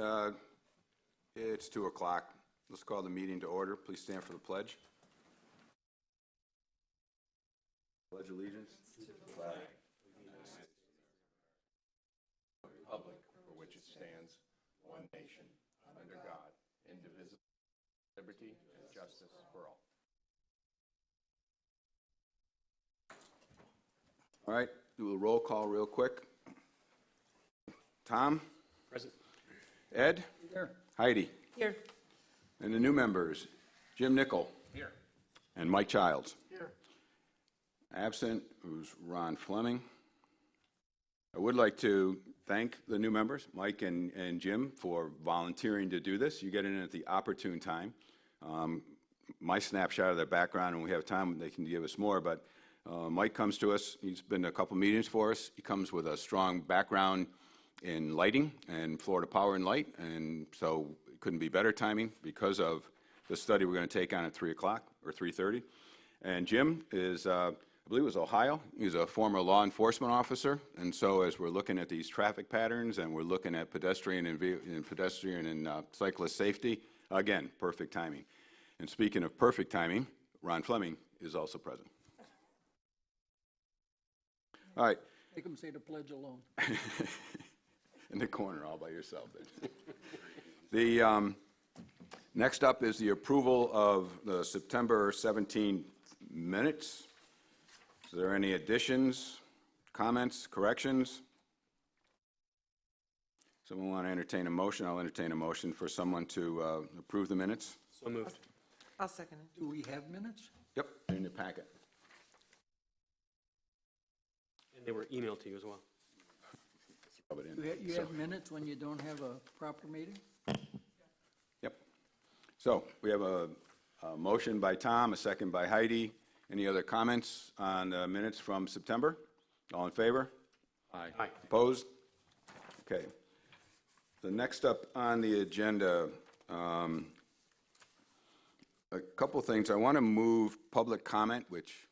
uh, it's 2 o'clock. Let's call the meeting to order. Please stand for the pledge. Pledge allegiance to the flag of the United States, a republic for which it stands, one nation, under God, indivisible, liberty and justice for all. All right, do a roll call real quick. Tom? Present. Ed? Here. Heidi? Here. And the new members, Jim Nickel. Here. And Mike Childs. Here. Absent was Ron Fleming. I would like to thank the new members, Mike and Jim, for volunteering to do this. You get in at the opportune time. My snapshot of their background, and we have time, they can give us more, but Mike comes to us. He's been to a couple meetings for us. He comes with a strong background in lighting and Florida Power and Light, and so it couldn't be better timing because of the study we're going to take on at 3 o'clock or 3:30. And Jim is, I believe it was Ohio. He's a former law enforcement officer, and so as we're looking at these traffic patterns and we're looking at pedestrian and cyclist safety, again, perfect timing. And speaking of perfect timing, Ron Fleming is also present. All right. Make them say the pledge alone. In the corner all by yourself. The next up is the approval of the September 17 minutes. Is there any additions, comments, corrections? Someone want to entertain a motion? I'll entertain a motion for someone to approve the minutes. So moved. I'll second it. Do we have minutes? Yep, in your packet. And they were emailed to you as well. Rub it in. You have minutes when you don't have a proper meeting? Yep. So we have a motion by Tom, a second by Heidi. Any other comments on the minutes from September? All in favor? Aye. Opposed? Okay. The next up on the agenda, a couple things. I want to move public comment, which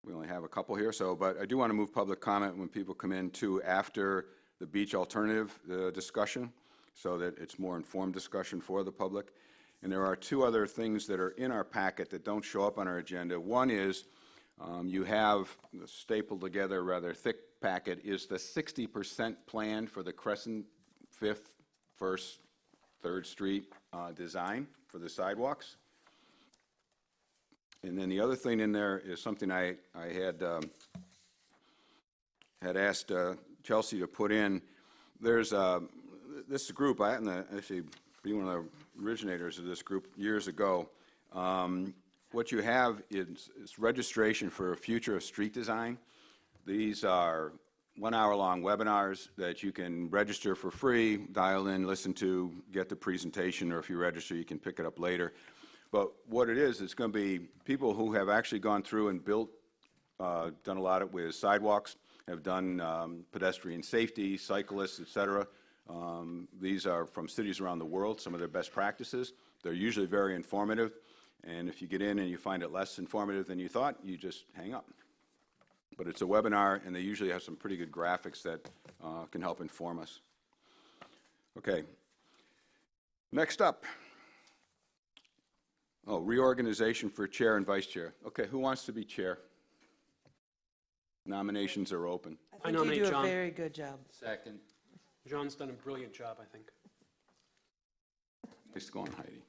we only have a couple here, but I do want to move public comment when people come in too after the beach alternative discussion, so that it's more informed discussion for the public. And there are two other things that are in our packet that don't show up on our agenda. One is you have stapled together, rather thick packet, is the 60% plan for the Crescent 5th, 1st, 3rd Street design for the sidewalks. And then the other thing in there is something I had asked Chelsea to put in. There's this group, I happen to actually be one of the originators of this group years ago. What you have is registration for a future of street design. These are 1 hour long webinars that you can register for free, dial in, listen to, get the presentation, or if you register, you can pick it up later. But what it is, it's going to be people who have actually gone through and built, done a lot with sidewalks, have done pedestrian safety, cyclists, et cetera. These are from cities around the world, some of their best practices. They're usually very informative. And if you get in and you find it less informative than you thought, you just hang up. But it's a webinar, and they usually have some pretty good graphics that can help inform us. Okay. Next up. Oh, reorganization for chair and vice chair. Okay, who wants to be chair? Nominations are open. I think nominate you do John. a very good job. Second. John's done a brilliant job, I think. Nice going, Heidi.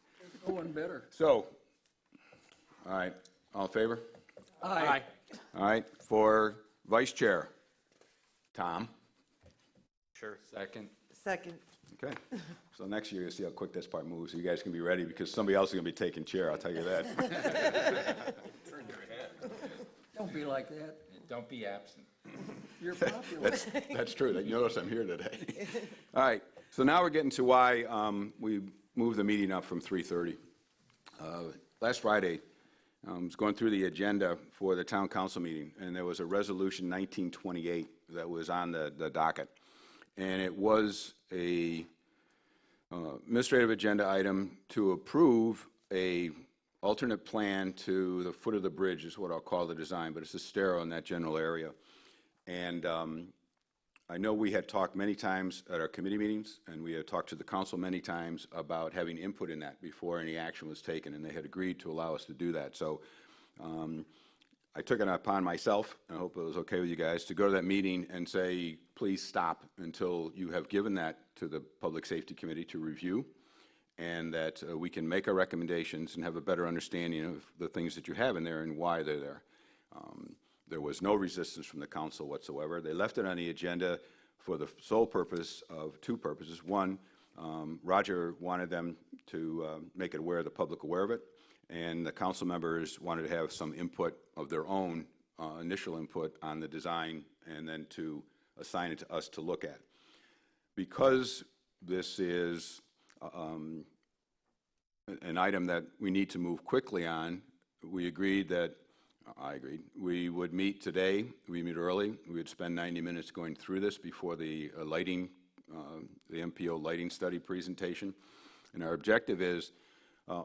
No one better. So, all right, all in favor? Aye. All right, for vice chair, Tom. Sure. Second. Second. Okay, so next year you'll see how quick this part moves. So you guys can be ready because somebody else is going to be taking chair, I'll tell you that. Turn your head. Don't be like that. Don't be absent. You're popular. That's true. You notice I'm here today. All right, so now we're getting to why we moved the meeting up from 3:30. Last Friday, I was going through the agenda for the town council meeting, and there was a resolution 1928 that was on the docket. And it was a administrative agenda item to approve a alternate plan to the foot of the bridge is what I'll call the design, but it's a stair in that general area. And I know we had talked many times at our committee meetings, and we had talked to the council many times about having input in that before any action was taken, and they had agreed to allow us to do that. So I took it upon myself, and I hope it was okay with you guys, to go to that meeting and say, please stop until you have given that to the Public Safety Committee to review, and that we can make our recommendations and have a better understanding of the things that you have in there and why they're there. There was no resistance from the council whatsoever. They left it on the agenda for the sole purpose of two purposes. One, Roger wanted them to make it aware, the public aware of it, and the council members wanted to have some input of their own, initial input on the design, and then to assign it to us to look at. Because this is an item that we need to move quickly on, we agreed that, I agreed, we would meet today, we meet early, we would spend 90 minutes going through this before the lighting, the MPO lighting study presentation. And our objective is,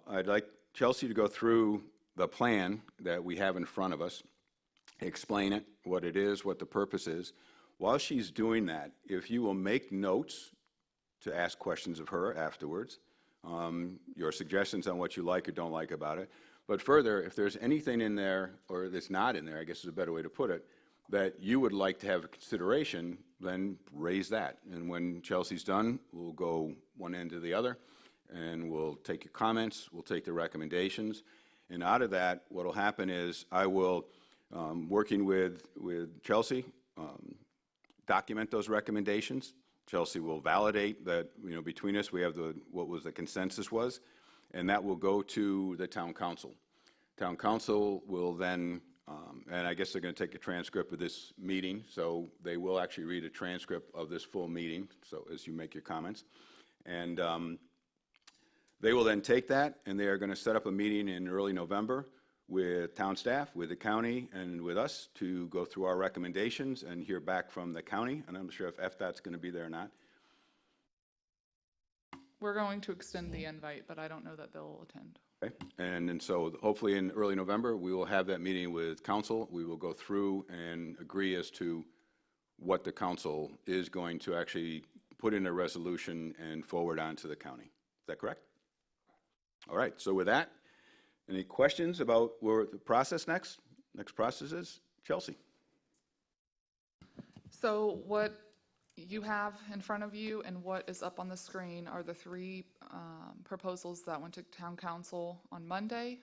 I'd like Chelsea to go through the plan that we have in front of us, explain it, what it is, what the purpose is. While she's doing that, if you will make notes to ask questions of her afterwards, your suggestions on what you like or don't like about it. But further, if there's anything in there, or that's not in there, I guess is a better way to put it, that you would like to have consideration, then raise that. And when Chelsea's done, we'll go one end to the other, and we'll take your comments, we'll take the recommendations. And out of that, what will happen is I will, working with Chelsea, document those recommendations. Chelsea will validate that, between us, we have what was the consensus was, and that will go to the town council. Town council will then, and I guess they're going to take a transcript of this meeting, so they will actually read a transcript of this full meeting, so as you make your comments. And they will then take that, and they are going to set up a meeting in early November with town staff, with the county, and with us to go through our recommendations and hear back from the county. And I'm not sure if FDOT's going to be there or not. We're going to extend the invite, but I don't know that they'll attend. Okay. And so hopefully in early November, we will have that meeting with council. We will go through and agree as to what the council is going to actually put in a resolution and forward on to the county. Is that correct? All right. So with that, any questions about where the process next? Next process is Chelsea. So what you have in front of you and what is up on the screen are the three proposals that went to town council on Monday.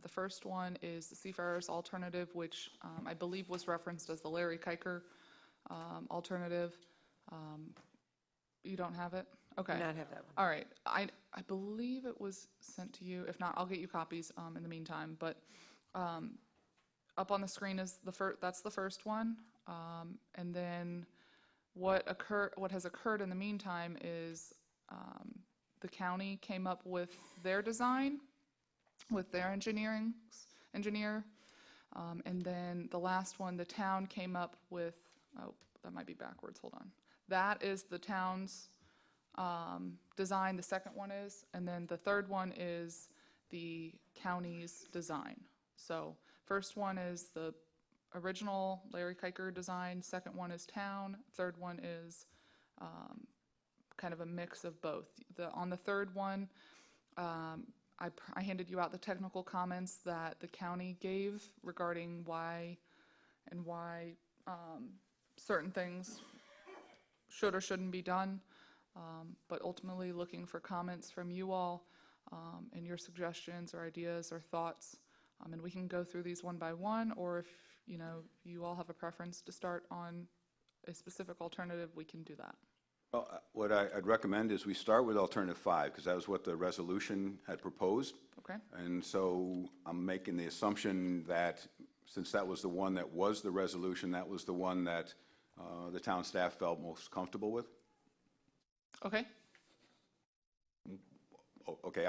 The first one is the Seafarers alternative, which I believe was referenced as the Larry Kiker alternative. You don't have it? Okay. Not have that one. All right. I believe it was sent to you. If not, I'll get you copies in the meantime. But up on the screen is that's the first one. And then what has occurred in the meantime is the county came up with their design with their engineer. And then the last one, the town came up with, oh, that might be backwards. Hold on. That is the town's design, the second one is, and then the third one is the county's design. So first one is the original Larry Kiker design, second one is town, third one is kind of a mix of both. On the third one, I handed you out the technical comments that the county gave regarding why certain things should or shouldn't be done. But ultimately looking for comments from you all and your suggestions or ideas or thoughts. And we can go through these one by one, or if you all have a preference to start on a specific alternative, we can do that. Well, what I'd recommend is we start with alternative 5, because that was what the resolution had proposed. Okay. And so I'm making the assumption that since that was the one that was the resolution, that was the one that the town staff felt most comfortable with. Okay. Okay,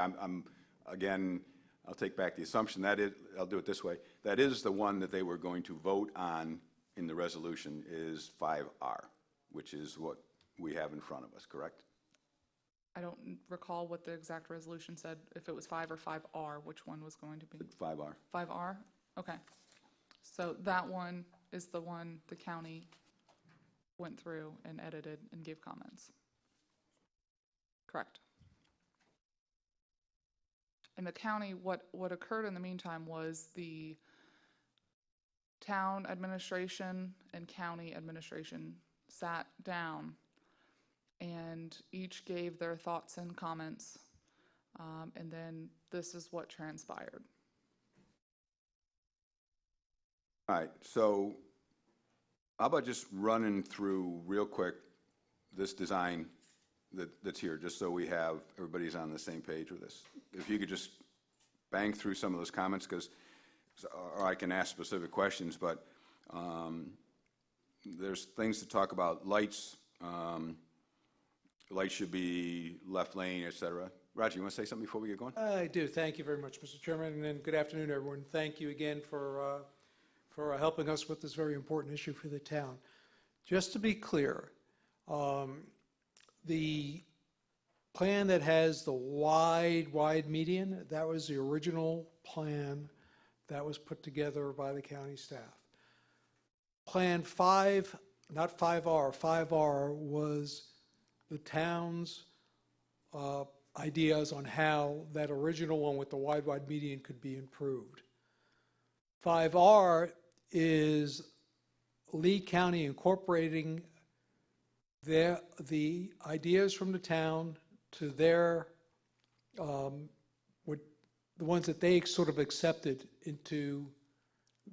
again, I'll take back the assumption. That is, I'll do it this way. That is the one that they were going to vote on in the resolution is 5R, which is what we have in front of us, correct? I don't recall what the exact resolution said, if it was 5 or 5R, which one was going to be? 5R. 5R? Okay. So that one is the one the county went through and edited and gave comments. Correct. In the county, what occurred in the meantime was the town administration and county administration sat down and each gave their thoughts and comments, and then this is what transpired. All right, so how about just running through real quick this design that's here, just so we have, everybody's on the same page with this. If you could just bang through some of those comments, or I can ask specific questions, but there's things to talk about. Lights, lights should be left lane, et cetera. Roger, you want to say something before we get going? I do. Thank you very much, Mr. Chairman, and then good afternoon, everyone. Thank you again for helping us with this very important issue for the town. Just to be clear, the plan that has the wide median, that was the original plan that was put together by the county staff. Plan 5, not 5R, 5R was the town's ideas on how that original one with the wide median could be improved. 5R is Lee County incorporating the ideas from the town to their, the ones that they sort of accepted into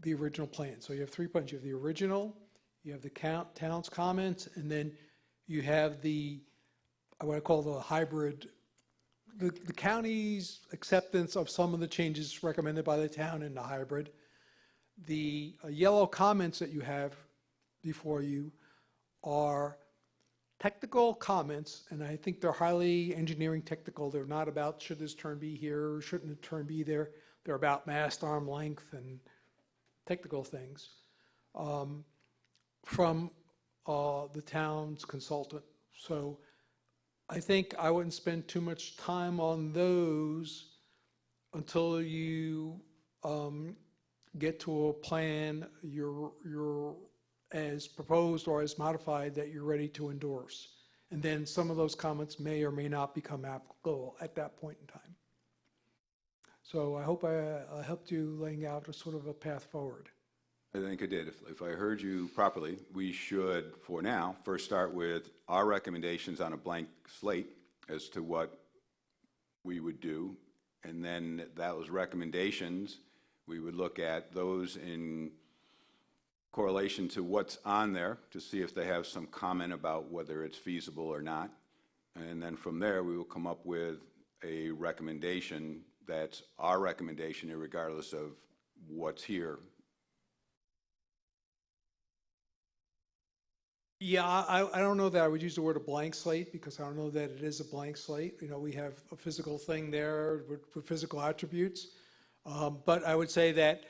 the original plan. So you have 3 points. You have the original, you have the town's comments, and then you have what I call the hybrid, the county's acceptance of some of the changes recommended by the town in the hybrid. The yellow comments that you have before you are technical comments, and I think they're highly engineering technical. They're not about should this turn be here or shouldn't the turn be there. They're about mast arm length and technical things from the town's consultant. So I think I wouldn't spend too much time on those until you get to a plan you're as proposed or as modified that you're ready to endorse. And then some of those comments may or may not become applicable at that point in time. So I hope I helped you laying out a sort of a path forward. I think I did. If I heard you properly, we should, for now, first start with our recommendations on a blank slate as to what we would do. And then those recommendations, we would look at those in correlation to what's on there to see if they have some comment about whether it's feasible or not. And then from there, we will come up with a recommendation that's our recommendation regardless of what's here. Yeah, I don't know that I would use the word a blank slate because I don't know that it is a blank slate. You know, we have a physical thing there with physical attributes. But I would say that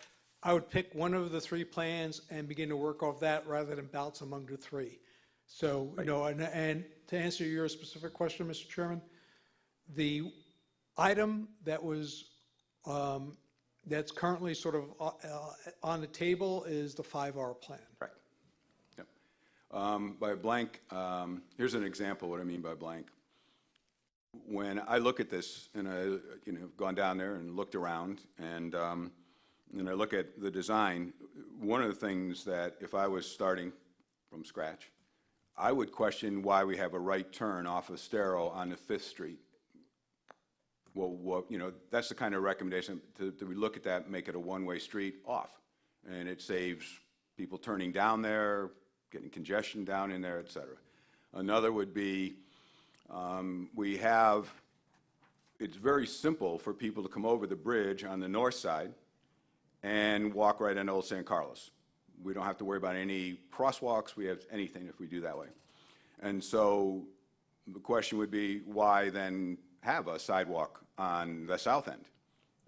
I would pick one of the 3 plans and begin to work off that rather than bounce among the 3. So, you know, and to answer your specific question, Mr. Chairman, the item that was, that's currently sort of on the table is the 5R plan. Right. Yep. By blank, here's an example of what I mean by blank. When I look at this, and I've gone down there and looked around, and I look at the design, one of the things that if I was starting from scratch, I would question why we have a right turn off of Stero on the 5th Street. Well, that's the kind of recommendation to we look at that, make it a one-way street off, and it saves people turning down there, getting congestion down in there, et cetera. Another would be it's very simple for people to come over the bridge on the north side and walk right into Old San Carlos. We don't have to worry about any crosswalks, we have anything if we do that way. And so the question would be, why then have a sidewalk on the south end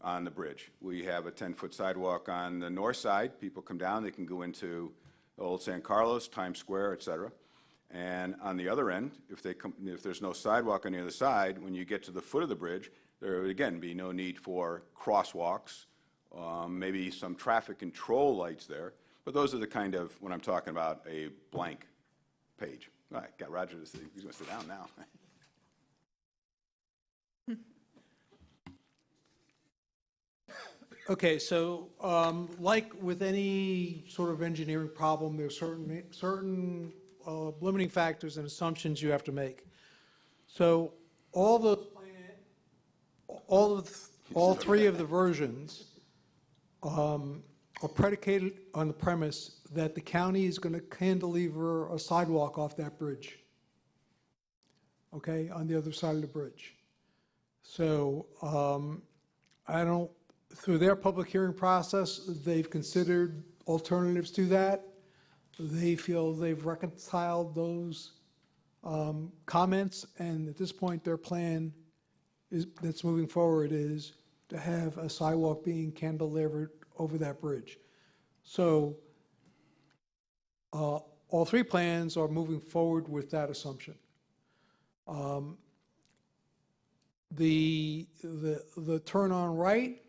on the bridge? We have a 10-foot sidewalk on the north side. People come down, they can go into Old San Carlos, Times Square, et cetera. And on the other end, if there's no sidewalk on the other side, when you get to the foot of the bridge, there would again be no need for crosswalks, maybe some traffic control lights there. But those are the kind of, when I'm talking about a blank page. All right, got Roger to sit, he's gonna sit down now. Okay, so like with any sort of engineering problem, there's certain limiting factors and assumptions you have to make. So all three of the versions are predicated on the premise that the county is going to cantilever a sidewalk off that bridge, okay, on the other side of the bridge. So through their public hearing process, they've considered alternatives to that. They feel they've reconciled those comments, and at this point, their plan that's moving forward is to have a sidewalk being cantilevered over that bridge. So all three plans are moving forward with that assumption. The turn on right,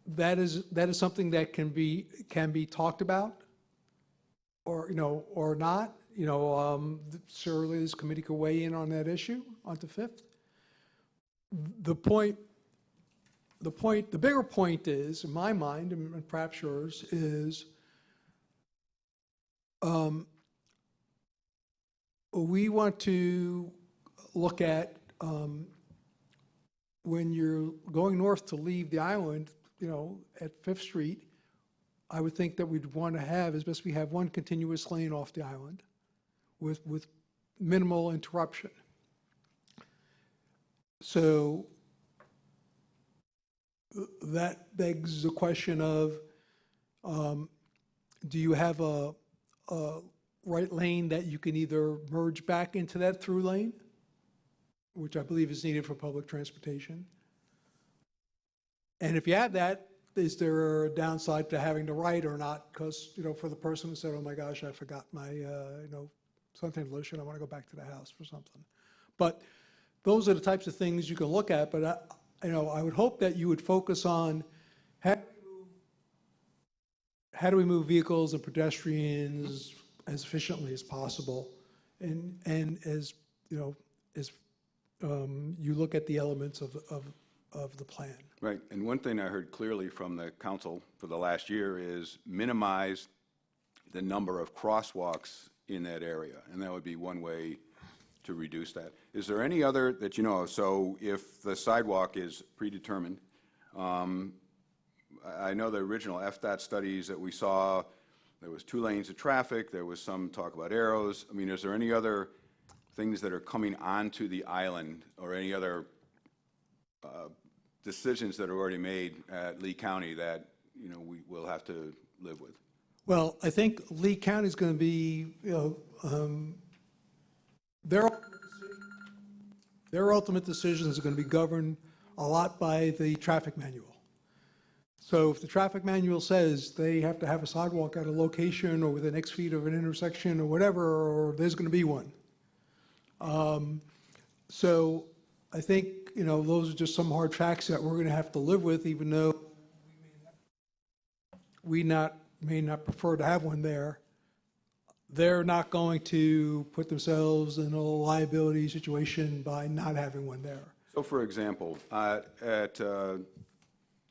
that is something that can be talked about, or not. Surely this committee could weigh in on that issue on the 5th. The bigger point is, in my mind, and perhaps yours, is we want to look at when you're going north to leave the island, at 5th Street, I would think that we'd want to have, as best we have, one continuous lane off the island with minimal interruption. So that begs the question of, do you have a right lane that you can either merge back into that through lane, which I believe is needed for public transportation? And if you have that, is there a downside to having the right or not? Because, for the person who said, oh my gosh, I forgot my, suntan lotion, I want to go back to the house for something. But those are the types of things you can look at, but I would hope that you would focus on how do we move vehicles and pedestrians as efficiently as possible, and as you look at the elements of the plan. Right, and one thing I heard clearly from the council for the last year is minimize the number of crosswalks in that area, and that would be one way to reduce that. Is there any other that you know of? So if the sidewalk is predetermined, I know the original FDOT studies that we saw, there was 2 lanes of traffic, there was some talk about arrows. I mean, is there any other things that are coming onto the island, or any other decisions that are already made at Lee County that, we will have to live with? Well, I think Lee County is going to be, their ultimate decisions are going to be governed a lot by the traffic manual. So if the traffic manual says they have to have a sidewalk at a location or within X feet of an intersection or whatever, or there's going to be one. So I think, those are just some hard facts that we're going to have to live with, even though we may not prefer to have one there. They're not going to put themselves in a liability situation by not having one there. So for example, at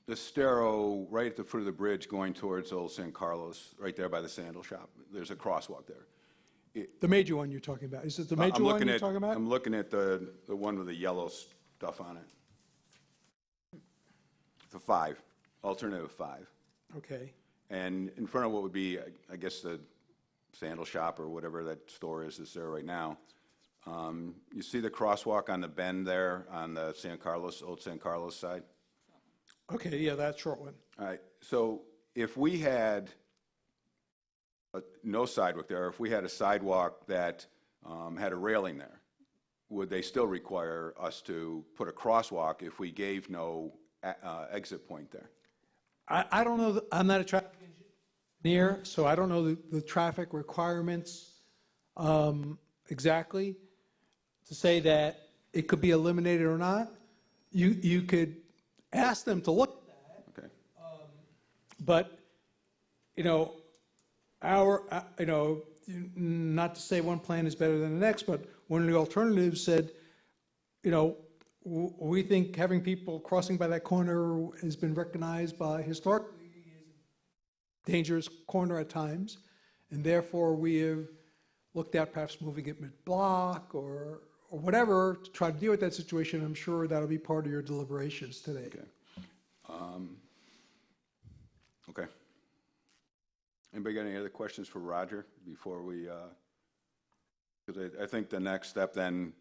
Estero, right at the foot of the bridge going towards Old San Carlos, right there by the sandal shop, there's a crosswalk there. The major one you're talking about, is it the major one you're talking about? I'm looking at the one with the yellow stuff on it. The 5, alternative 5. Okay. And in front of what would be, I guess, the sandal shop or whatever that store is that's there right now, you see the crosswalk on the bend there on the Old San Carlos side? Okay, yeah, that short one. All right, so if we had no sidewalk there, or if we had a sidewalk that had a railing there, would they still require us to put a crosswalk if we gave no exit point there? I don't know, I'm not a traffic engineer, so I don't know the traffic requirements exactly to say that it could be eliminated or not. You could ask them to look at that. Okay. But, not to say one plan is better than the next, but one of the alternatives said, we think having people crossing by that corner has been recognized by historically as a dangerous corner at times, and therefore we have looked at perhaps moving it mid-block or whatever to try to deal with that situation. I'm sure that'll be part of your deliberations today. Okay. Okay. Anybody got any other questions for Roger before we, because I think the next step then,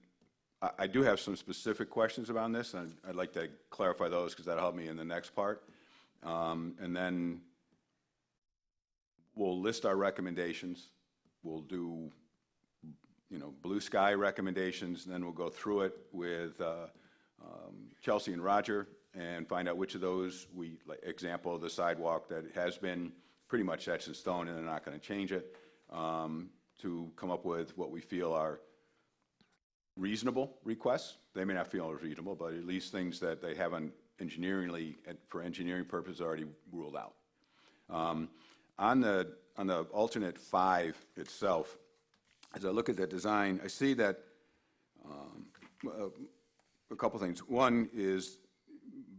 I do have some specific questions about this, and I'd like to clarify those because that'll help me in the next part. And then we'll list our recommendations. We'll do, blue sky recommendations, and then we'll go through it with Chelsea and Roger and find out which of those like example, the sidewalk that has been pretty much etched in stone and they're not going to change it, to come up with what we feel are reasonable requests. They may not feel as reasonable, but at least things that they haven't for engineering purposes, already ruled out. On the alternate 5 itself, as I look at the design, I see that a couple things. One is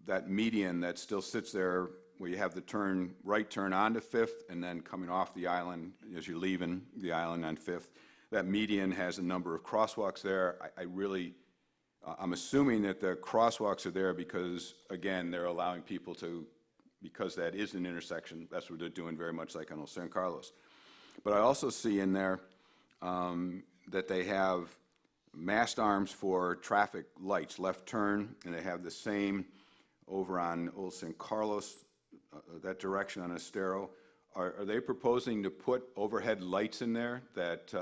that median that still sits there where you have the right turn onto 5th and then coming off the island as you're leaving the island on 5th. That median has a number of crosswalks there. I'm assuming that the crosswalks are there because, again, they're allowing people to, because that is an intersection, that's what they're doing very much like on San Carlos. But I also see in there that they have mast arms for traffic lights, left turn, and they have the same over on Old San Carlos, that direction on Estero. Are they proposing to put overhead lights in there that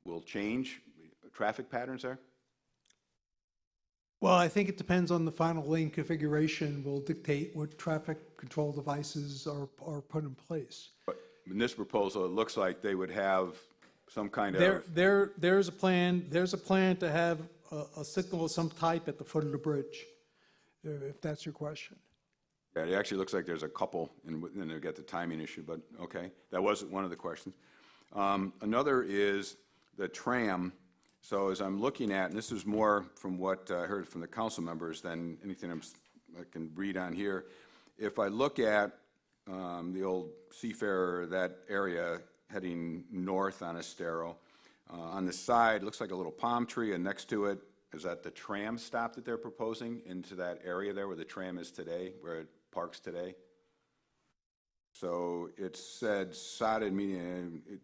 will change traffic patterns there? Well, I think it depends on the final lane configuration will dictate what traffic control devices are put in place. But in this proposal, it looks like they would have some kind of... There's a plan to have a signal of some type at the foot of the bridge, if that's your question. Yeah, it actually looks like there's a couple, and then they get the timing issue, but okay. That wasn't one of the questions. Another is the tram. So as I'm looking at, and this is more from what I heard from the council members than anything I can read on here. If I look at the old Seafarer, that area heading north on Estero, on the side, looks like a little palm tree, and next to it, is that the tram stop that they're proposing into that area there where the tram is today, where it parks today? So it said sodded median. I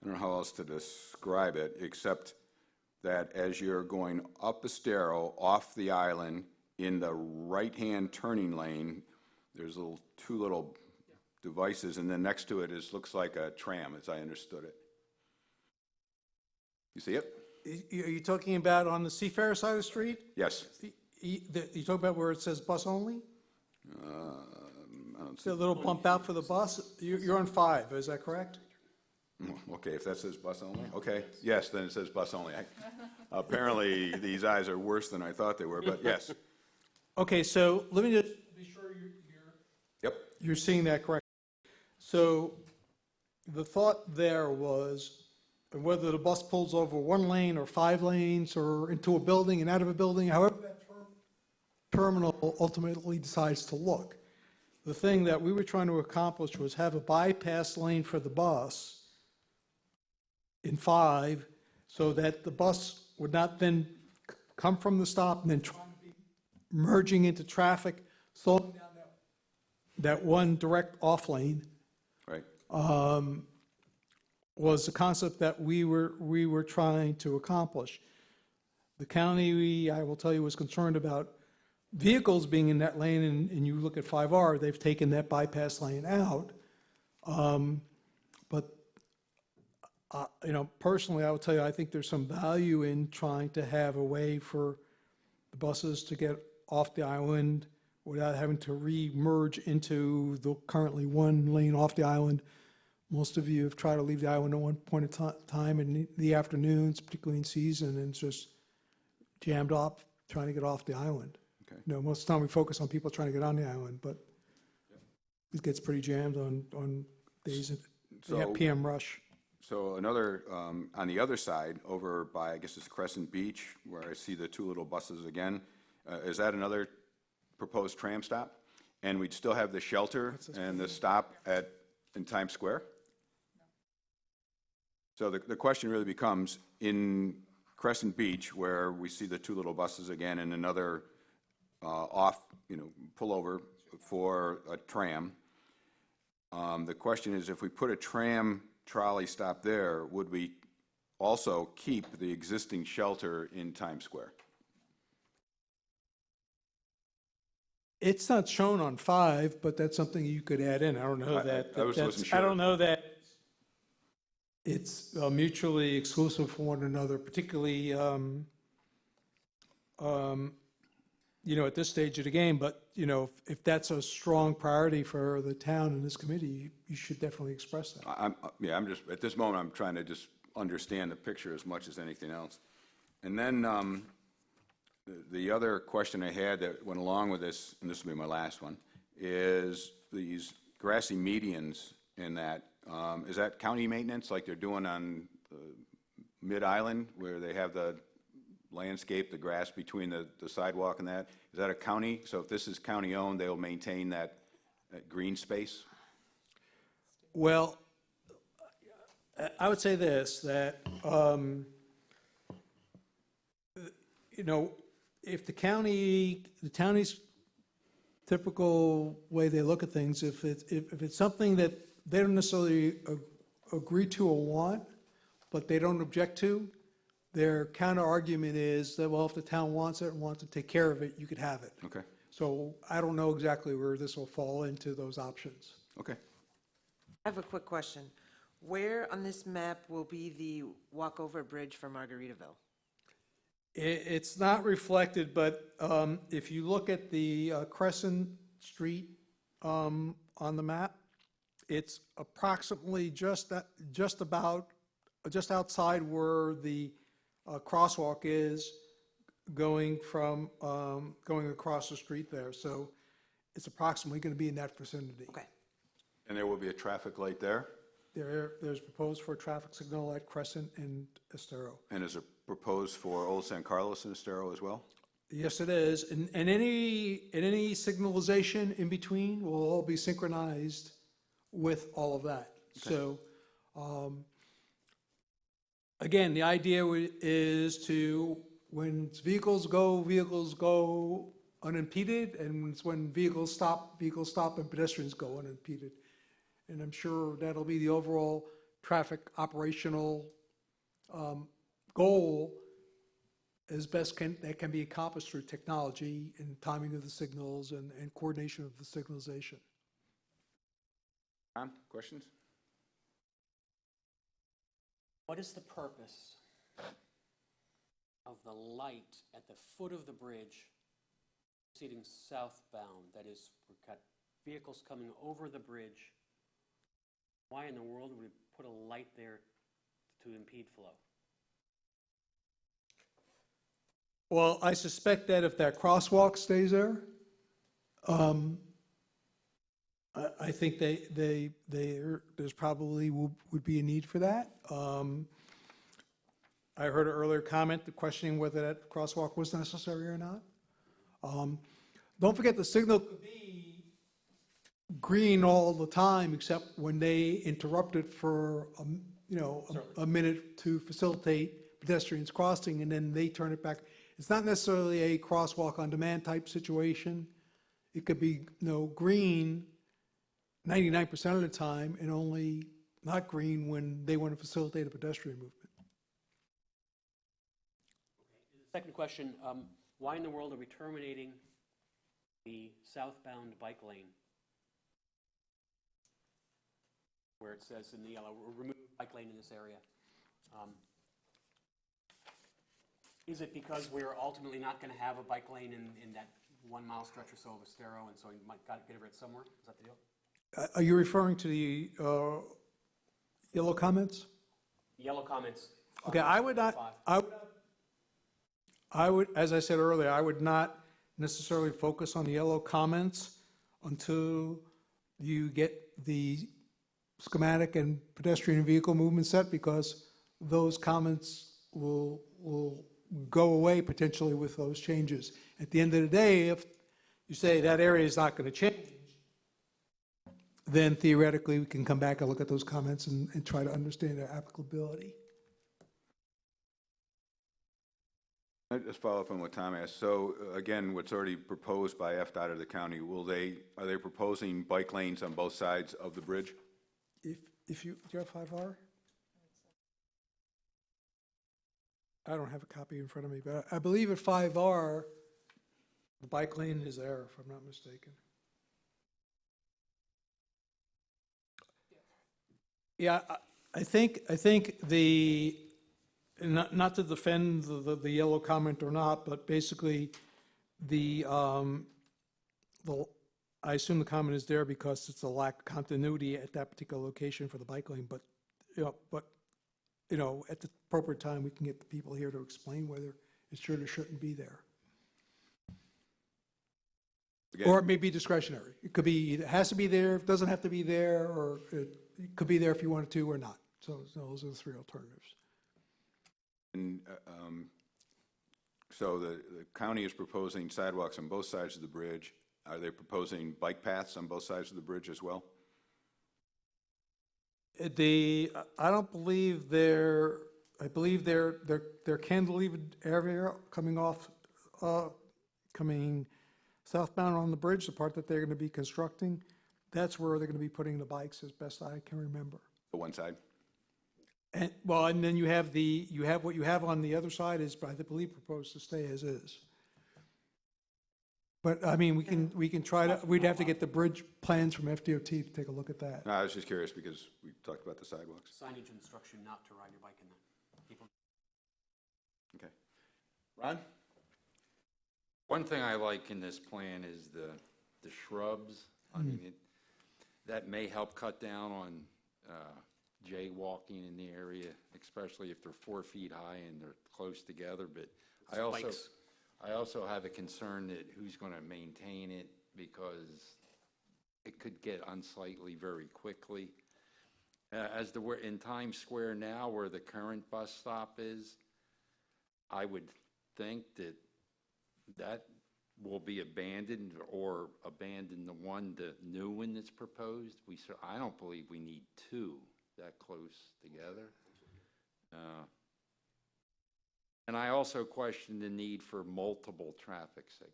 don't know how else to describe it, except that as you're going up Estero, off the island, in the right-hand turning lane, there's two little devices, and then next to it looks like a tram, as I understood it. You see it? Are you talking about on the Seafarer side of the street? Yes. You talking about where it says bus only? I don't see. See a little bump out for the bus? You're on 5, is that correct? Okay, if that says bus only, okay. Yes, then it says bus only. Apparently, these eyes are worse than I thought they were, but yes. Okay, so let me just be sure Yep. you're seeing that correctly. So the thought there was whether the bus pulls over 1 lane or 5 lanes or into a building and out of a building, however that terminal ultimately decides to look. The thing that we were trying to accomplish was have a bypass lane for the bus in 5 so that the bus would not then come from the stop and then try to be merging into traffic, slowing down that one direct off lane. Right. Was the concept that we were trying to accomplish. The county, I will tell you, was concerned about vehicles being in that lane, and you look at 5R, they've taken that bypass lane out. But personally, I will tell you, I think there's some value in trying to have a way for the buses to get off the island without having to re-merge into the currently 1 lane off the island. Most of you have tried to leave the island at one point in time in the afternoons, particularly in season, and it's just jammed up trying to get off the island. Okay. Most of the time we focus on people trying to get on the island, but it gets pretty jammed on days, they have So- PM rush. So another, on the other side, over by, I guess it's Crescent Beach, where I see the two little buses again, is that another proposed tram stop? And we'd still have the shelter and the stop in Times Square? So the question really becomes, in Crescent Beach, where we see the two little buses again and another pullover for a tram, the question is, if we put a tram trolley stop there, would we also keep the existing shelter in Times Square? It's not shown on 5, but that's something you could add in. I don't know I that. wasn't that's- sure. I don't know that it's mutually exclusive from one another, particularly, at this stage of the game. But, if that's a strong priority for the town and this committee, you should definitely express that. I'm just, at this moment, I'm trying to just understand the picture as much as anything else. And then the other question I had that went along with this, and this will be my last one, is these grassy medians in that, is that county maintenance like they're doing on Mid-Island, where they have the landscape, the grass between the sidewalk and that? Is that a county? So if this is county-owned, they'll maintain that green space? Well, I would say this, that, if the county's typical way they look at things, if it's something that they don't necessarily agree to or want, but they don't object to, their counter argument is that, well, if the town wants it and wants to take care of it, you could have it. Okay, So I don't know exactly where this will fall into those options. okay. I have a quick question. Where on this map will be the walkover bridge for Margaritaville? It's not reflected, but if you look at the Crescent Street on the map, it's approximately just outside where the crosswalk is going across the street there. So it's approximately going to be in that vicinity. Okay. And there will be a traffic light there? There's proposed for a traffic signal at Crescent and Estero. And is it proposed for Old San Carlos and Estero as well? Yes, it is. And any signalization in between will all be synchronized with all of that. So, again, the idea is to, when vehicles go unimpeded, and when vehicles stop, and pedestrians go unimpeded. And I'm sure that'll be the overall traffic operational goal as best that can be accomplished through technology and timing of the signals and coordination of the signalization. Tom, questions? What is the purpose of the light at the foot of the bridge proceeding southbound? That is, we've got vehicles coming over the bridge. Why in the world would we put a light there to impede flow? Well, I suspect that if that crosswalk stays there, I think there's probably would be a need for that. I heard an earlier comment questioning whether that crosswalk was necessary or not. Don't forget, the signal could be green all the time, except when they interrupt it for a minute to facilitate pedestrians crossing, and then they turn it back. It's not necessarily a crosswalk on demand type situation. It could be green 99% of the time and only not green when they want to facilitate a pedestrian movement. Second question, why in the world are we terminating the southbound bike lane? Where it says in the yellow, remove bike lane in this area. Is it because we're ultimately not going to have a bike lane in that 1 mile stretch or so of Estero, and so you might got to get over it somewhere? Is that the deal? Are you referring to the yellow comments? Yellow comments. Okay, I would not, I would, as I said earlier, I would not necessarily focus on the yellow comments until you get the schematic and pedestrian vehicle movement set, because those comments will go away potentially with those changes. At the end of the day, if you say that area is not going to change, then theoretically, we can come back and look at those comments and try to understand their applicability. I just follow up on what Tom asked. So again, what's already proposed by FDOT or the county, are they proposing bike lanes on both sides of the bridge? If you, do you have 5R? I don't have a copy in front of me, but I believe at 5R, the bike lane is there, if I'm not mistaken. Yeah, I think the, not to defend the yellow comment or not, but basically I assume the comment is there because it's a lack of continuity at that particular location for the bike lane, but, at the appropriate time, we can get the people here to explain whether it should or shouldn't be there. Again, Or it may be discretionary. It could be, it has to be there, it doesn't have to be there, or it could be there if you wanted to or not. So those are the three alternatives. And so the county is proposing sidewalks on both sides of the bridge. Are they proposing bike paths on both sides of the bridge as well? I don't believe I believe their cantilever area coming off, coming southbound on the bridge, the part that they're going to be constructing, that's where they're going to be putting the bikes, as best I can remember. The one side? And, well, and then you have what you have on the other side is, I believe, proposed to stay as is. But, I mean, we can try to, we'd have to get the bridge plans from FDOT to take a look at that. No, I was just curious because we talked about the sidewalks. Signage instruction not to ride your bike in that. People Okay. Ron? One thing I like in this plan is the shrubs. I mean, that may help cut down on jaywalking in the area, especially if they're 4 feet high and they're close together. But Spikes. I also have a concern that who's going to maintain it, because it could get unsightly very quickly. We're in Times Square now, where the current bus stop is, I would think that will be abandoned, or abandon the new one that's proposed. I don't believe we need two that close together. And I also question the need for multiple traffic signals.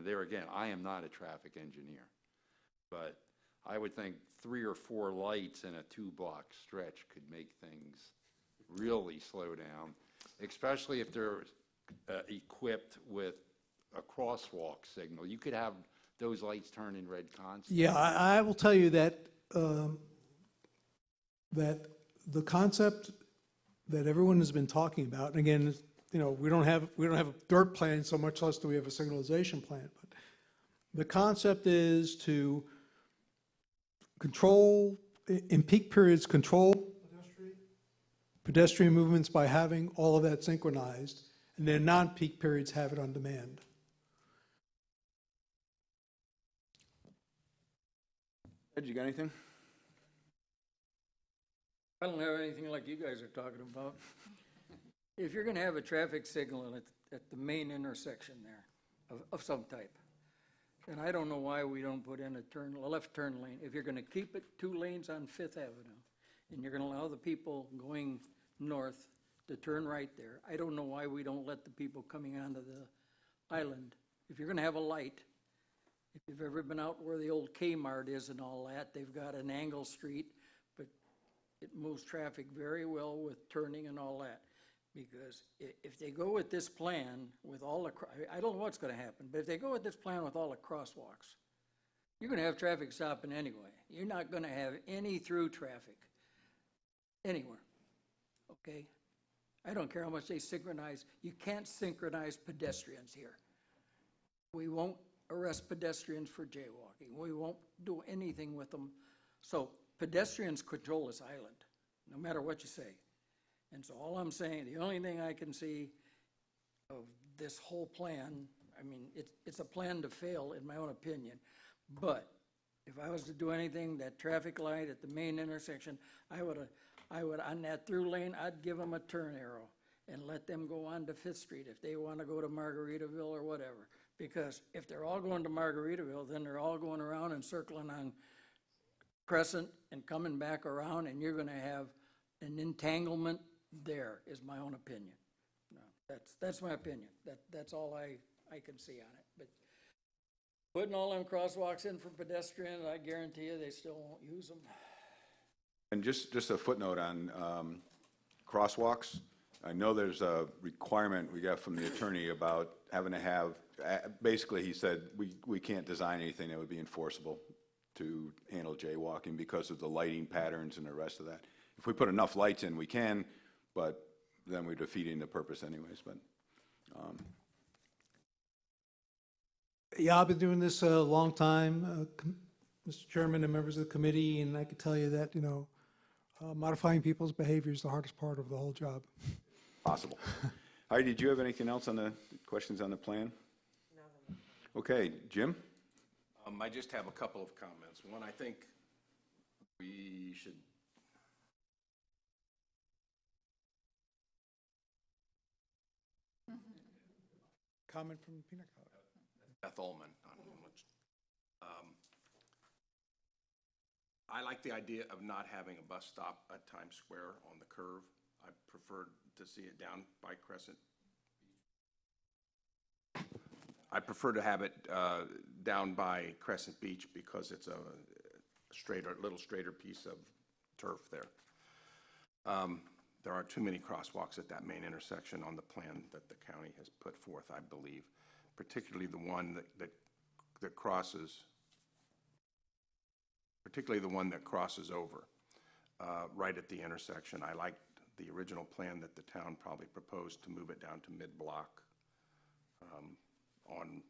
There again, I am not a traffic engineer, but I would think 3 or 4 lights in a 2-block stretch could make things really slow down, especially if they're equipped with a crosswalk signal. You could have those lights turn in red constantly. Yeah, I will tell you that, that the concept that everyone has been talking about, and again, we don't have a dirt plan, so much less do we have a signalization plan, but the concept is to control, in peak periods, control pedestrian movements by having all of that synchronized, and then non-peak periods have it on demand. Ed, you got anything? I don't have anything like you guys are talking about. If you're gonna have a traffic signal at the main intersection there of some type, then I don't know why we don't put in a left turn lane. If you're gonna keep it 2 lanes on Fifth Avenue, and you're gonna allow the people going north to turn right there, I don't know why we don't let the people coming onto the island. If you're gonna have a light, if you've ever been out where the old Kmart is and all that, they've got an angle street, but it moves traffic very well with turning and all that. Because if they go with this plan with all the, I don't know what's gonna happen, but if they go with this plan with all the crosswalks, you're gonna have traffic stopping anyway. You're not gonna have any through traffic anywhere, okay? I don't care how much they synchronize. You can't synchronize pedestrians here. We won't arrest pedestrians for jaywalking. We won't do anything with them. So pedestrians control this island, no matter what you say. And so all I'm saying, the only thing I can see of this whole plan, I mean, it's a plan to fail in my own opinion, but If I was to do anything, that traffic light at the main intersection, I would, on that through lane, I'd give them a turn arrow and let them go on to Fifth Street if they want to go to Margaritaville or whatever. Because if they're all going to Margaritaville, then they're all going around and circling on Crescent and coming back around, and you're gonna have an entanglement there, is my own opinion. No, that's my opinion. That's all I can see on it. But putting all them crosswalks in for pedestrians, I guarantee you, they still won't use them. And just a footnote on crosswalks. I know there's a requirement we got from the attorney about having to have, basically, he said, we can't design anything that would be enforceable to handle jaywalking because of the lighting patterns and the rest of that. If we put enough lights in, we can, but then we're defeating the purpose anyways, but. Yeah, I've been doing this a long time, Mr. Chairman and members of the committee, and I can tell you that, modifying people's behavior is the hardest part of the whole job. Possible. Heidi, did you have anything else on the questions on the plan? No. Okay, Jim? I just have a couple of comments. One, I think we should Comment from Peanut Gallery. Beth Ullman. I like the idea of not having a bus stop at Times Square on the curve. I prefer to see it down by Crescent. I prefer to have it down by Crescent Beach because it's a little straighter piece of turf there. There are too many crosswalks at that main intersection on the plan that the county has put forth, I believe, particularly the one that crosses over right at the intersection. I liked the original plan that the town probably proposed to move it down to mid-block on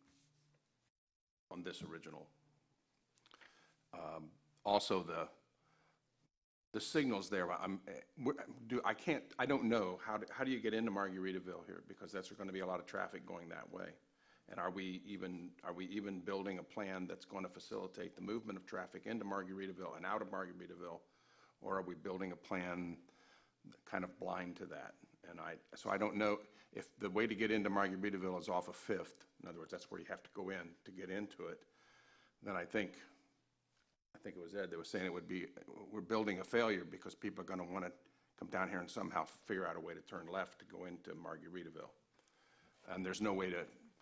this original. Also, the signals there. I don't know how do you get into Margaritaville here, because that's going to be a lot of traffic going that way. And are we even building a plan that's going to facilitate the movement of traffic into Margaritaville and out of Margaritaville, or are we building a plan kind of blind to that? And so I don't know if the way to get into Margaritaville is off of Fifth. In other words, that's where you have to go in to get into it. Then I think it was Ed that was saying we're building a failure because people are going to want to come down here and somehow figure out a way to turn left to go into Margaritaville. And there's no way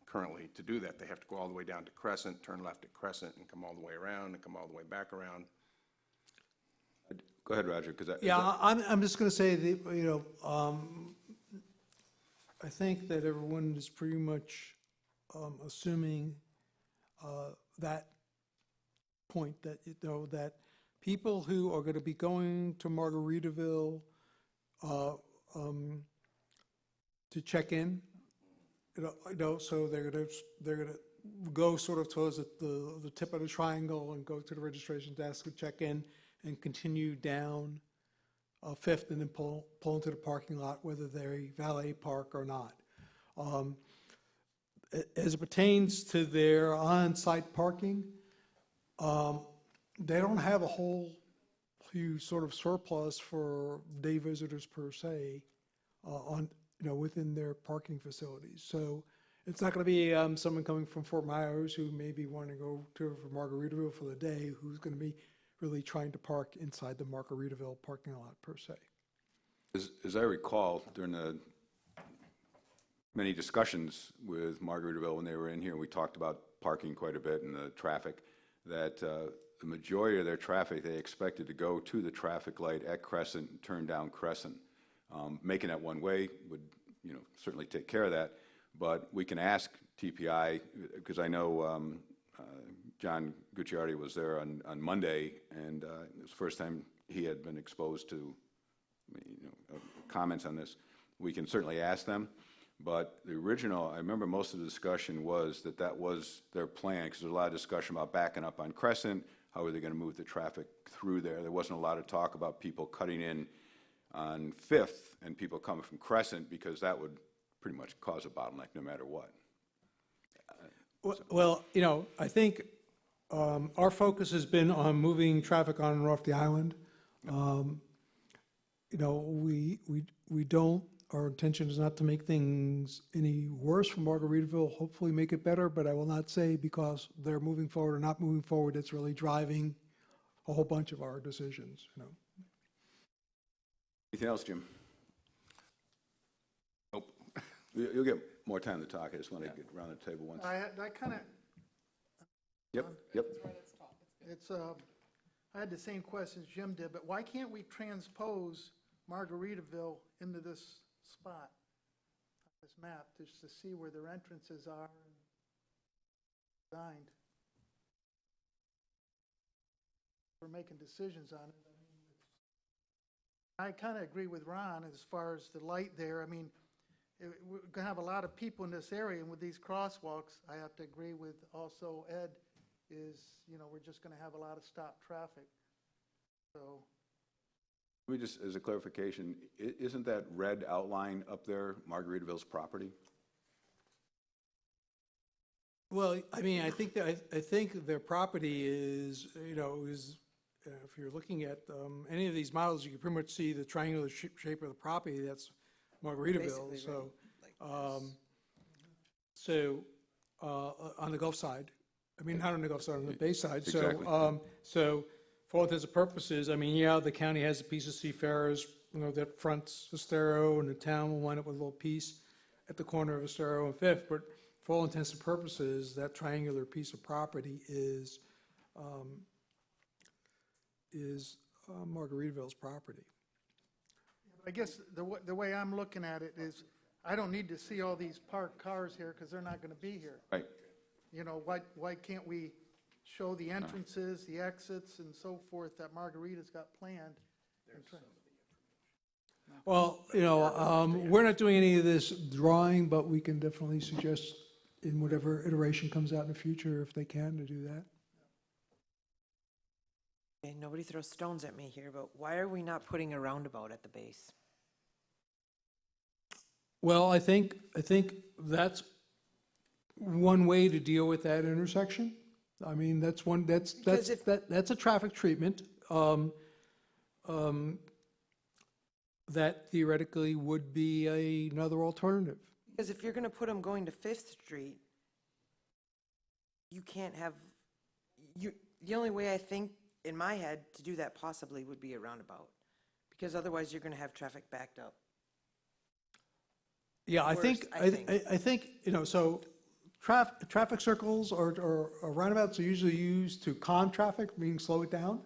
currently to do that. They have to go all the way down to Crescent, turn left at Crescent, and come all the way around, and come all the way back around. Go ahead, Roger, because Yeah, I'm just going to say that, I think that everyone is pretty much assuming that point that, that people who are going to be going to Margaritaville to check in, so they're gonna go sort of towards the tip of the triangle and go to the registration desk and check in and continue down Fifth and then pull into the parking lot, whether they valet park or not. As it pertains to their on-site parking, they don't have a whole huge sort of surplus for day visitors per se within their parking facilities. So it's not going to be someone coming from Fort Myers who maybe want to go to Margaritaville for the day who's going to be really trying to park inside the Margaritaville parking lot per se. as I recall, during the many discussions with Margaritaville when they were in here, we talked about parking quite a bit and the traffic, that the majority of their traffic, they expected to go to the traffic light at Crescent and turn down Crescent. Making that one way would, certainly take care of that. But we can ask TPI, because I know John Gucciardi was there on Monday, and it was the first time he had been exposed to comments on this. We can certainly ask them. But the original, I remember most of the discussion was that was their plan, because there's a lot of discussion about backing up on Crescent, how are they going to move the traffic through there. There wasn't a lot of talk about people cutting in on Fifth and people coming from Crescent, because that would pretty much cause a bottleneck no matter what. Well, I think Our focus has been on moving traffic on and off the island. You know, we don't, our intention is not to make things any worse for Margaritaville, hopefully make it better, but I will not say because they're moving forward or not moving forward, it's really driving a whole bunch of our decisions, you know. Anything else, Jim? Nope. You'll get more time to talk. I just want to get around the table once. I kind of, Yep, yep. it's, I had the same questions Jim did, but why can't we transpose Margaritaville into this spot, this map, just to see where their entrances are and designed? We're making decisions on it. I kind of agree with Ron as far as the light there. I mean, we're going to have a lot of people in this area, and with these crosswalks, I have to agree with also Ed, is, you know, we're just going to have a lot of stop traffic. So, Let me just, as a clarification, isn't that red outline up there Margaritaville's property? Well, I mean, I think that, I think their property is, you know, is, if you're looking at any of these models, you can pretty much see the triangular shape of the property, that's Margaritaville, Basically, so. right, On the Gulf side, I mean, not on the Gulf side, on the Bay side, Exactly. so for all intents and purposes, I mean, yeah, the county has a piece of Seafarers, you know, that fronts Estero, and the town will wind up with a little piece at the corner of Estero and Fifth, but for all intents and purposes, that triangular piece of property is Margaritaville's property. I guess the way I'm looking at it is, I don't need to see all these parked cars here because they're not going to be here. Right. You know, why can't we show the entrances, the exits, and so forth that Margarita's got planned? Well, you know, we're not doing any of this drawing, but we can definitely suggest in whatever iteration comes out in the future, if they can, to do that. Okay, nobody throw stones at me here, but why are we not putting a roundabout at the base? Well, I think that's one way to deal with that intersection. I mean, that's one, that's a traffic treatment that theoretically would be another alternative. Because if you're going to put them going to Fifth Street, you can't have, the only way I think in my head to do that possibly would be a roundabout. Because otherwise you're going to have traffic backed up. Yeah, I Worse, think, I think. I think, you know, so traffic circles or roundabouts are usually used to calm traffic, meaning slow it down,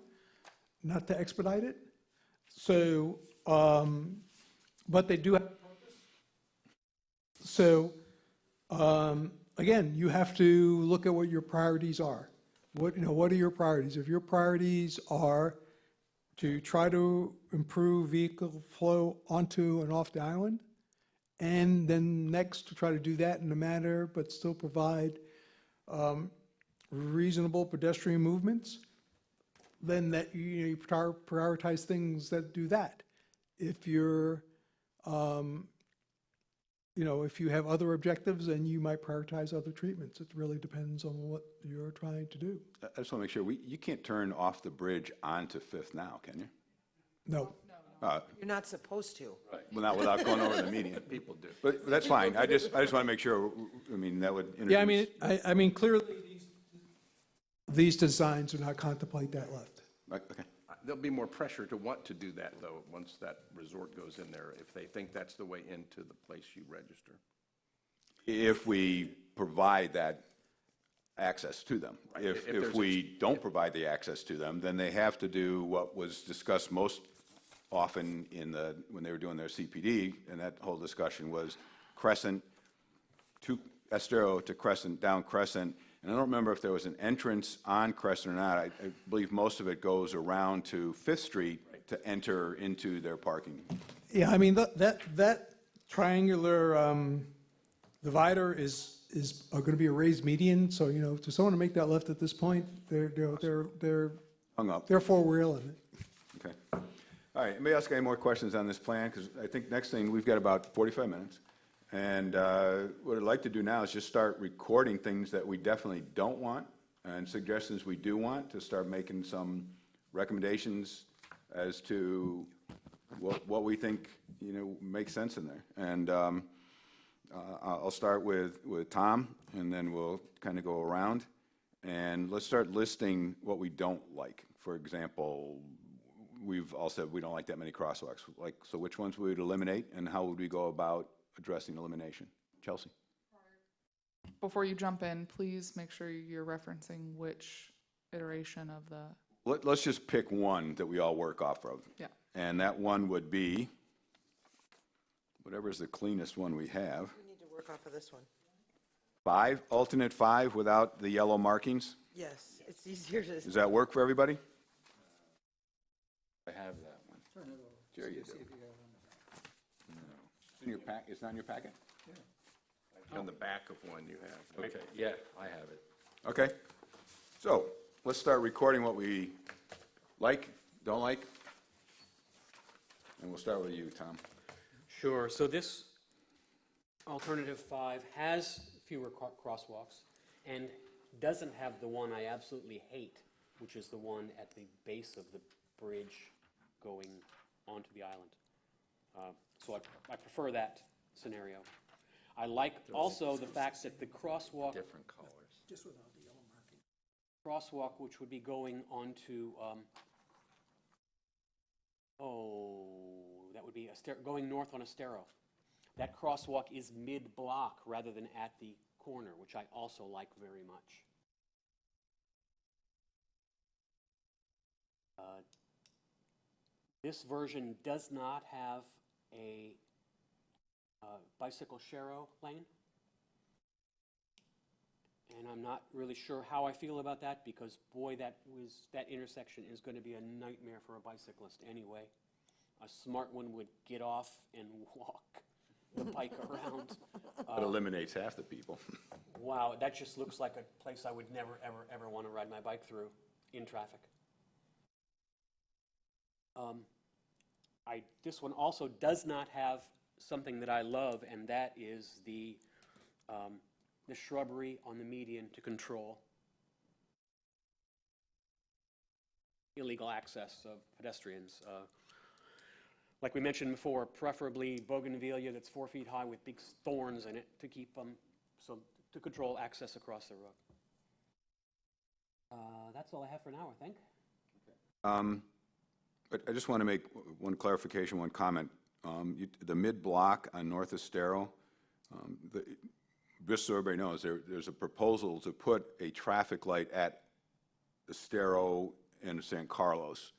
not to expedite it. So, but they do have a purpose. So, again, you have to look at what your priorities are. What are your priorities? If your priorities are to try to improve vehicle flow onto and off the island, and then next to try to do that in a manner but still provide reasonable pedestrian movements, then that you prioritize things that do that. If you're, if you have other objectives, then you might prioritize other treatments. It really depends on what you're trying to do. I just want to make sure, you can't turn off the bridge onto Fifth now, can you? No. You're not supposed to. Well, not without going over the median. People do. But that's fine. I just want to make sure, I mean, that would introduce. Yeah, I mean, clearly, these designs do not contemplate that left. Okay. There'll be more pressure to want to do that, though, once that resort goes in there, if they think that's the way into the place you register. If we provide that access to them. Right. If there's we don't provide the access to them, then they have to do what was discussed most often when they were doing their CPD, and that whole discussion was Crescent to Estero to Crescent, down Crescent. And I don't remember if there was an entrance on Crescent or not. I believe most of it goes around to Fifth Street to enter into their parking. Yeah, I mean, that triangular divider is going to be a raised median, so, to someone to make that left at this point, they're Hung up. four-wheeling it. Okay. All right, anybody else got any more questions on this plan? Because I think next thing, we've got about 45 minutes. And what I'd like to do now is just start recording things that we definitely don't want and suggestions we do want, to start making some recommendations as to what we think, makes sense in there. And I'll start with Tom, and then we'll kind of go around. And let's start listing what we don't like. For example, we've all said we don't like that many crosswalks. So which ones would we eliminate, and how would we go about addressing elimination? Chelsea? Before you jump in, please make sure you're referencing which iteration of the, Let's just pick one that we all work off of. yeah. And that one would be, whatever's the cleanest one we have. We need to work off of this one. 5, alternate 5 without the yellow markings. Yes, it's easier to, Does that work for everybody? I have that one. Turn it over. Sure you See do. if you got one. It's in your pack, it's not in your packet? On the back of one you have. Okay, yeah, I have it. Okay. So, let's start recording what we like, don't like. And we'll start with you, Tom. Sure, so this alternative 5 has fewer crosswalks and doesn't have the one I absolutely hate, which is the one at the base of the bridge going onto the island. So I prefer that scenario. I like also the fact that the crosswalk, Different colors. Just without the yellow marking. crosswalk which would be going onto, that would be going north on Estero. That crosswalk is mid-block rather than at the corner, which I also like very much. This version does not have a bicycle share lane. And I'm not really sure how I feel about that, because boy, that intersection is going to be a nightmare for a bicyclist anyway. A smart one would get off and walk the bike around. That eliminates half the people. Wow, that just looks like a place I would never, ever, ever want to ride my bike through in traffic. This one also does not have something that I love, and that is the shrubbery on the median to control illegal access of pedestrians. Like we mentioned before, preferably bougainvillea that's 4 feet high with big thorns in it to keep to control access across the road. That's all I have for now, I think. But I just want to make one clarification, one comment. The mid-block on North Estero, just so everybody knows, there's a proposal to put a traffic light at Estero and San Carlos.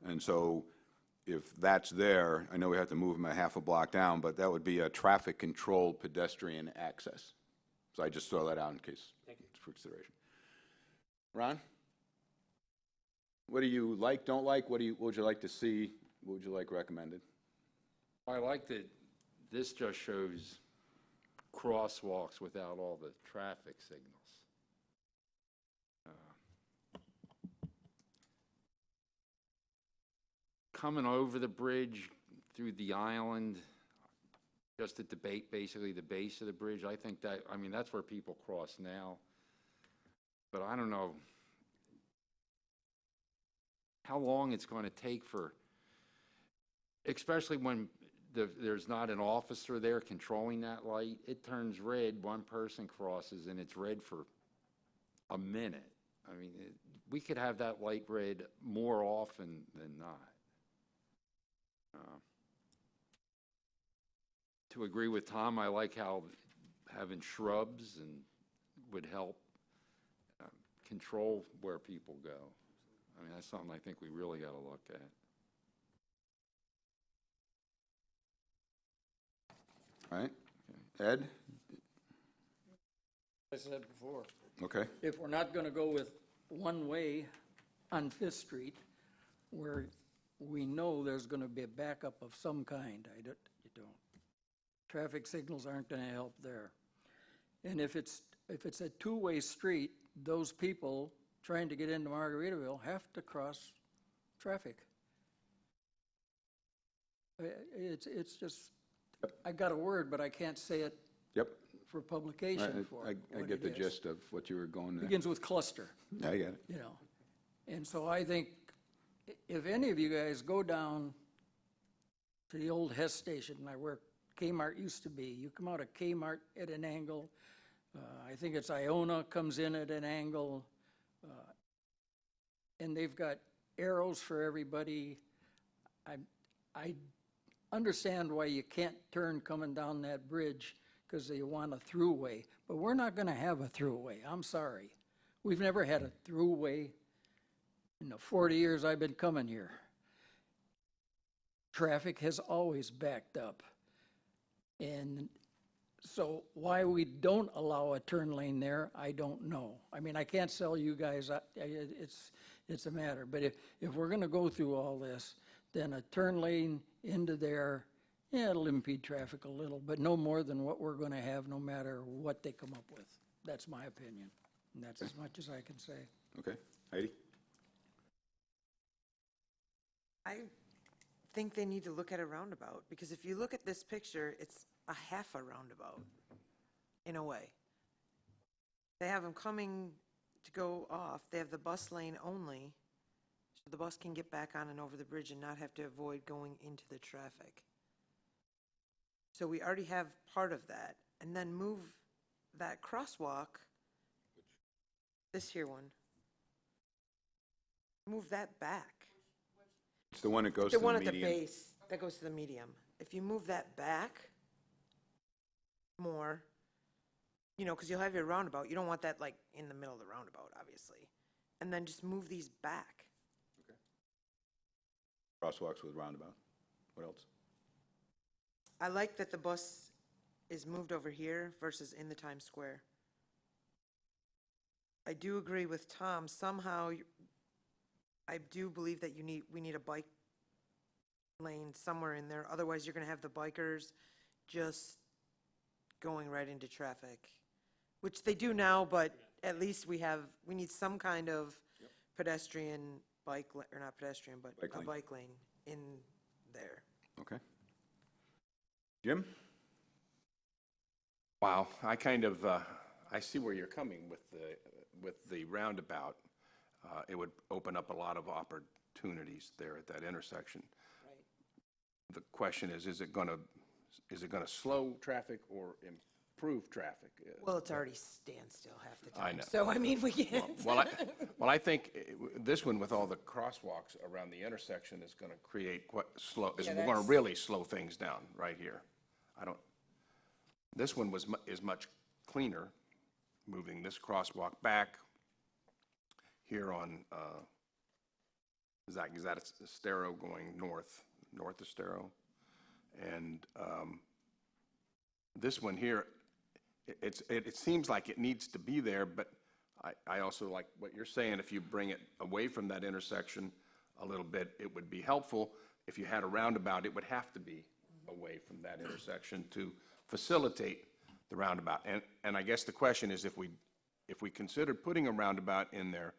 And so if that's there, I know we have to move them a half a block down, but that would be a traffic-controlled pedestrian access. So I just throw that out in case it's for consideration. Ron? What do you like, don't like? What would you like to see? What would you like recommended? I like that this just shows crosswalks without all the traffic signals. Coming over the bridge through the island, just at basically the base of the bridge, I think that's where people cross now. But I don't know how long it's going to take especially when there's not an officer there controlling that light. It turns red, one person crosses, and it's red for a minute. I mean, we could have that light red more often than not. To agree with Tom, I like how having shrubs would help control where people go. I mean, that's something I think we really got to look at. All right. Ed? As I said before, Okay. if we're not gonna go with one way on Fifth Street, where we know there's gonna be a backup of some kind, you don't. Traffic signals aren't gonna help there. And if it's a two-way street, those people trying to get into Margaritaville have to cross traffic. It's just, I got a word, but I can't say it Yep. for publication for I what get it the is. gist of what you were going there. Begins with cluster, I get it. you know. And so I think if any of you guys go down to the old Hess station, where Kmart used to be, you come out of Kmart at an angle, I think it's Iona comes in at an angle, and they've got arrows for everybody. I understand why you can't turn coming down that bridge, because they want a throughway, but we're not gonna have a throughway, I'm sorry. We've never had a throughway in the 40 years I've been coming here. Traffic has always backed up. And so why we don't allow a turn lane there, I don't know. I mean, I can't sell you guys, it's a matter. But if we're gonna go through all this, then a turn lane into there, yeah, it'll impede traffic a little, but no more than what we're gonna have, no matter what they come up with. That's my opinion, and that's as much as I can say. Okay. Heidi? I think they need to look at a roundabout, because if you look at this picture, it's a half a roundabout, in a way. They have them coming to go off, they have the bus lane only, so the bus can get back on and over the bridge and not have to avoid going into the traffic. So we already have part of that, and then move that crosswalk, this here one, move that back. It's the one that goes The to one the at the median. base, that goes to the medium. If you move that back more, you know, because you'll have your roundabout, you don't want that like in the middle of the roundabout, obviously. And then just move these back. Crosswalks with roundabout. What else? I like that the bus is moved over here versus in the Times Square. I do agree with Tom, somehow, I do believe that we need a bike lane somewhere in there, otherwise you're gonna have the bikers just going right into traffic, which they do now, but at least we need some kind of pedestrian or not pedestrian, but Bike a lane. bike lane in there. Okay. Jim? Wow, I kind of, I see where you're coming with the roundabout. It would open up a lot of opportunities there at that intersection. Right. The question is it gonna slow traffic or improve traffic? Well, it's already standstill half the time. I know. So, I mean, we can't. Well, I think this one with all the crosswalks around the intersection is gonna create we're gonna really slow things down right here. This one is much cleaner, moving this crosswalk back here on, is that Estero going north of Estero? And this one here, it seems like it needs to be there, but I also like what you're saying. If you bring it away from that intersection a little bit, it would be helpful. If you had a roundabout, it would have to be away from that intersection to facilitate the roundabout. And I guess the question is, if we considered putting a roundabout in there,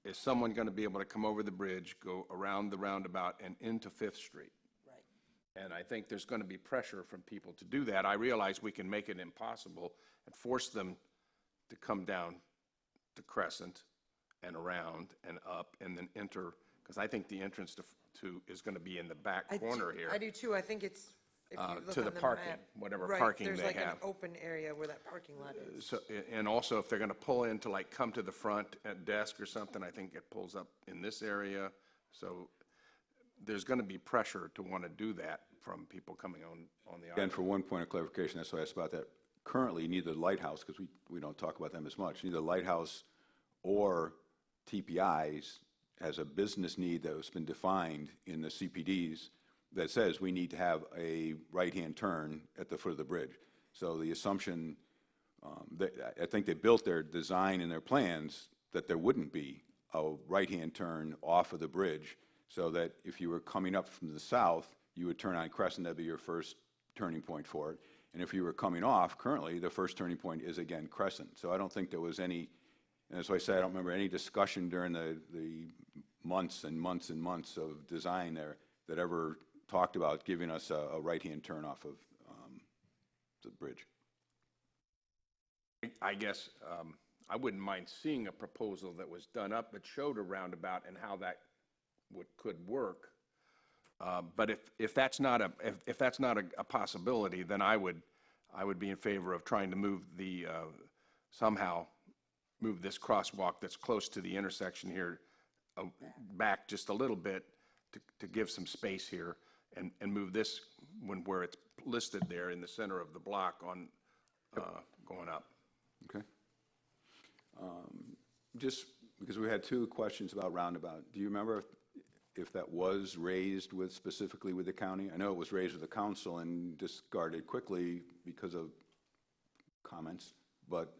is someone going to be able to come over the bridge, go around the roundabout and into Fifth Street? Right. And I think there's going to be pressure from people to do that. I realize we can make it impossible and force them to come down to Crescent and around and up and then enter, because I think the entrance to is going to be in the back corner here. I do too, I think it's, if you look To on the the parking, map, whatever right, parking they there's like an have. open area where that parking lot is. So, and also if they're going to pull in to like come to the front at desk or something, I think it pulls up in this area. So there's going to be pressure to want to do that from people coming on the Again, island. for one point of clarification, that's why I asked about that. Currently, neither Lighthouse, because we don't talk about them as much, neither Lighthouse or TPIs has a business need that has been defined in the CPDs that says we need to have a right-hand turn at the foot of the bridge. So the assumption, I think they built their design and their plans that there wouldn't be a right-hand turn off of the bridge, so that if you were coming up from the south, you would turn on Crescent, that'd be your first turning point for it. And if you were coming off, currently, the first turning point is again Crescent. So I don't think there was any, and as I said, I don't remember any discussion during the months and months and months of design there that ever talked about giving us a right-hand turn off of the bridge. I guess I wouldn't mind seeing a proposal that was done up that showed a roundabout and how that could work. But if that's not a possibility, then I would be in favor of trying to move somehow move this crosswalk that's close to the intersection here back just a little bit to give some space here and move this where it's listed there in the center of the block on going up. Okay. Just because we had two questions about roundabout, do you remember if that was raised specifically with the county? I know it was raised with the council and discarded quickly because of comments, but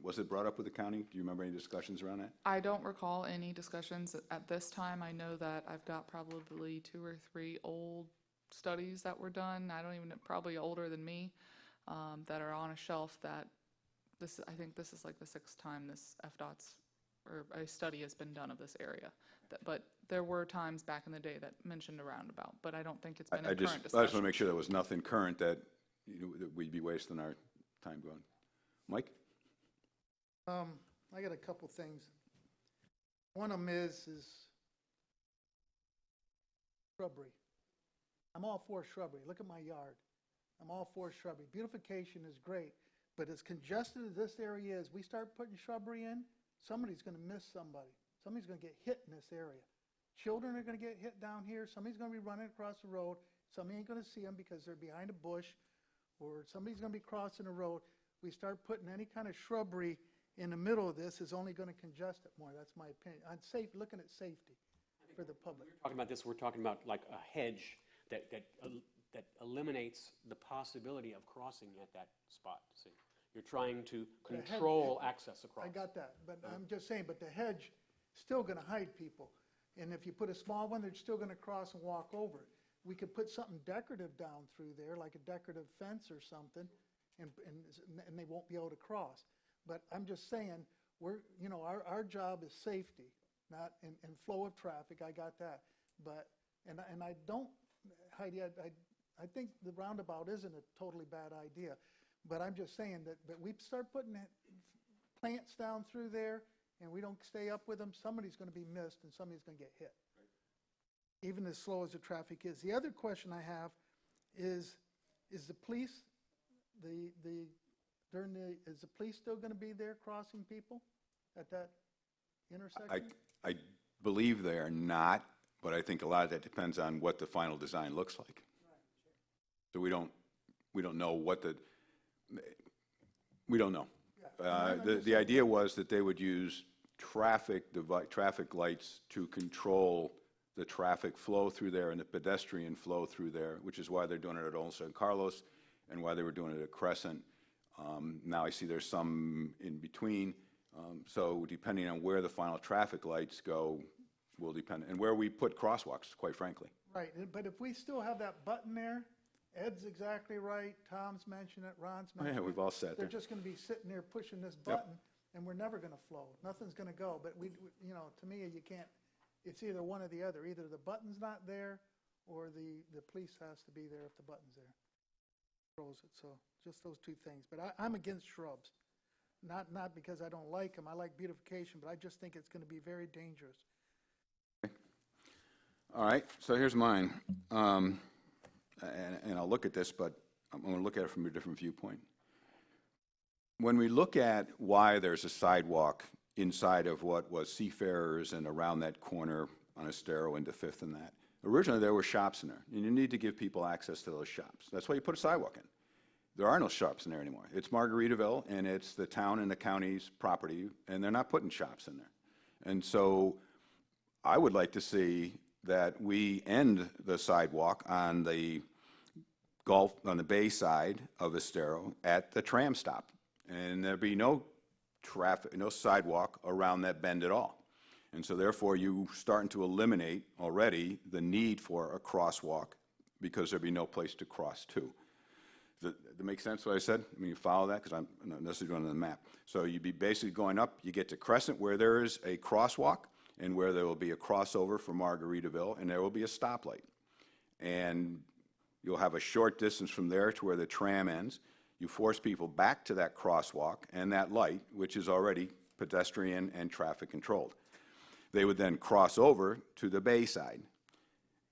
was it brought up with the county? Do you remember any discussions around that? I don't recall any discussions at this time. I know that I've got probably 2 or 3 old studies that were done. I don't even, probably older than me, that are on a shelf that I think this is like the 6th time this FDOT's or a study has been done of this area. But there were times back in the day that mentioned a roundabout, but I don't think it's been in current discussion. I just want to make sure there was nothing current that that we'd be wasting our time going. Mike? I got a couple things. One of them is shrubbery. I'm all for shrubbery. Look at my yard. I'm all for shrubbery. Beautification is great, but as congested as this area is, we start putting shrubbery in, somebody's going to miss somebody. Somebody's going to get hit in this area. Children are going to get hit down here. Somebody's going to be running across the road. Somebody ain't going to see them because they're behind a bush, or somebody's going to be crossing the road. We start putting any kind of shrubbery in the middle of this is only going to congest it more. That's my opinion. On looking at safety for the public. Talking about this, we're talking about like a hedge that eliminates the possibility of crossing at that spot, see? You're trying to control access across. I got that, but I'm just saying, but the hedge still going to hide people. And if you put a small one, they're still going to cross and walk over it. We could put something decorative down through there, like a decorative fence or something, and they won't be able to cross. But I'm just saying, our job is safety, not and flow of traffic. I got that. But and I don't, Heidi, I think the roundabout isn't a totally bad idea. But I'm just saying that we start putting plants down through there and we don't stay up with them, somebody's going to be missed and somebody's going to get hit. Right. Even as slow as the traffic is. The other question I have is the police, is the police still going to be there crossing people at that intersection? I believe they are not, but I think a lot of that depends on what the final design looks like. Right, sure. So we don't know what we don't know. Yeah. The idea was that they would use traffic lights to control the traffic flow through there and the pedestrian flow through there, which is why they're doing it at Old San Carlos and why they were doing it at Crescent. Now I see there's some in between. So depending on where the final traffic lights go will depend, and where we put crosswalks, quite frankly. Right, but if we still have that button there, Ed's exactly right, Tom's mentioned it, Ron's mentioned it. Yeah, we've all sat there. They're just going to be sitting there pushing this button, and we're never going to flow. Nothing's going to go, but to me, you can't, it's either one or the other. Either the button's not there, or the police has to be there if the button's there. Controls it, so just those two things. But I'm against shrubs, not because I don't like them. I like beautification, but I just think it's going to be very dangerous. All right, so here's mine. And I'll look at this, but I'm going to look at it from a different viewpoint. When we look at why there's a sidewalk inside of what was Seafarers and around that corner on Estero into Fifth and that, originally there were shops in there, and you need to give people access to those shops. That's why you put a sidewalk in. There are no shops in there anymore. It's Margaritaville, and it's the town and the county's property, and they're not putting shops in there. And so I would like to see that we end the sidewalk on the bay side of Estero at the tram stop. And there'd be no traffic, no sidewalk around that bend at all. And so therefore you starting to eliminate already the need for a crosswalk because there'd be no place to cross to. Does that make sense what I said? I mean, you follow that? Because I'm not necessarily doing it on the map. So you'd be basically going up, you get to Crescent where there is a crosswalk and where there will be a crossover for Margaritaville, and there will be a stoplight. And you'll have a short distance from there to where the tram ends. you force people back to that crosswalk and that light, which is already pedestrian and traffic controlled. They would then cross over to the bay side,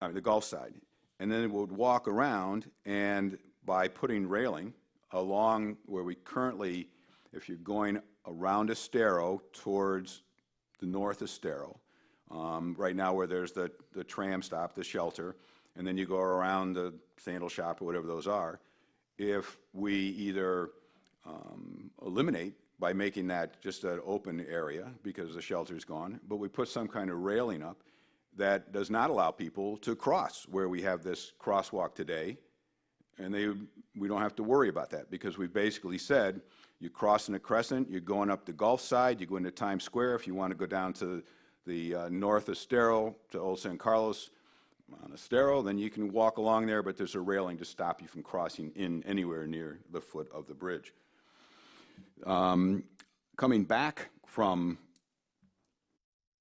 the Gulf side, and then it would walk around, and by putting railing along where we currently, if you're going around Estero towards the north Estero, right now where there's the tram stop, the shelter, and then you go around the sandal shop or whatever those are, if we either eliminate by making that just an open area because the shelter's gone, but we put some kind of railing up that does not allow people to cross where we have this crosswalk today, and we don't have to worry about that because we've basically said you're crossing a crescent, you're going up the Gulf side, you go into Times Square. If you want to go down to the north Estero to Old San Carlos on Estero, then you can walk along there, but there's a railing to stop you from crossing in anywhere near the foot of the bridge. Coming back from,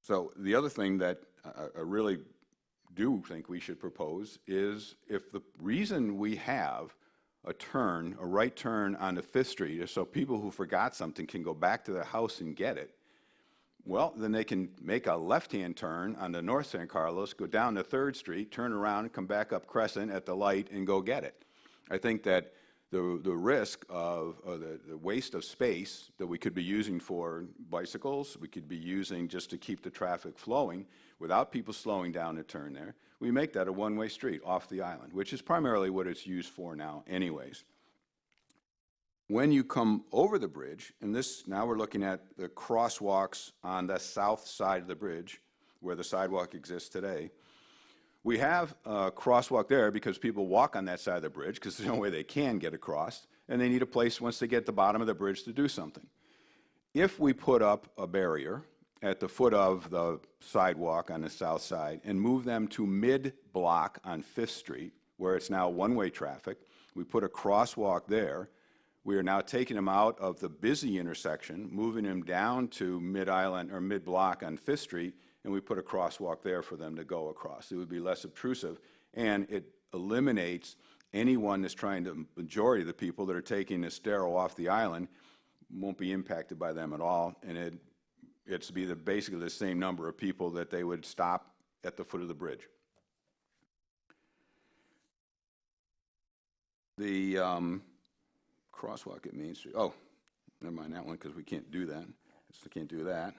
so the other thing that I really do think we should propose is if the reason we have a right turn onto Fifth Street is so people who forgot something can go back to their house and get it, well, then they can make a left-hand turn on the North San Carlos, go down to 3rd Street, turn around, come back up Crescent at the light and go get it. I think that the risk of the waste of space that we could be using for bicycles, we could be using just to keep the traffic flowing without people slowing down to turn there, we make that a one-way street off the island, which is primarily what it's used for now anyways. When you come over the bridge, and now we're looking at the crosswalks on the south side of the bridge where the sidewalk exists today. We have a crosswalk there because people walk on that side of the bridge because there's no way they can get across, and they need a place once they get to the bottom of the bridge to do something. If we put up a barrier at the foot of the sidewalk on the south side and move them to mid-block on 5th Street, where it's now one-way traffic, we put a crosswalk there. We are now taking them out of the busy intersection, moving them down to mid-island or mid-block on 5th Street, and we put a crosswalk there for them to go across. It would be less obtrusive, and it eliminates anyone that's trying to, majority of the people that are taking Estero off the island won't be impacted by them at all, and it's be basically the same number of people that they would stop at the foot of the bridge. The crosswalk at Main Street, oh, never mind that one because we can't do that. I can't do that.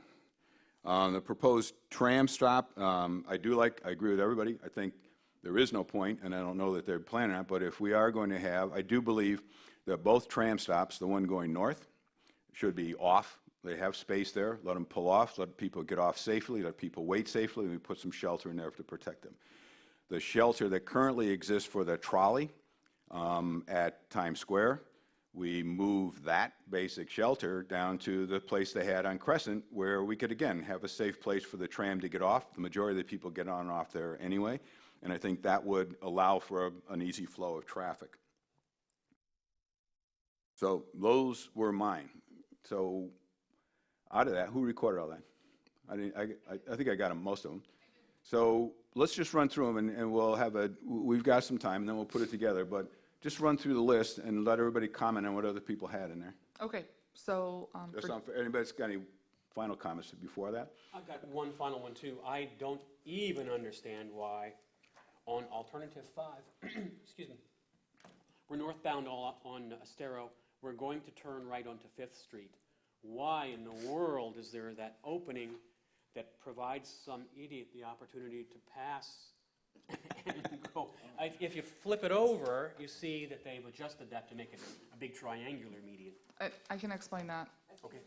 The proposed tram stop, I agree with everybody. I think there is no point, and I don't know that they're planning on it, but if we are going to have, I do believe that both tram stops, the one going north, should be off. They have space there. Let them pull off, let people get off safely, let people wait safely, and we put some shelter in there to protect them. The shelter that currently exists for the trolley at Times Square, we move that basic shelter down to the place they had on Crescent where we could, again, have a safe place for the tram to get off. The majority of the people get on and off there anyway, and I think that would allow for an easy flow of traffic. So those were mine. So out of that, who recorded all that? I think I got them, most of them. So let's just run through them, and we'll have we've got some time, and then we'll put it together. But just run through the list and let everybody comment on what other people had in there. Okay, so, Anybody's got any final comments before that? I've got one final one, too. I don't even understand why on alternative 5, excuse me, we're northbound on Estero, we're going to turn right onto 5th Street. Why in the world is there that opening that provides some idiot the opportunity to pass and go? If you flip it over, you see that they've adjusted that to make it a big triangular median. I can explain that. Okay.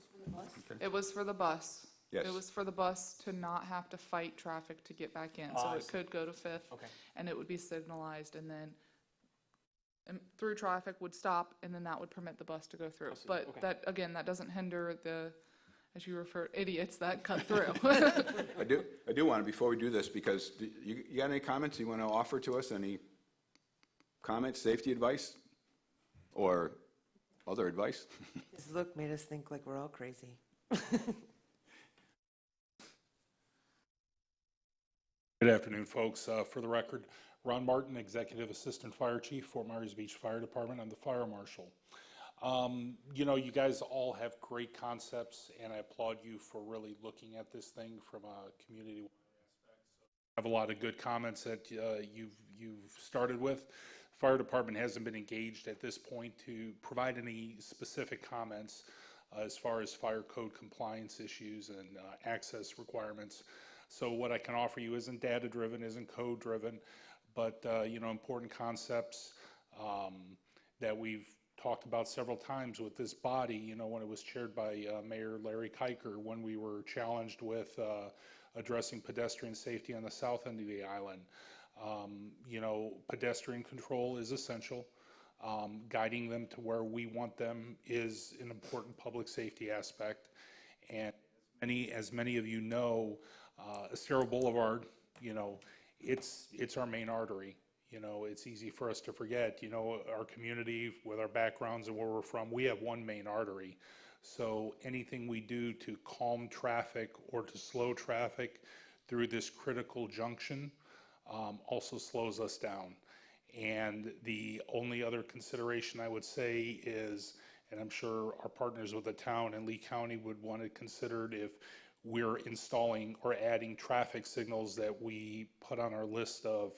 It was for the bus. Yes. It was for the bus to not have to fight traffic to get back in. So I it see. could go to 5th. Okay. And it would be signalized, and then through traffic would stop, and then that would permit the bus to go through. I see. But Okay. that, again, that doesn't hinder the, as you refer, idiots that cut through. I do want to, before we do this, because you got any comments you want to offer to us? Any comments, safety advice, or other advice? His look made us think like we're all crazy. Good afternoon, folks. For the record, Ron Martin, Executive Assistant Fire Chief, Fort Myers Beach Fire Department. I'm the Fire Marshal. You know, you guys all have great concepts, and I applaud you for really looking at this thing from a community aspect. I have a lot of good comments that you've started with. Fire department hasn't been engaged at this point to provide any specific comments as far as fire code compliance issues and access requirements. So what I can offer you isn't data-driven, isn't code-driven, but you know, important concepts that we've talked about several times with this body. You know, when it was chaired by Mayor Larry Kiker, when we were challenged with addressing pedestrian safety on the south end of the island. You know, pedestrian control is essential. Guiding them to where we want them is an important public safety aspect. And as many of you know, Estero Boulevard, you know, it's our main artery. You know, it's easy for us to forget, you know, our community with our backgrounds and where we're from, we have one main artery. So anything we do to calm traffic or to slow traffic through this critical junction also slows us down. And the only other consideration I would say is, and I'm sure our partners with the town and Lee County would want to consider it if we're installing or adding traffic signals that we put on our list of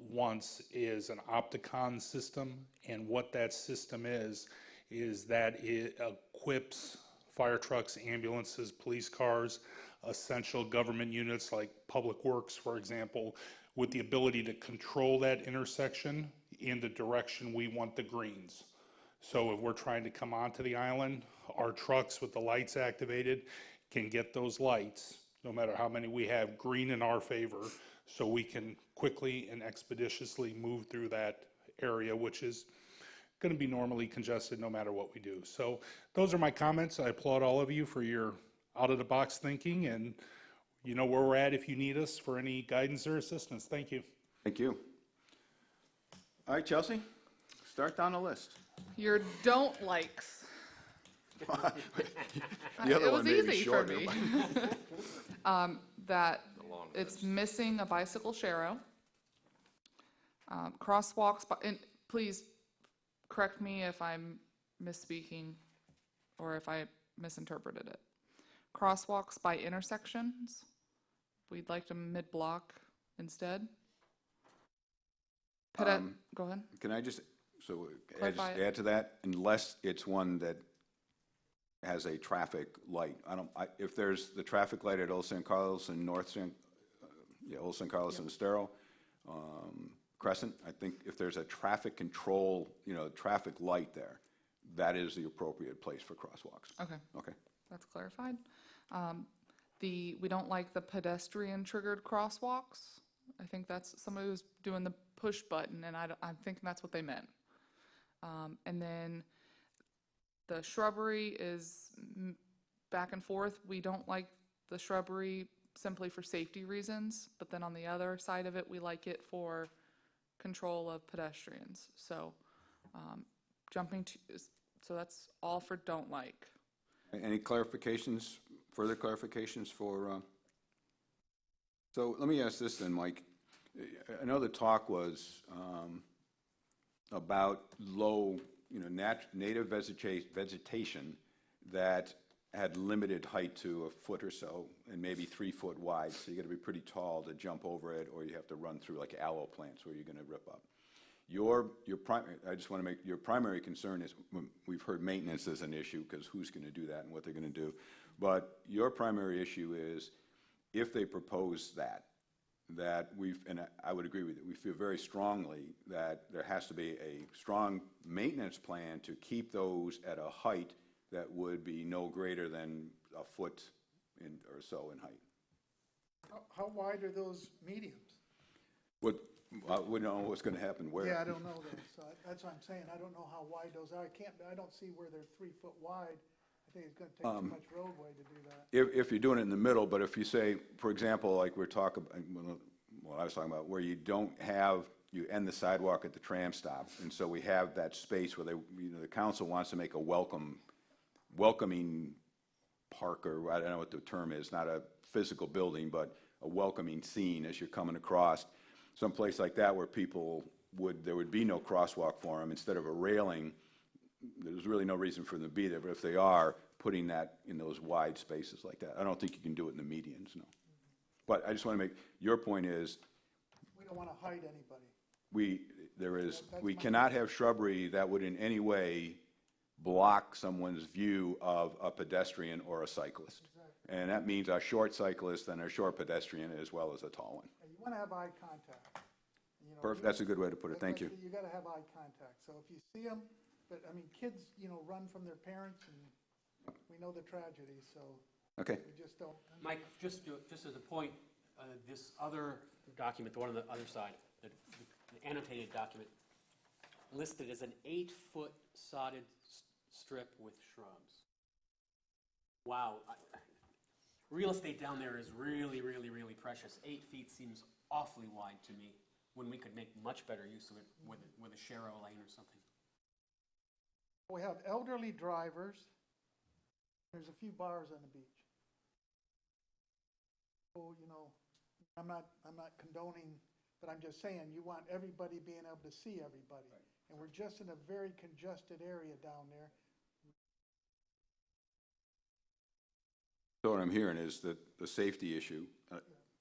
once is an Opticon system. And what that system is that it equips fire trucks, ambulances, police cars, essential government units like Public Works, for example, with the ability to control that intersection in the direction we want the greens. So if we're trying to come onto the island, our trucks with the lights activated can get those lights, no matter how many we have, green in our favor, so we can quickly and expeditiously move through that area, which is going to be normally congested no matter what we do. So those are my comments. I applaud all of you for your out-of-the-box thinking, and you know where we're at if you need us for any guidance or assistance. Thank you. Thank you. All right, Chelsea, start down the list. Your don't likes. The other It one was may be easy for shorter, me. but- That it's missing a bicycle sharrow. Crosswalks, and please correct me if I'm misspeaking or if I misinterpreted it. Crosswalks by intersections, we'd like them mid-block instead. Go ahead. Can I just, so Clarify it. add to that, unless it's one that has a traffic light. If there's the traffic light at Old San Carlos and Old San Carlos and Estero, Crescent, I think if there's a traffic control, you know, traffic light there, that is the appropriate place for crosswalks. Okay, Okay. that's clarified. We don't like the pedestrian triggered crosswalks. I think that's somebody who's doing the push button, and I'm thinking that's what they meant. And then the shrubbery is back and forth. We don't like the shrubbery simply for safety reasons, but then on the other side of it, we like it for control of pedestrians. So so that's all for don't like. Any clarifications, further clarifications for, so let me ask this then, Mike. I know the talk was about low, you know, native vegetation that had limited height to a foot or so and maybe 3 foot wide. So you got to be pretty tall to jump over it, or you have to run through like aloe plants where you're going to rip up. I just want to make, your primary concern is, we've heard maintenance as an issue because who's going to do that and what they're going to do. But your primary issue is if they propose that and I would agree with you, we feel very strongly that there has to be a strong maintenance plan to keep those at a height that would be no greater than a foot or so in height. How wide are those mediums? We don't know what's going to happen where. Yeah, I don't know those, so that's what I'm saying, I don't know how wide those are, I don't see where they're 3 foot wide. I think it's gonna take too much roadway to do that. If you're doing it in the middle, but if you say, for example, like we're talking, what I was talking about, where you end the sidewalk at the tram stop, and so we have that space where the council wants to make a welcoming park, or I don't know what the term is, not a physical building, but a welcoming scene as you're coming across. Someplace like that where there would be no crosswalk for them, instead of a railing, there's really no reason for them to be there, but if they are, putting that in those wide spaces like that. I don't think you can do it in the medians, no. But I just want to make, your point is, We don't want to hide anybody. we cannot have shrubbery that would in any way block someone's view of a pedestrian or a cyclist. And that means a short cyclist and a short pedestrian as well as a tall one. You want to have eye contact. You know, Perfect, that's a good way to put it, thank you. You got to have eye contact. So if you see them, but, I mean, kids, run from their parents, and we know the tragedy, so Okay, we just don't. Mike, just as a point, this other document, the one on the other side, the annotated document, listed as an 8-foot sodded strip with shrubs. Wow. Real estate down there is really, really, really precious. 8 feet seems awfully wide to me, when we could make much better use of it with a Sharrow lane or something. We have elderly drivers. There's a few bars on the beach. So, I'm not condoning, but I'm just saying, you want everybody being able to see everybody. And we're just in a very congested area down there. so what I'm hearing is that the safety issue,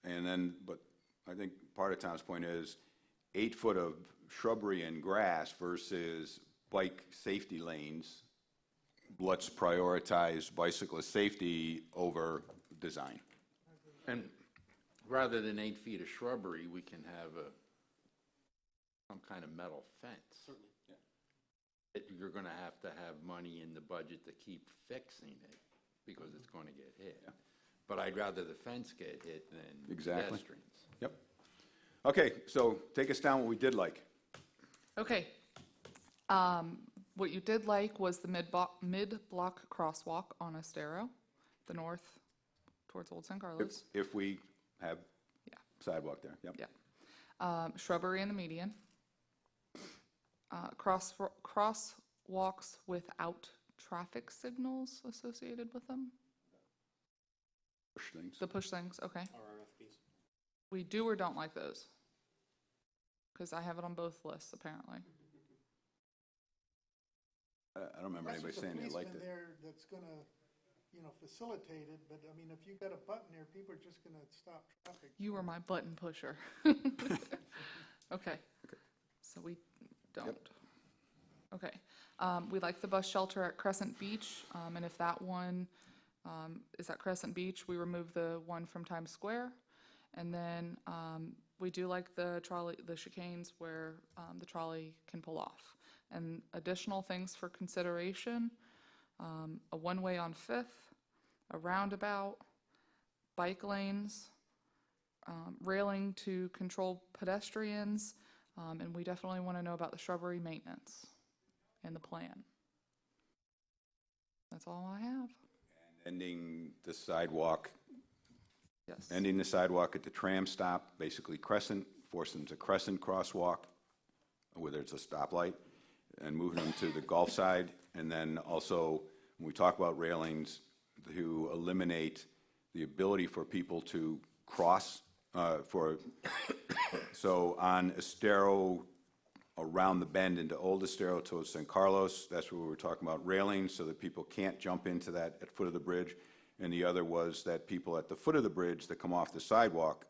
and then, but I think part of Tom's point is 8 foot of shrubbery and grass versus bike safety lanes. Let's prioritize bicyclist safety over design. And rather than 8 feet of shrubbery, we can have some kind of metal fence. Certainly. You're going to have money in the budget to keep fixing it, because it's going to get hit. But I'd rather the fence get hit than Exactly. pedestrians. Yep. Okay, so take us down what we did like. Okay. What you did like was the mid-block crosswalk on Estero, the north towards Old San Carlos. If we have Yeah. sidewalk there, yep. Yeah. Shrubbery in the median. Crosswalks without traffic signals associated with them. Push things. The push things, okay. Or RFPs. We do or don't like those? Because I have it on both lists, apparently. I don't remember anybody saying they liked Unless there's a policeman it. there that's gonna, facilitate it, but I mean, if you got a button there, people are just gonna stop traffic. You were my button pusher. Okay. So we don't. Okay. We like the bus shelter at Crescent Beach, and if that one is at Crescent Beach, we remove the one from Times Square. And then we do like the chicanes where the trolley can pull off. And additional things for consideration, a one-way on Fifth, a roundabout, bike lanes, railing to control pedestrians, and we definitely want to know about the shrubbery maintenance and the plan. That's all I have. Ending the sidewalk, Yes. ending the sidewalk at the tram stop, basically Crescent, forcing them to Crescent crosswalk, where there's a stoplight, and moving them to the Gulf side. And then also, when we talk about railings, to eliminate the ability for people to cross so on Estero, around the bend into Old Estero to San Carlos, that's where we were talking about railings, so that people can't jump into that at foot of the bridge. And the other was that people at the foot of the bridge that come off the sidewalk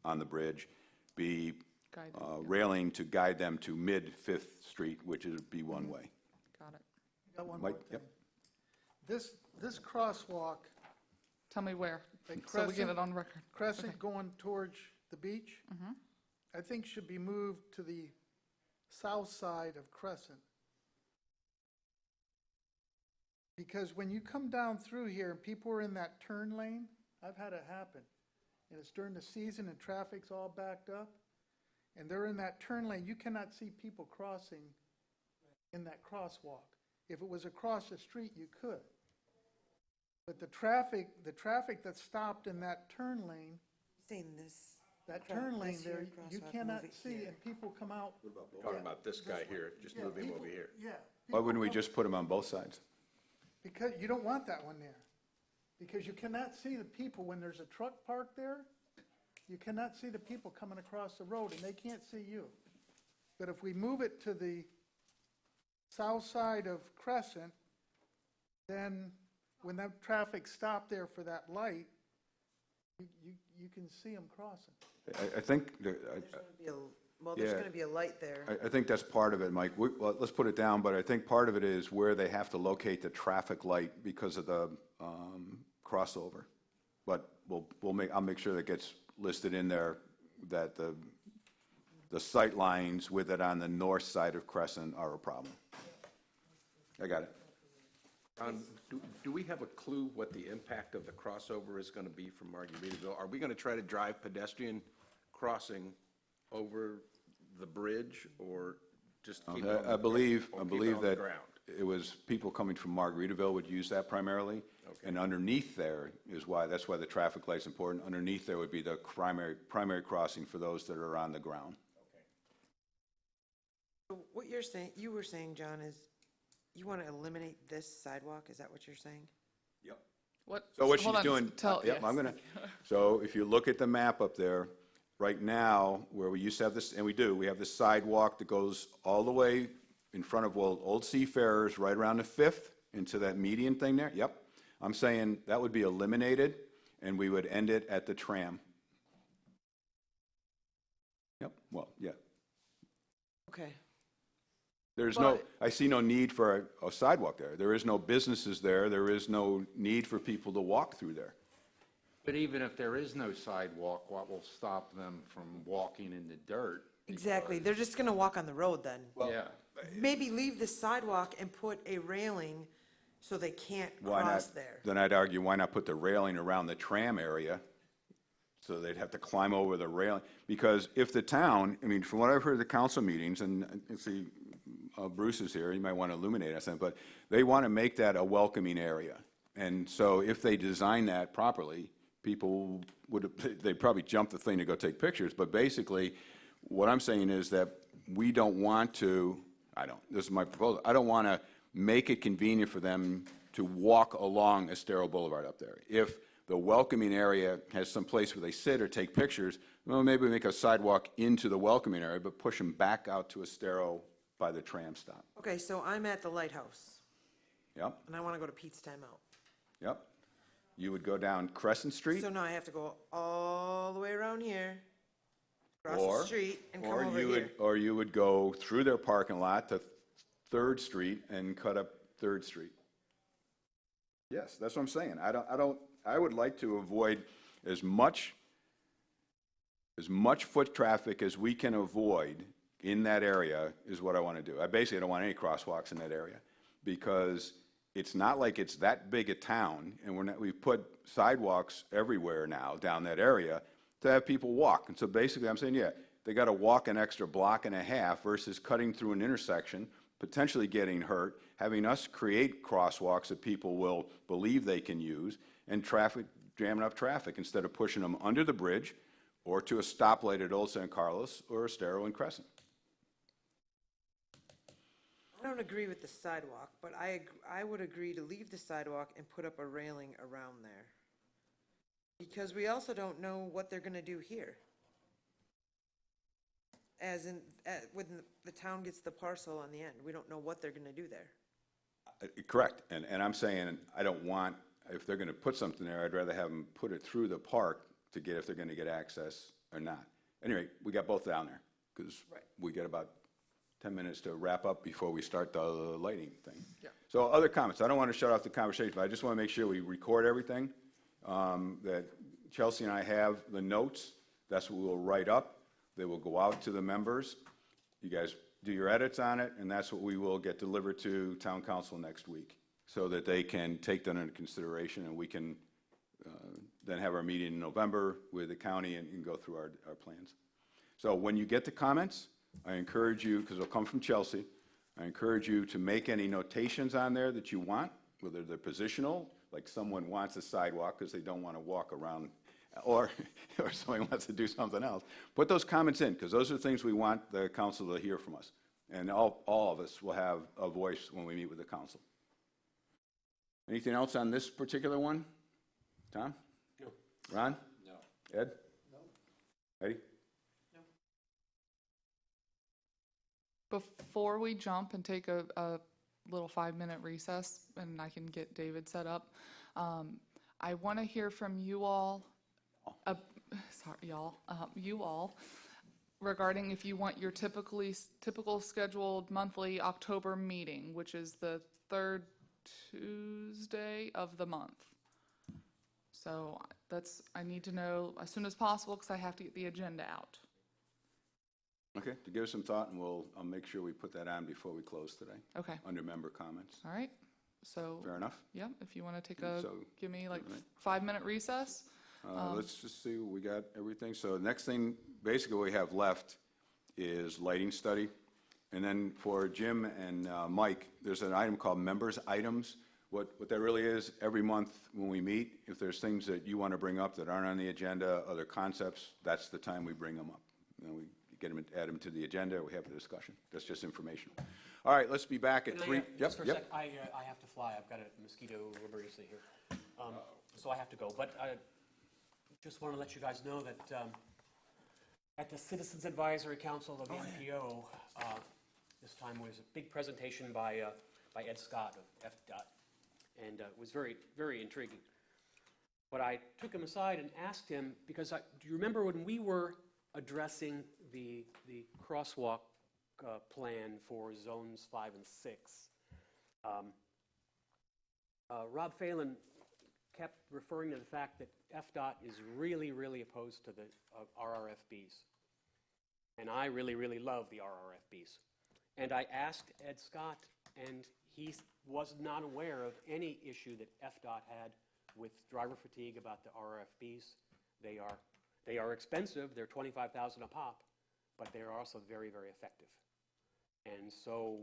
on the bridge be Guided, railing to guide them to mid-Fifth Street, which is be one way. Got it. Got one more Mike, thing. yep. This crosswalk, Tell me where, Like so we get Crescent? it on record. Crescent Okay. going towards the beach, I think should be moved to the south side of Crescent. Because when you come down through here and people are in that turn lane, I've had it happen. And it's during the season and traffic's all backed up, and they're in that turn lane, you cannot see people crossing in that crosswalk. If it was across the street, you could. But the traffic that's stopped in that turn lane, Saying this. that Cro- turn lane this there, here you crosswalk, cannot move it see, here. and people come out. Talking about this guy here, just move him over here. Yeah. Why wouldn't we people come- just put them on both sides? Because you don't want that one there. Because you cannot see the people when there's a truck parked there. You cannot see the people coming across the road, and they can't see you. But if we move it to the south side of Crescent, then when that traffic stopped there for that light, you can see them crossing. I think, There's going to be there's Yeah. going to be a light there. I think that's part of it, Mike. Well, let's put it down, but I think part of it is where they have to locate the traffic light because of the crossover. But I'll make sure that gets listed in there, that the sight lines with it on the north side of Crescent are a problem. I got it. Do we have a clue what the impact of the crossover is going to be from Margaritaville? Are we going to try to drive pedestrian crossing over the bridge, or just keep it on the I believe or keep it on the that ground? it was people coming from Margaritaville would use that primarily. Okay. And underneath there that's why the traffic light's important. Underneath there would be the primary crossing for those that are on the ground. So what you were saying, John, is you want to eliminate this sidewalk? Is that what you're saying? Yep. What? So what she's hold on, doing, yes. I'm gonna, so if you look at the map up there, right now, where we used to have this, and we have this sidewalk that goes all the way in front of Old Seafarers, right around the 5th, into that median thing there, yep. I'm saying that would be eliminated, and we would end it at the tram. Yep, well, yeah. Okay. I see no need for a sidewalk there. There is no businesses there. There is no need for people to walk through there. But even if there is no sidewalk, what will stop them from walking in the dirt? Exactly. They're just going to walk on the road then. Yeah. Maybe leave the sidewalk and put a railing so they can't Why cross not? there. Then I'd argue, why not put the railing around the tram area? So they'd have to climb over the railing. Because if the town, I mean, from what I've heard at the council meetings, and see, Bruce is here, he might want to illuminate us, but they want to make that a welcoming area. And so if they design that properly, people they'd probably jump the thing to go take pictures. But basically, what I'm saying is that we don't want to, this is my proposal, I don't want to make it convenient for them to walk along Estero Boulevard up there. If the welcoming area has some place where they sit or take pictures, well, maybe we make a sidewalk into the welcoming area, but push them back out to Estero by the tram stop. Okay, so I'm at the lighthouse Yep, and I want to go to Pete's Timeout. yep. You would go down Crescent Street. So now I have to go all the way around here, cross Or- the street and come over here. Or you would go through their parking lot to 3rd Street and cut up 3rd Street. Yes, that's what I'm saying. I would like to avoid as much foot traffic as we can avoid in that area is what I want to do. I basically don't want any crosswalks in that area because it's not like it's that big a town, and we've put sidewalks everywhere now down that area to have people walk. And so basically I'm saying, yeah, they got to walk an extra block and a half versus cutting through an intersection, potentially getting hurt, having us create crosswalks that people will believe they can use, and jamming up traffic instead of pushing them under the bridge or to a stoplight at Old San Carlos or Estero and Crescent. I don't agree with the sidewalk, but I would agree to leave the sidewalk and put up a railing around there. Because we also don't know what they're gonna do here. As in, when the town gets the parcel on the end, we don't know what they're gonna do there. Correct, and I'm saying, I don't want, if they're gonna put something there, I'd rather have them put it through the park to get, if they're gonna get access or not. Anyway, we got both down there, because we got about 10 minutes to wrap up before we start the lighting thing. Yeah. So other comments, I don't want to shut off the conversation, but I just want to make sure we record everything, that Chelsea and I have the notes, that's what we'll write up, they will go out to the members, you guys do your edits on it, and that's what we will get delivered to town council next week, so that they can take that into consideration, and we can then have our meeting in November with the county and go through our plans. So when you get the comments, I encourage you, because it'll come from Chelsea, I encourage you to make any notations on there that you want, whether they're positional, like someone wants a sidewalk because they don't want to walk around, or someone wants to do something else. Put those comments in, because those are things we want the council to hear from us. And all of us will have a voice when we meet with the council. Anything else on this particular one? Tom? No. Ron? No. Ed? No. Eddie? Before we jump and take a little 5-minute recess, and I can get David set up, I want to hear from you all, sorry, y'all, you all, regarding if you want your typical scheduled monthly October meeting, which is the third Tuesday of the month. So I need to know as soon as possible because I have to get the agenda out. Okay, to give it some thought, and I'll make sure we put that on before we close today, Okay, under member comments. all right. So, Fair enough? yeah, if you want to take give me like all right. 5-minute recess. Let's just see, we got everything. So the next thing, basically, we have left is lighting study. And then for Jim and Mike, there's an item called members' items. What that really is, every month when we meet, if there's things that you want to bring up that aren't on the agenda, other concepts, that's the time we bring them up. You know, we get them, add them to the agenda, we have a discussion. That's just information. All right, let's be back at 3. Just for a sec, I have to fly. I've got a mosquito emergency here. So I have to go. But I just want to let you guys know that at the Citizens Advisory Council of the NPO, this time was a big presentation by Ed Scott of FDOT. And it was very, very intriguing. But I took him aside and asked him, because do you remember when we were addressing the crosswalk plan for zones 5 and 6? Rob Phelan kept referring to the fact that FDOT is really, really opposed to the RRFBs. And I really, really love the RRFBs. And I asked Ed Scott, and he was not aware of any issue that FDOT had with driver fatigue about the RRFBs. They are expensive. They're $25,000 a pop, but they are also very, very effective. And so,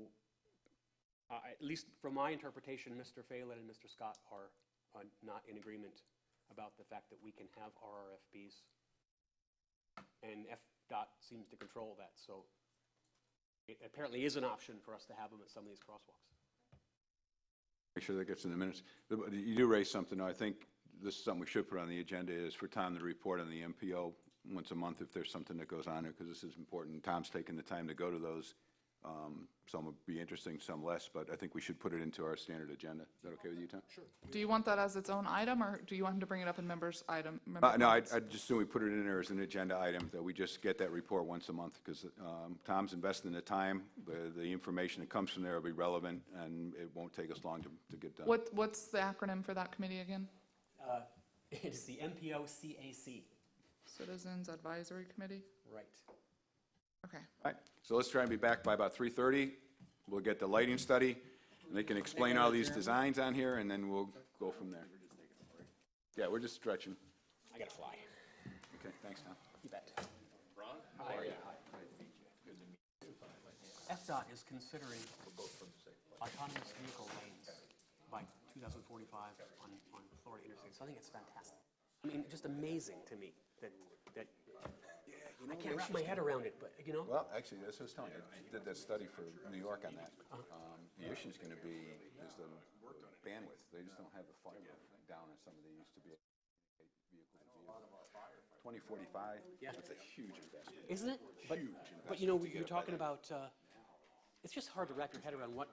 at least from my interpretation, Mr. Phelan and Mr. Scott are not in agreement about the fact that we can have RRFBs. And FDOT seems to control that. So it apparently is an option for us to have them at some of these crosswalks. Make sure that gets in the minutes. You do raise something, though. I think this is something we should put on the agenda, is for Tom to report on the MPO once a month if there's something that goes on there, because this is important. Tom's taking the time to go to those. Some would be interesting, some less, but I think we should put it into our standard agenda. Is that okay with you, Tom? Sure. Do you want that as its own item, or do you want him to bring it up in members' item? No, I'd just assume we put it in there as an agenda item, that we just get that report once a month, because Tom's investing the time. The information that comes from there will be relevant, and it won't take us long to get done. What's the acronym for that committee again? It's the MPO-CAC. Citizens Advisory Committee? Right. Okay. All right, so let's try and be back by about 3:30. We'll get the lighting study, and they can explain all these designs on here, and then we'll go from there. Yeah, we're just stretching. I gotta fly. Okay, thanks, Tom. You bet. Ron? How are you? FDOT is considering autonomous vehicle lanes by 2045 on Florida interstates. So I think it's fantastic. I mean, just amazing to me that I can't wrap my head around it, but, you know. Well, actually, that's what I was telling you. I did that study for New York on that. The issue is going to be is the bandwidth. They just don't have the fiber down as some of they used to be. Vehicle to vehicle. 2045. Yeah. That's a huge investment. Isn't it? But you know, you're talking about, it's just hard to wrap your head around what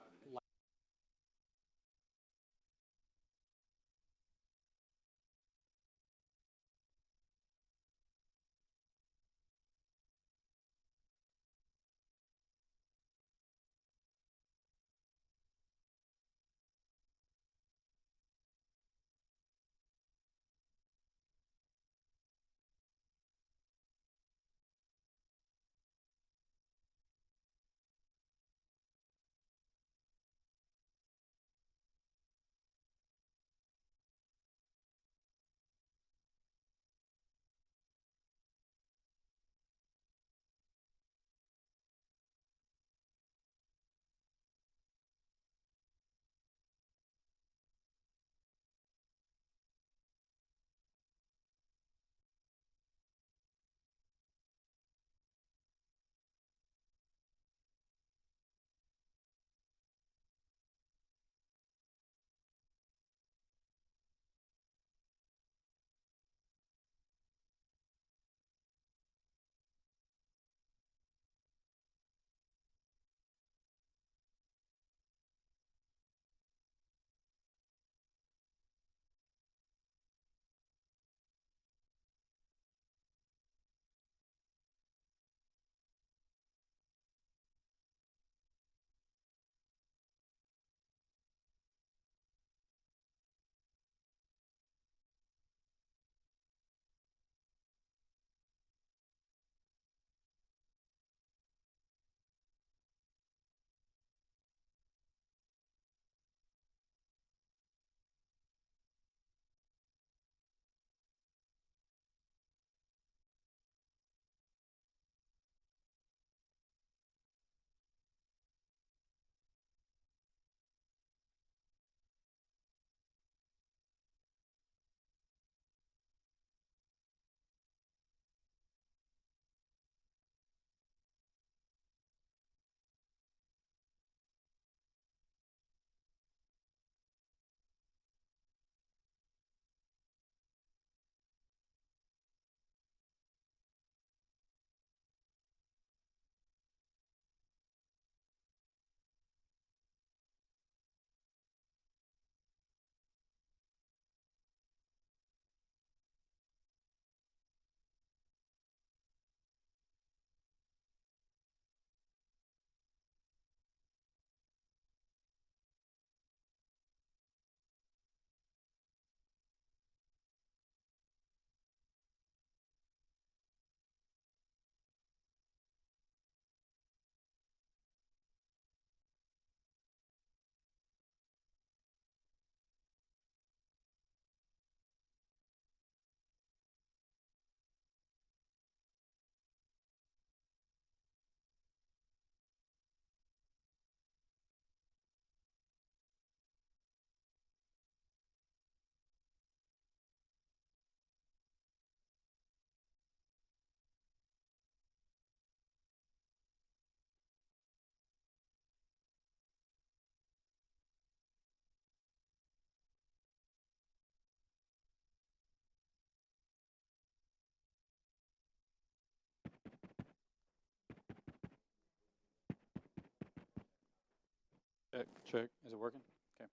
Check. Is it working? Okay.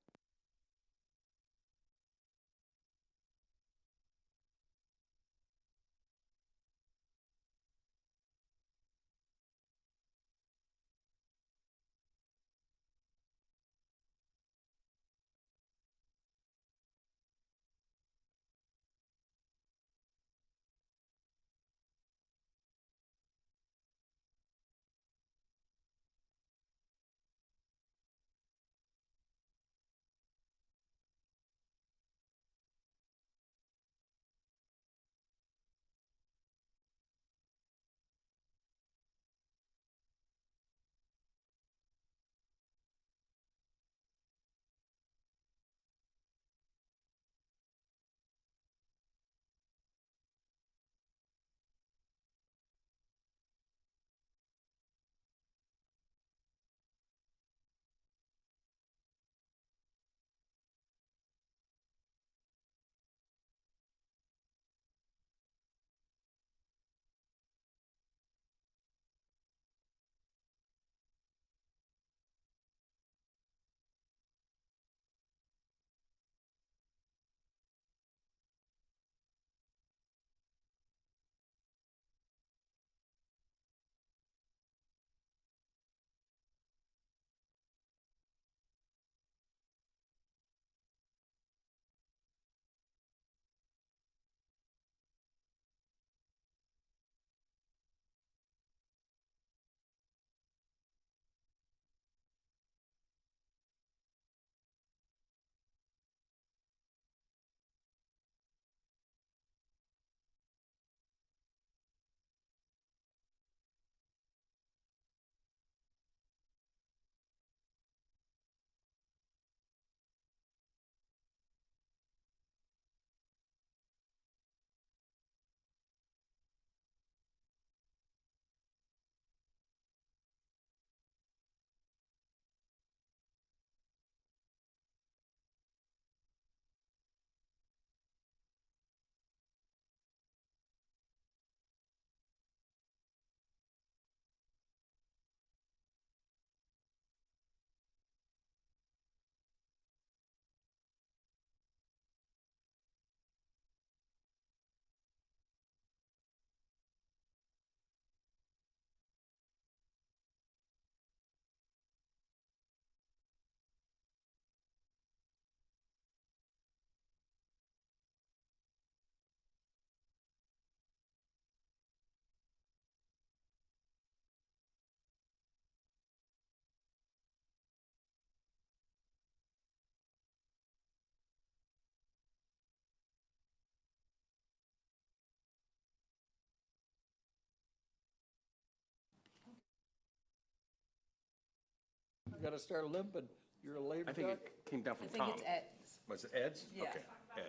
You gotta start limping. You're a lame I think duck. it came down from I think Tom. it's Ed's. Was it Ed's? Yeah. Okay, Ed.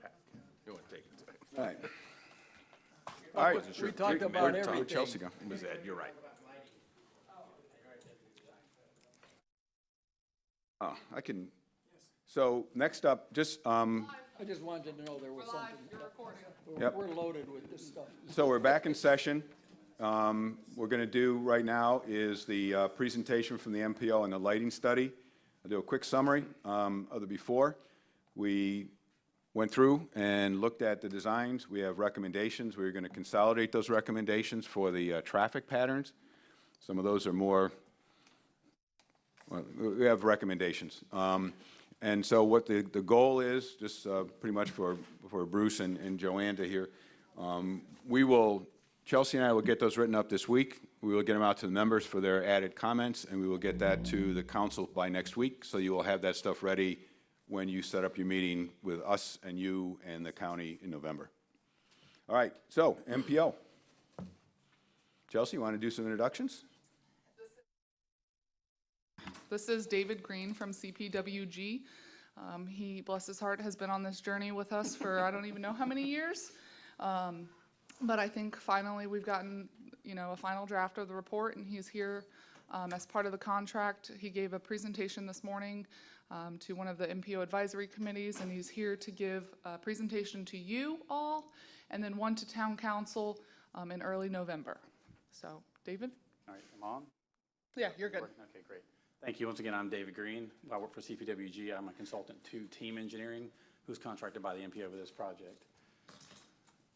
Pat, you want to take it? All right. I All right. wasn't sure. We talked about Where'd everything. Chelsea go? It was Ed, you're right. Oh, I can, so next up, just, I just wanted you to know there was something. Yep. We're loaded with this stuff. so we're back in session. We're going to do right now is the presentation from the MPO and the lighting study. I'll do a quick summary of the before. We went through and looked at the designs. We have recommendations. We're going to consolidate those recommendations for the traffic patterns. Some of those are more, well, we have recommendations. And so what the goal is, just pretty much for Bruce and Joanne to hear, we will, Chelsea and I will get those written up this week. We will get them out to the members for their added comments, and we will get that to the council by next week. So you will have that stuff ready when you set up your meeting with us and you and the county in November. All right, so MPO. Chelsea, you want to do some introductions? This is David Green from CPWG. He, bless his heart, has been on this journey with us for I don't even know how many years. But I think finally we've gotten, a final draft of the report, and he's here as part of the contract. He gave a presentation this morning to one of the MPO advisory committees, and he's here to give a presentation to you all, and then one to town council in early November. So, David? All right, I'm on? Yeah, you're good. Okay, great. Thank you. Once again, I'm David Green. I work for CPWG. I'm a consultant to Team Engineering, who's contracted by the MPO for this project.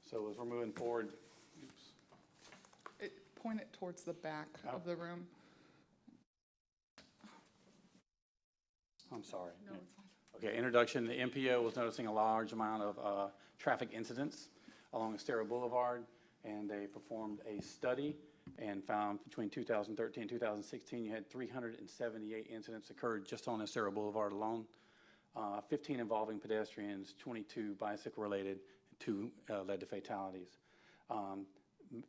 So as we're moving forward, Point it towards the back of the room. I'm sorry. No, it's fine. Okay, introduction. The MPO was noticing a large amount of traffic incidents along Estero Boulevard, and they performed a study and found between 2013 and 2016, you had 378 incidents occurred just on Estero Boulevard alone, 15 involving pedestrians, 22 bicycle-related, and 2 led to fatalities.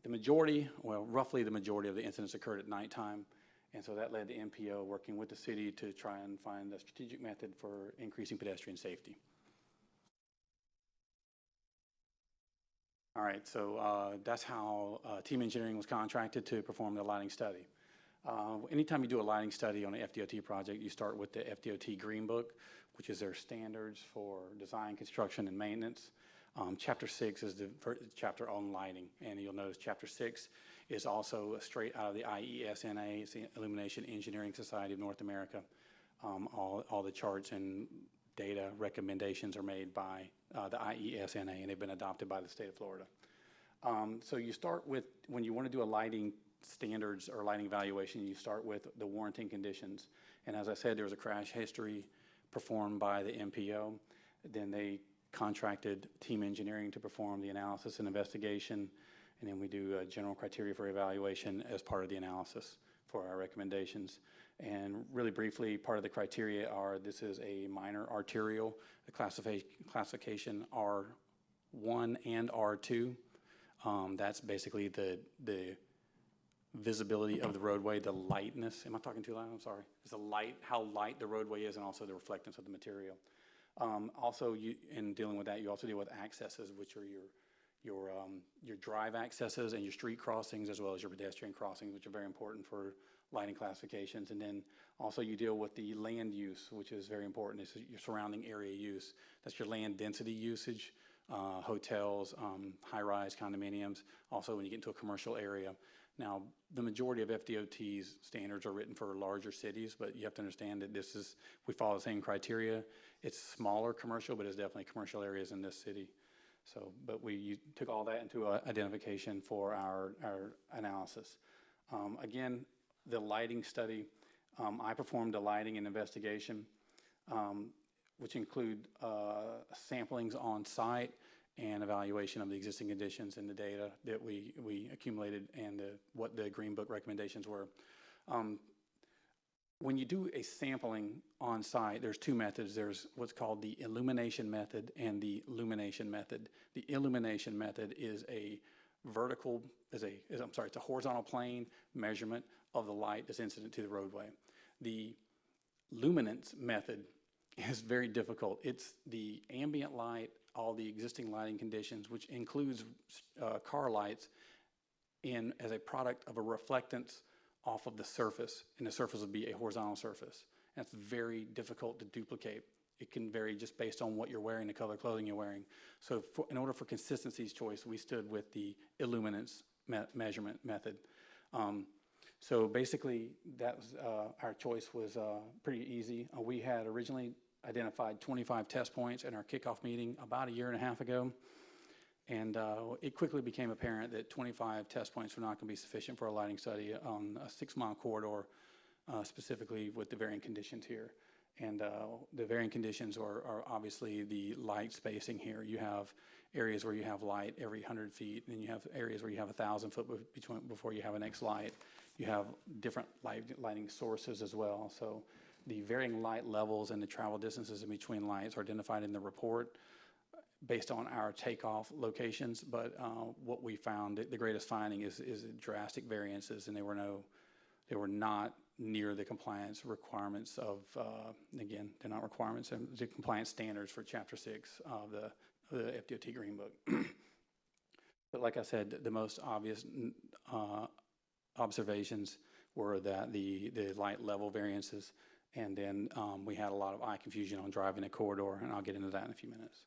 The majority, well, roughly the majority of the incidents occurred at nighttime, and so that led to MPO working with the city to try and find a strategic method for increasing pedestrian safety. All right, so that's how Team Engineering was contracted to perform the lighting study. Anytime you do a lighting study on an FDOT project, you start with the FDOT Green Book, which is their standards for design, construction, and maintenance. Chapter 6 is the chapter on lighting, and you'll notice Chapter 6 is also straight out of the IESNA, it's the Illumination Engineering Society of North America. All the charts and data recommendations are made by the IESNA, and they've been adopted by the state of Florida. So you start with, when you want to do a lighting standards or lighting evaluation, you start with the warranting conditions. And as I said, there was a crash history performed by the MPO. Then they contracted Team Engineering to perform the analysis and investigation, and then we do a general criteria for evaluation as part of the analysis for our recommendations. And really briefly, part of the criteria are, this is a minor arterial, the classification R1 and R2. That's basically the visibility of the roadway, the lightness. Am I talking too loud? I'm sorry. It's the light, how light the roadway is, and also the reflectance of the material. Also, in dealing with that, you also deal with accesses, which are your drive accesses and your street crossings, as well as your pedestrian crossings, which are very important for lighting classifications. And then also you deal with the land use, which is very important. It's your surrounding area use. That's your land density usage, hotels, high-rise condominiums. Also, when you get into a commercial area. Now, the majority of FDOT's standards are written for larger cities, but you have to understand that we follow the same criteria. It's smaller commercial, but it's definitely commercial areas in this city. So, but you took all that into identification for our analysis. Again, the lighting study, I performed a lighting and investigation, which include samplings on site and evaluation of the existing conditions and the data that we accumulated and what the Green Book recommendations were. When you do a sampling on site, there's 2 methods. There's what's called the illumination method and the illumination method. The illumination method is a it's a horizontal plane measurement of the light that's incident to the roadway. The luminance method is very difficult. It's the ambient light, all the existing lighting conditions, which includes car lights, as a product of a reflectance off of the surface, and the surface would be a horizontal surface. That's very difficult to duplicate. It can vary just based on what you're wearing, the color clothing you're wearing. So in order for consistency's choice, we stood with the illuminance measurement method. So basically, that was, our choice was pretty easy. We had originally identified 25 test points in our kickoff meeting about 1.5 years ago. And it quickly became apparent that 25 test points were not going to be sufficient for a lighting study on a 6-mile corridor, specifically with the varying conditions here. And the varying conditions are obviously the light spacing here. You have areas where you have light every 100 feet, and you have areas where you have 1,000 foot before you have a next light. You have different lighting sources as well. So the varying light levels and the travel distances in between lights are identified in the report based on our takeoff locations, but what we found, the greatest finding is drastic variances, and they were not near the compliance requirements of, again, they're not requirements, the compliance standards for Chapter 6 of the FDOT Green Book. But like I said, the most obvious observations were that the light level variances, and then we had a lot of eye confusion on driving a corridor, and I'll get into that in a few minutes.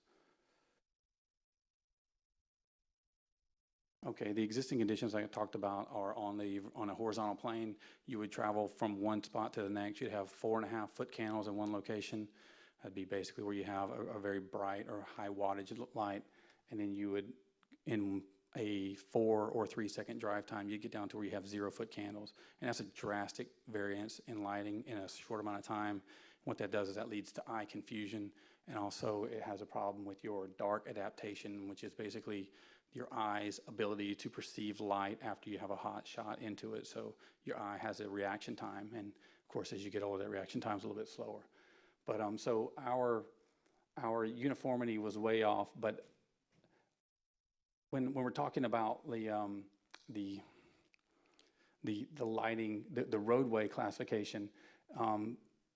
Okay, the existing conditions I talked about are on a horizontal plane. You would travel from one spot to the next. You'd have 4.5-foot candles in one location. That'd be basically where you have a very bright or high wattage light. And then you would, in a 4 or 3 second drive time, you get down to where you have 0-foot candles. And that's a drastic variance in lighting in a short amount of time. What that does is that leads to eye confusion, and also it has a problem with your dark adaptation, which is basically your eye's ability to perceive light after you have a hot shot into it. So your eye has a reaction time, and of course, as you get older, that reaction time is a little bit slower. But so our uniformity was way off. But when we're talking about the lighting, the roadway classification,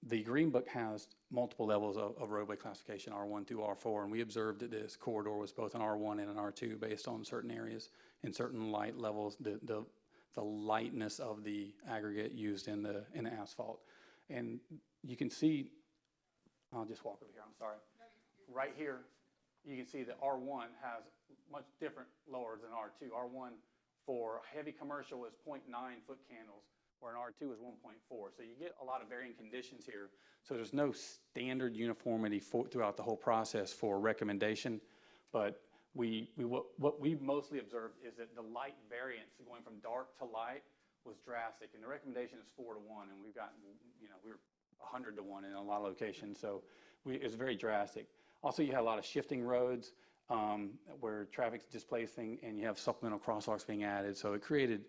the Green Book has multiple levels of roadway classification, R1 through R4, and we observed that this corridor was both an R1 and an R2 based on certain areas and certain light levels, the lightness of the aggregate used in the asphalt. And you can see, I'll just walk over here, I'm sorry. Right here, you can see that R1 has much different lowers than R2. R1 for heavy commercial is 0.9-foot candles, where an R2 is 1.4. So you get a lot of varying conditions here. So there's no standard uniformity throughout the whole process for recommendation. But what we mostly observed is that the light variance going from dark to light was drastic. And the recommendation is 4 to 1. And we've gotten, we were 100 to 1 in a lot of locations. So it's very drastic. Also, you had a lot of shifting roads where traffic's displacing, and you have supplemental crosswalks being added. So it created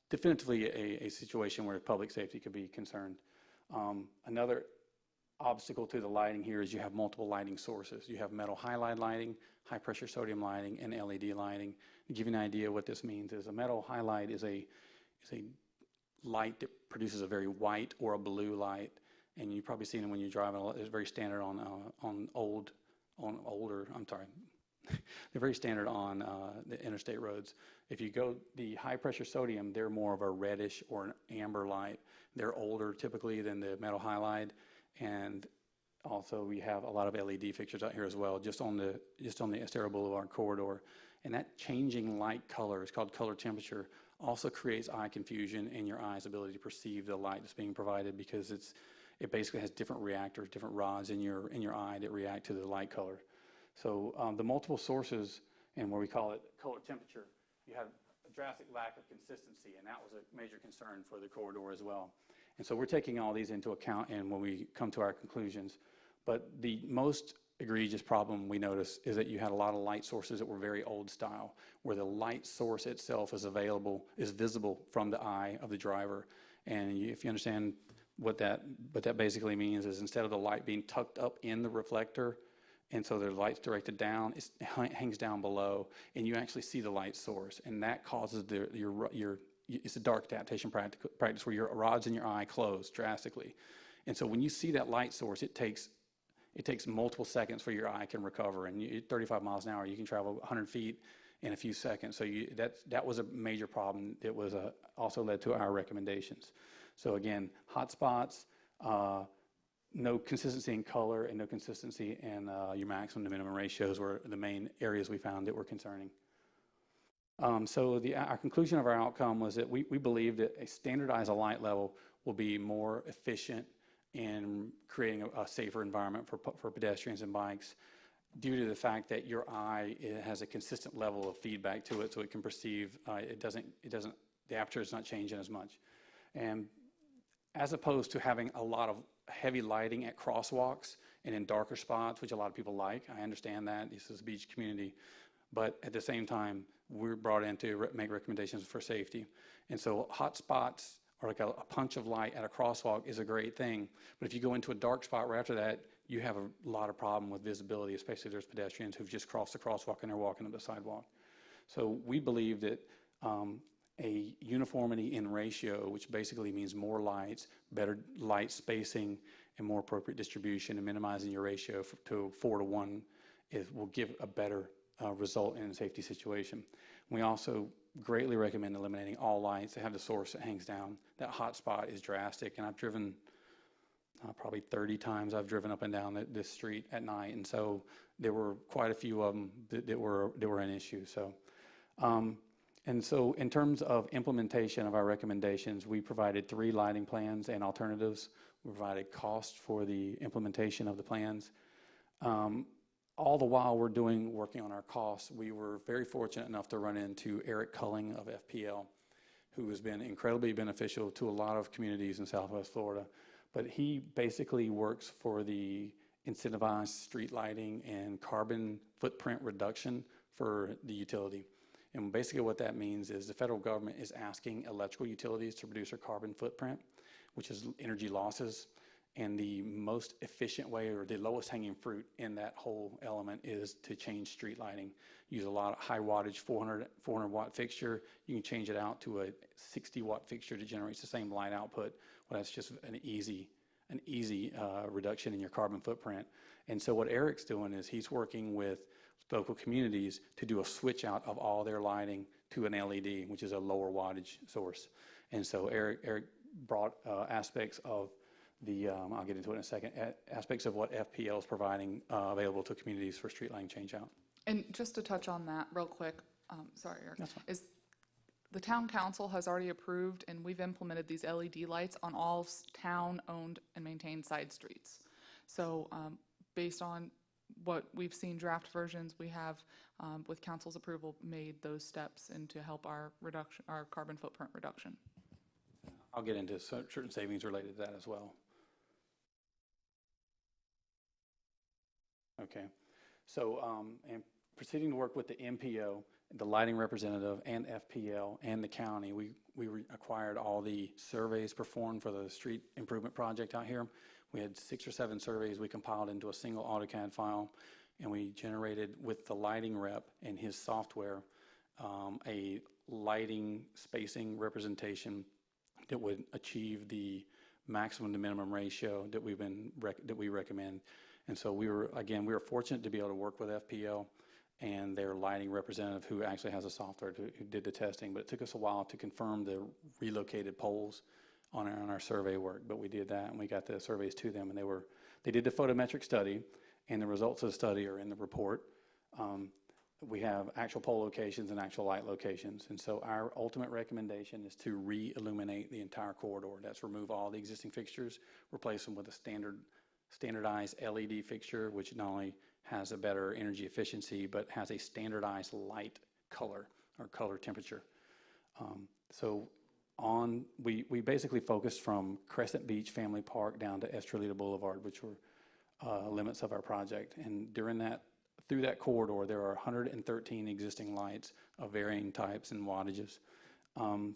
definitively a situation where public safety could be concerned. Another obstacle to the lighting here is you have multiple lighting sources. You have metal halide lighting, high pressure sodium lighting, and LED lighting. To give you an idea what this means is a metal halide is a light that produces a very white or a blue light, and you've probably seen it when you're driving. It's very standard they're very standard on the interstate roads. If you go the high pressure sodium, they're more of a reddish or an amber light. They're older typically than the metal halide, and also we have a lot of LED fixtures out here as well, just on the Estero Boulevard corridor. And that changing light color is called color temperature. Also creates eye confusion and your eye's ability to perceive the light that's being provided, because it basically has different reactors, different rods in your eye that react to the light color. So the multiple sources, and where we call it color temperature, you have a drastic lack of consistency, and that was a major concern for the corridor as well. And so we're taking all these into account and when we come to our conclusions. But the most egregious problem we noticed is that you had a lot of light sources that were very old style, where the light source itself is visible from the eye of the driver. And if you understand what that basically means is, instead of the light being tucked up in the reflector, and so the light's directed down, it hangs down below, and you actually see the light source, and that causes it's a dark adaptation practice where your rods in your eye close drastically. And so when you see that light source, it takes multiple seconds for your eye can recover. And 35 miles an hour, you can travel 100 feet in a few seconds. So that was a major problem. It was also led to our recommendations. So again, hot spots, no consistency in color, and no consistency in your maximum to minimum ratios were the main areas we found that were concerning. So our conclusion of our outcome was that we believe that a standardized light level will be more efficient in creating a safer environment for pedestrians and bikes, due to the fact that your eye has a consistent level of feedback to it, so it can perceive. The aperture is not changing as much, and as opposed to having a lot of heavy lighting at crosswalks and in darker spots, which a lot of people like. I understand that. This is a beach community. But at the same time, we're brought in to make recommendations for safety. And so hot spots, or like a punch of light at a crosswalk, is a great thing. But if you go into a dark spot right after that, you have a lot of problem with visibility, especially if there's pedestrians who've just crossed the crosswalk and they're walking up the sidewalk. So we believe that a uniformity in ratio, which basically means more lights, better light spacing, and more appropriate distribution, and minimizing your ratio to 4 to 1, will give a better result in a safety situation. We also greatly recommend eliminating all lights that have the source that hangs down. That hot spot is drastic, and I've driven probably 30 times I've driven up and down this street at night, and so there were quite a few of them that were an issue. So And so in terms of implementation of our recommendations, we provided 3 lighting plans and alternatives. We provided cost for the implementation of the plans. All the while we're working on our costs, we were very fortunate enough to run into Eric Culling of FPL, who has been incredibly beneficial to a lot of communities in Southwest Florida. But he basically works for the incentivized street lighting and carbon footprint reduction for the utility. And basically what that means is the federal government is asking electrical utilities to reduce their carbon footprint, which is energy losses. And the most efficient way, or the lowest hanging fruit in that whole element, is to change street lighting. Use a lot of high wattage 400 watt fixture. You can change it out to a 60 watt fixture that generates the same light output. Well, that's just an easy reduction in your carbon footprint. And so what Eric's doing is he's working with local communities to do a switch out of all their lighting to an LED, which is a lower wattage source. And so Eric brought aspects of the, I'll get into it in a second, aspects of what FPL is providing available to communities for street lighting change out. And just to touch on that real quick, sorry, Eric, is the town council has already approved, and we've implemented these LED lights on all town-owned and maintained side streets. So based on what we've seen draft versions, we have, with council's approval, made those steps into help our carbon footprint reduction. I'll get into certain savings related to that as well. Okay, so and proceeding to work with the MPO, the lighting representative, and FPL, and the county, we acquired all the surveys performed for the street improvement project out here. We had 6 or 7 surveys we compiled into a single AutoCAD file, and we generated with the lighting rep and his software a lighting spacing representation that would achieve the maximum to minimum ratio that we recommend. And so we were fortunate to be able to work with FPL and their lighting representative, who actually has a software who did the testing. But it took us a while to confirm the relocated poles on our survey work. But we did that, and we got the surveys to them, and they did the photometric study, and the results of the study are in the report. We have actual pole locations and actual light locations. And so our ultimate recommendation is to re-illuminate the entire corridor. That's remove all the existing fixtures, replace them with a standardized LED fixture, which not only has a better energy efficiency, but has a standardized light color or color temperature. We basically focused from Crescent Beach Family Park down to Estrelita Boulevard, which were limits of our project. And through that corridor, there are 113 existing lights of varying types and wattages.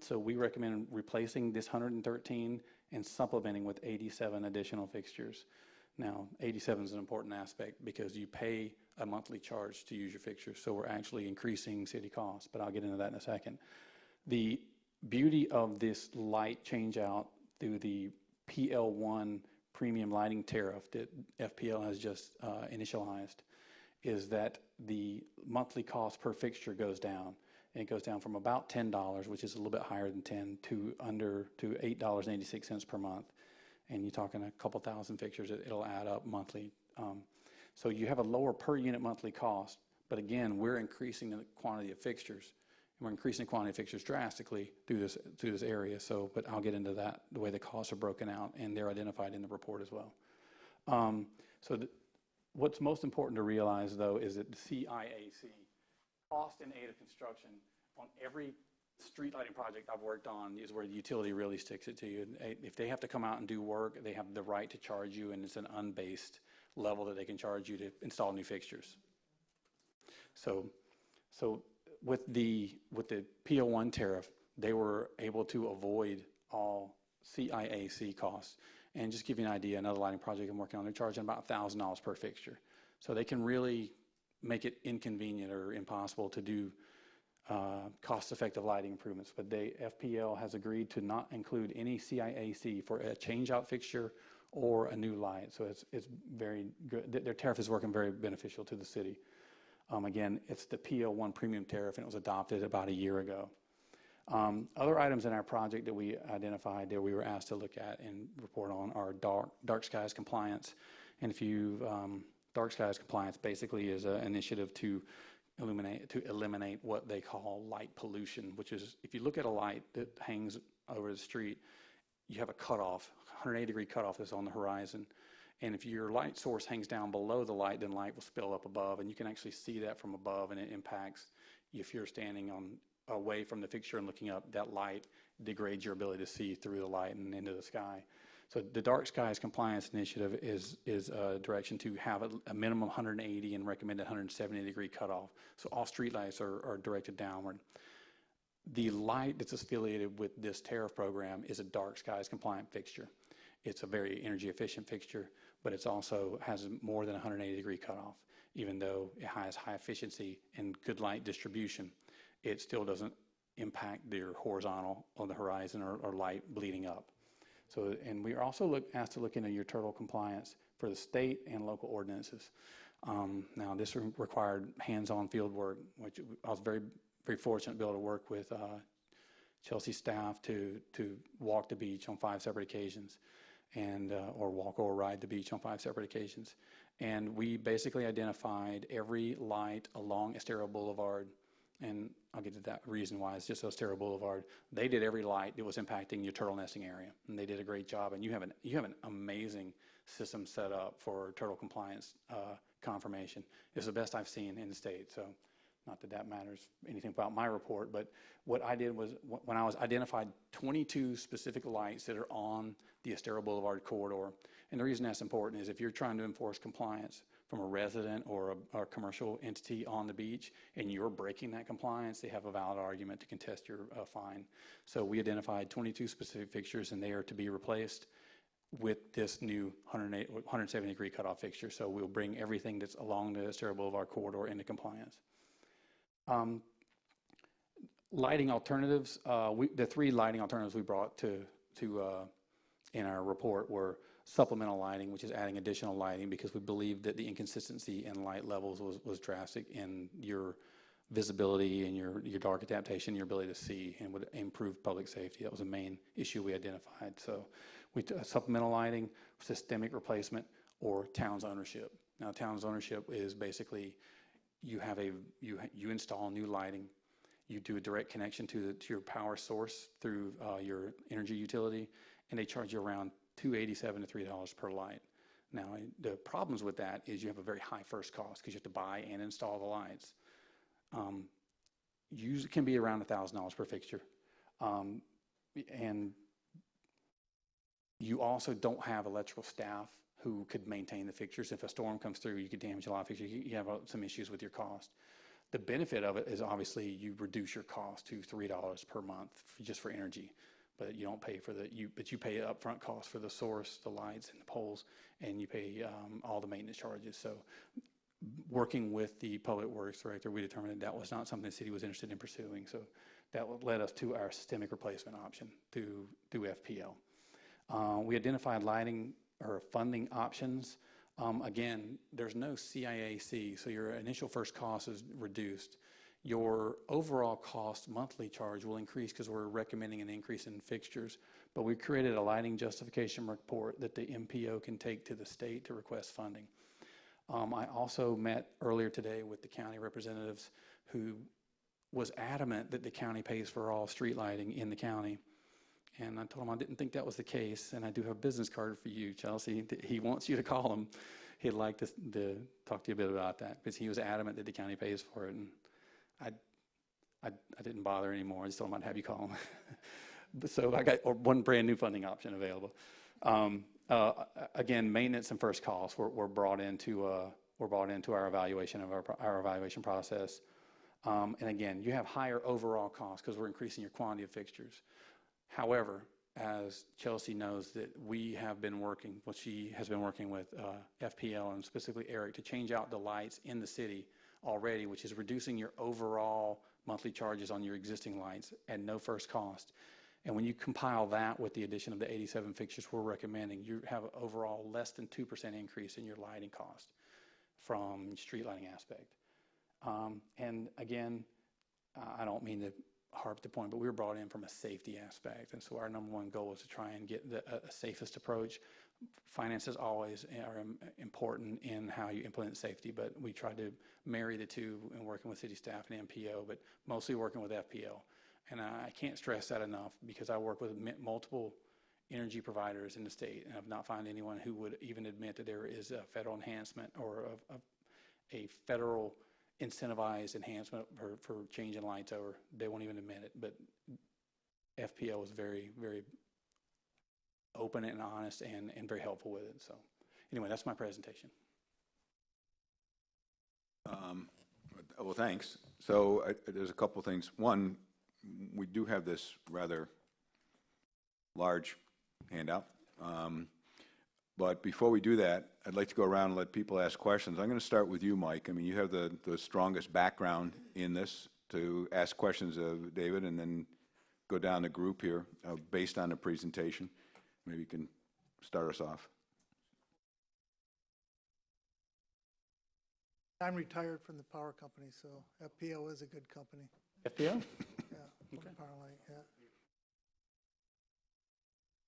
So we recommend replacing this 113 and supplementing with 87 additional fixtures. Now, 87 is an important aspect because you pay a monthly charge to use your fixtures, so we're actually increasing city costs, but I'll get into that in a second. The beauty of this light change out through the PL1 premium lighting tariff that FPL has just initialized is that the monthly cost per fixture goes down. And it goes down from about $10, which is a little bit higher than 10, to $8.86 per month. And you're talking a couple thousand fixtures, it'll add up monthly. So you have a lower per unit monthly cost, but again, we're increasing the quantity of fixtures. And we're increasing the quantity of fixtures drastically through this area. So, but I'll get into that, the way the costs are broken out, and they're identified in the report as well. What's most important to realize, though, is that the CIAC, cost and aid of construction, on every street lighting project I've worked on is where the utility really sticks it to you. If they have to come out and do work, they have the right to charge you, and it's an unbased level that they can charge you to install new fixtures. So with the PO1 tariff, they were able to avoid all CIAC costs. And just to give you an idea, another lighting project I'm working on, they're charging about $1,000 per fixture. So they can really make it inconvenient or impossible to do cost-effective lighting improvements. But FPL has agreed to not include any CIAC for a change-out fixture or a new light. So it's very good. Their tariff is working very beneficial to the city. Again, it's the PL1 premium tariff, and it was adopted about a year ago. Other items in our project that we identified that we were asked to look at and report on are dark skies compliance. And dark skies compliance basically is an initiative to eliminate what they call light pollution, which is, if you look at a light that hangs over the street, you have a cutoff, 180-degree cutoff that's on the horizon. And if your light source hangs down below the light, then light will spill up above, and you can actually see that from above, and it impacts, if you're standing away from the fixture and looking up, that light degrades your ability to see through the light and into the sky. So the Dark Skies Compliance Initiative is a direction to have a minimum 180 and recommended 170-degree cutoff. So all streetlights are directed downward. The light that's affiliated with this tariff program is a Dark Skies compliant fixture. It's a very energy efficient fixture, but it's also has more than 180-degree cutoff. Even though it has high efficiency and good light distribution, it still doesn't impact your horizontal on the horizon or light bleeding up. So, and we are also asked to look into your turtle compliance for the state and local ordinances. Now, this required hands-on field work, which I was very, very fortunate to be able to work with Chelsea staff to walk the beach on 5 separate occasions, and or walk or ride the beach on 5 separate occasions. And we basically identified every light along Estero Boulevard, and I'll get to that reason why. It's just Estero Boulevard. They did every light that was impacting your turtle nesting area, and they did a great job. And you have an amazing system set up for turtle compliance confirmation. It's the best I've seen in the state. So, not that that matters anything about my report, but what I did was, when I was identified 22 specific lights that are on the Estero Boulevard corridor. And the reason that's important is if you're trying to enforce compliance from a resident or a commercial entity on the beach and you're breaking that compliance, they have a valid argument to contest your fine. So we identified 22 specific fixtures, and they are to be replaced with this new 170-degree cutoff fixture. So we'll bring everything that's along the Estero Boulevard corridor into compliance. Lighting alternatives, the 3 lighting alternatives we brought to in our report were supplemental lighting, which is adding additional lighting because we believe that the inconsistency in light levels was drastic in your visibility and your dark adaptation, your ability to see, and would improve public safety. That was a main issue we identified. So we supplemental lighting, systemic replacement, or town's ownership. Now, town's ownership is basically you install new lighting, you do a direct connection to your power source through your energy utility, and they charge you around $2.87 to $3 per light. Now, the problems with that is you have a very high first cost because you have to buy and install the lights. Usually can be around $1,000 per fixture. And you also don't have electrical staff who could maintain the fixtures. If a storm comes through, you could damage a lot of fixtures. You have some issues with your cost. The benefit of it is obviously you reduce your cost to $3 per month just for energy. But you don't pay for but you pay upfront costs for the source, the lights, and the poles, and you pay all the maintenance charges. So, working with the public works director, we determined that was not something the city was interested in pursuing. So, that led us to our systemic replacement option through FPL. We identified lighting or funding options. Again, there's no CIAC, so your initial first cost is reduced. Your overall cost monthly charge will increase because we're recommending an increase in fixtures, but we created a lighting justification report that the MPO can take to the state to request funding. I also met earlier today with the county representatives who was adamant that the county pays for all street lighting in the county. And I told him I didn't think that was the case, and I do have a business card for you, Chelsea. He wants you to call him. He'd like to talk to you a bit about that because he was adamant that the county pays for it. And I didn't bother anymore. I just told him I'd have you call him. So I got one brand new funding option available. Again, maintenance and first costs were brought into our evaluation of our evaluation process. And again, you have higher overall costs because we're increasing your quantity of fixtures. However, as Chelsea knows, that we have been working, she has been working with FPL and specifically Eric to change out the lights in the city already, which is reducing your overall monthly charges on your existing lights at no first cost. And when you compile that with the addition of the 87 fixtures we're recommending, you have an overall less than 2% increase in your lighting cost from street lighting aspect. And again, I don't mean to harp the point, but we were brought in from a safety aspect. And so our number one goal was to try and get a safest approach Finances always are important in how you implement safety, but we try to marry the two in working with city staff and MPO, but mostly working with FPL. And I can't stress that enough because I work with multiple energy providers in the state, and I've not found anyone who would even admit that there is a federal enhancement or a federal incentivized enhancement for changing lights over. They won't even admit it, but FPL is very, very open and honest and very helpful with it. So anyway, that's my presentation. Well, thanks. So there's a couple things. One, we do have this rather large handout. But before we do that, I'd like to go around and let people ask questions. I'm going to start with you, Mike. I mean, you have the strongest background in this to ask questions of David, and then go down the group here based on the presentation. Maybe you can start us off. I'm retired from the power company, so FPL is a good company. FPL? Yeah, from Powerlight, yeah.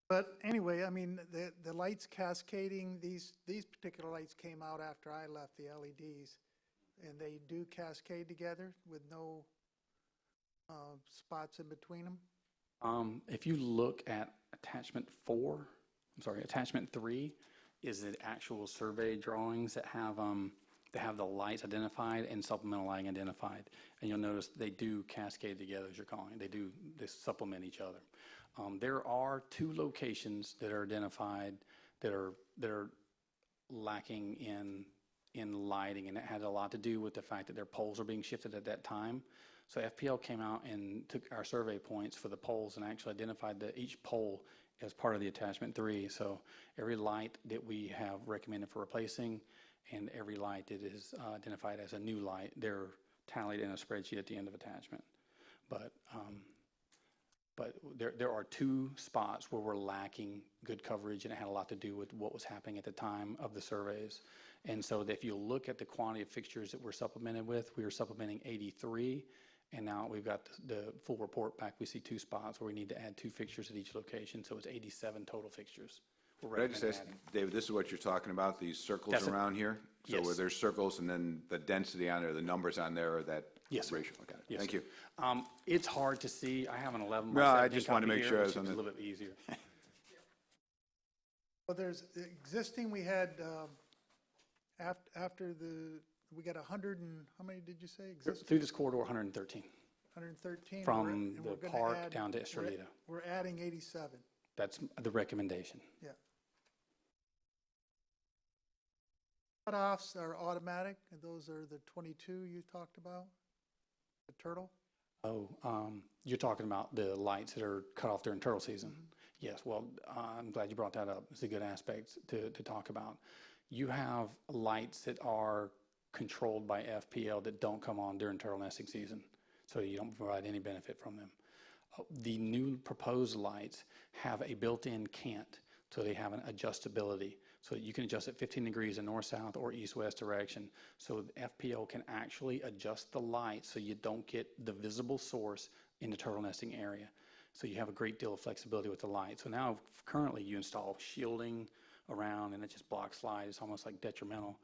But anyway, I mean, the lights cascading, these particular lights came out after I left the LEDs, and they do cascade together with no spots in between them? If you look at attachment 3 is the actual survey drawings that have the lights identified and supplemental lighting identified. And you'll notice they do cascade together, as you're calling it. They supplement each other. There are 2 locations that are identified that are lacking in lighting, and it had a lot to do with the fact that their poles are being shifted at that time. So FPL came out and took our survey points for the poles and actually identified each pole as part of the attachment 3. So every light that we have recommended for replacing and every light that is identified as a new light, they're tallied in a spreadsheet at the end of attachment. But there are 2 spots where we're lacking good coverage, and it had a lot to do with what was happening at the time of the surveys. And so if you look at the quantity of fixtures that we're supplemented with, we were supplementing 83, and now we've got the full report back. We see 2 spots where we need to add 2 fixtures at each location, so it's 87 total fixtures. Could I just ask, David, this is what you're talking about, these circles around here? So Yes. where there's circles and then the density on there, the numbers on there, are that Yes, ratio? Okay, Yes, thank sir. you. It's hard to see. I have an 11 No, I just wanted to make sure I was It's on a the. little bit easier. Well, there's the existing, we had, after we got 100 and, how many did you say? Existing? Through this corridor, 113, 113. from and the we're gonna park add- down to we're- Estrelita. We're adding 87, That's the recommendation. yeah. Cutoffs are automatic, and those are the 22 you talked about? The turtle? Oh, you're talking about the lights that are cut off during turtle season? Yes, well, I'm glad you brought that up. It's a good aspect to talk about. You have lights that are controlled by FPL that don't come on during turtle nesting season, so you don't provide any benefit from them. The new proposed lights have a built-in cant, so they have an adjustability, so that you can adjust it 15 degrees in north-south or east-west direction. So the FPL can actually adjust the light so you don't get the visible source in the turtle nesting area. So you have a great deal of flexibility with the light. So now currently you install shielding around and it just blocks light. It's almost like detrimental.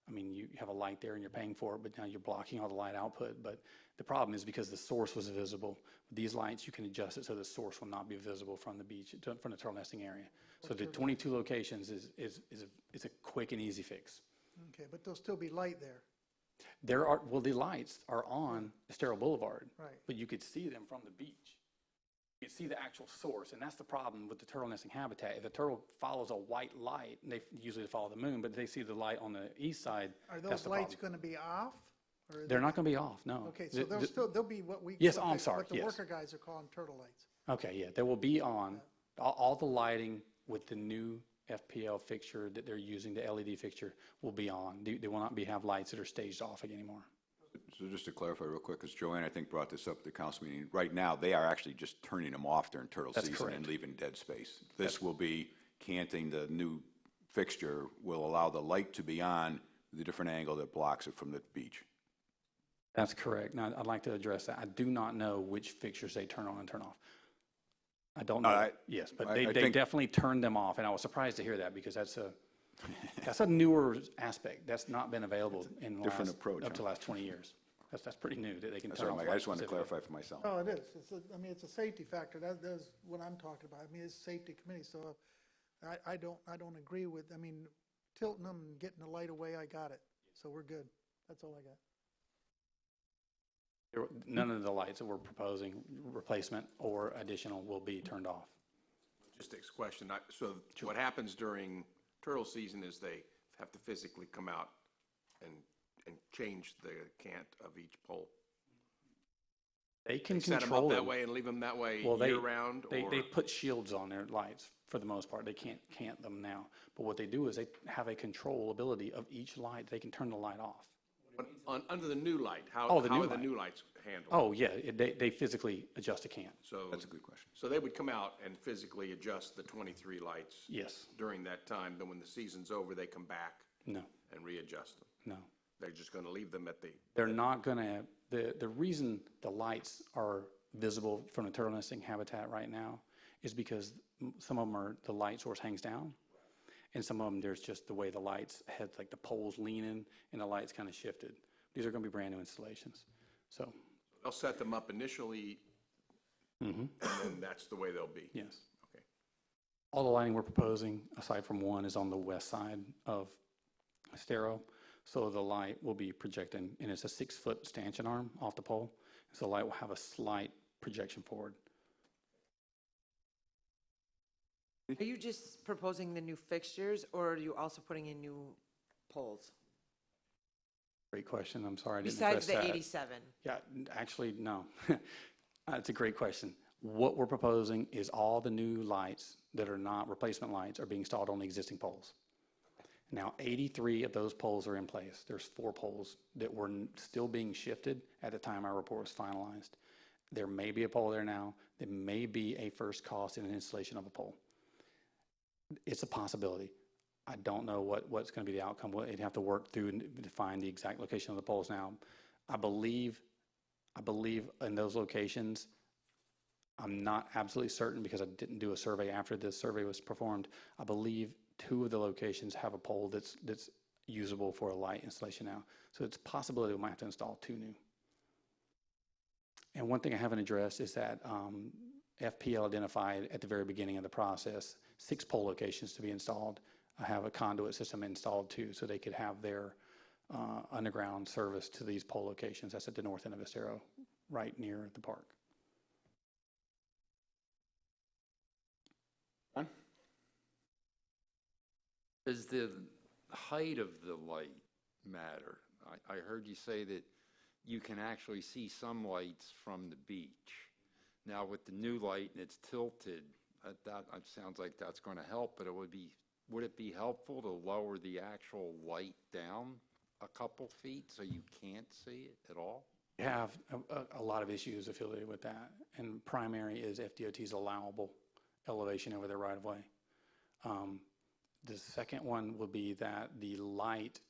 I mean, you have a light there and you're paying for it, but now you're blocking all the light output. But the problem is because the source was visible. With these lights, you can adjust it so the source will not be visible from the beach, from the turtle nesting area. So the 22 locations is a quick and easy fix. Okay, but there'll still be light there. The lights are on Estero Boulevard. Right. But you could see them from the beach. You could see the actual source, and that's the problem with the turtle nesting habitat. If a turtle follows a white light, and they usually follow the moon, but they see the light on the east side, Are that's those the lights problem. going to be off? Or are They're not going to be off, no. Okay, so they'll be what we. Yes, what I'm the- sorry, What the yes. worker guys are calling turtle lights. Okay, yeah, they will be on. All the lighting with the new FPL fixture that they're using, the LED fixture, will be on. They will not have lights that are staged off anymore. So just to clarify real quick, because Joanne, I think, brought this up at the council meeting, right now, they are actually just turning them off during turtle That's season and correct. leaving dead space. This will be canting, the new fixture will allow the light to be on the different angle that blocks it from the beach. That's correct. Now, I'd like to address that. I do not know which fixtures they turn on and turn off. I don't No, know. Yes, but they I think- definitely turned them off, and I was surprised to hear that because that's a newer aspect. That's not been available in the different last, approach, up to huh? the last 20 years. That's pretty new, that they can That's turn all off right, Mike. I lights just wanted to specifically. clarify for myself. Oh, it is. I mean, it's a safety factor. That's what I'm talking about. I mean, it's a safety committee, so I don't agree with, I mean, tilting them and getting the light away, I got it. So we're good. That's all I got. None of the lights that we're proposing, replacement or additional, will be turned off. Logistics question. So what happens during turtle season is they have to physically come out and change the cant of each pole? They can Set them control up that them. way and leave them that way Well, year-round? They put shields on their lights for the most part. They can't cant them now. But what they do is they have a control ability of each light. They can turn the light off. Under the new light, how Oh, the new are the light. new lights handled? Oh, yeah, they physically adjust a cant. So That's a good question. So they would come out and physically adjust the 23 lights? Yes. During that time, then when the season's over, they come back No, and readjust them? no. They're just going to leave them at the, They're not gonna, the reason the lights are visible from the turtle nesting habitat right now is because some of them are, the light source hangs down. And some of them, there's just the way the lights had, like the poles leaning and the lights kind of shifted. These are gonna be brand new installations. So, they'll set them up initially, and then that's the way they'll be? yes. Okay. All the lighting we're proposing, aside from one, is on the west side of Estero. So the light will be projecting, and it's a 6-foot stanchion arm off the pole. So the light will have a slight projection forward. Are you just proposing the new fixtures, or are you also putting in new poles? Great question. I'm sorry I didn't Besides address the that. 87? Yeah, actually, no. That's a great question. What we're proposing is all the new lights that are not replacement lights are being installed on the existing poles. Now, 83 of those poles are in place. There's 4 poles that were still being shifted at the time our report was finalized. There may be a pole there now. There may be a first cost in an installation of a pole. It's a possibility. I don't know what's going to be the outcome. We'd have to work through and define the exact location of the poles now. I believe in those locations, I'm not absolutely certain because I didn't do a survey after this survey was performed. I believe 2 of the locations have a pole that's usable for a light installation now. So it's a possibility we might have to install 2 new. And one thing I haven't addressed is that FPL identified at the very beginning of the process 6 pole locations to be installed. I have a conduit system installed too, so they could have their underground service to these pole locations. That's at the north end of Estero, right near the park. Does the height of the light matter? I heard you say that you can actually see some lights from the beach. Now, with the new light and it's tilted, that sounds like that's going to help, but would it be helpful to lower the actual light down a couple feet so you can't see it at all? We have a lot of issues affiliated with that, and primary is FDOT's allowable elevation over their right-of-way. The second one will be that the lights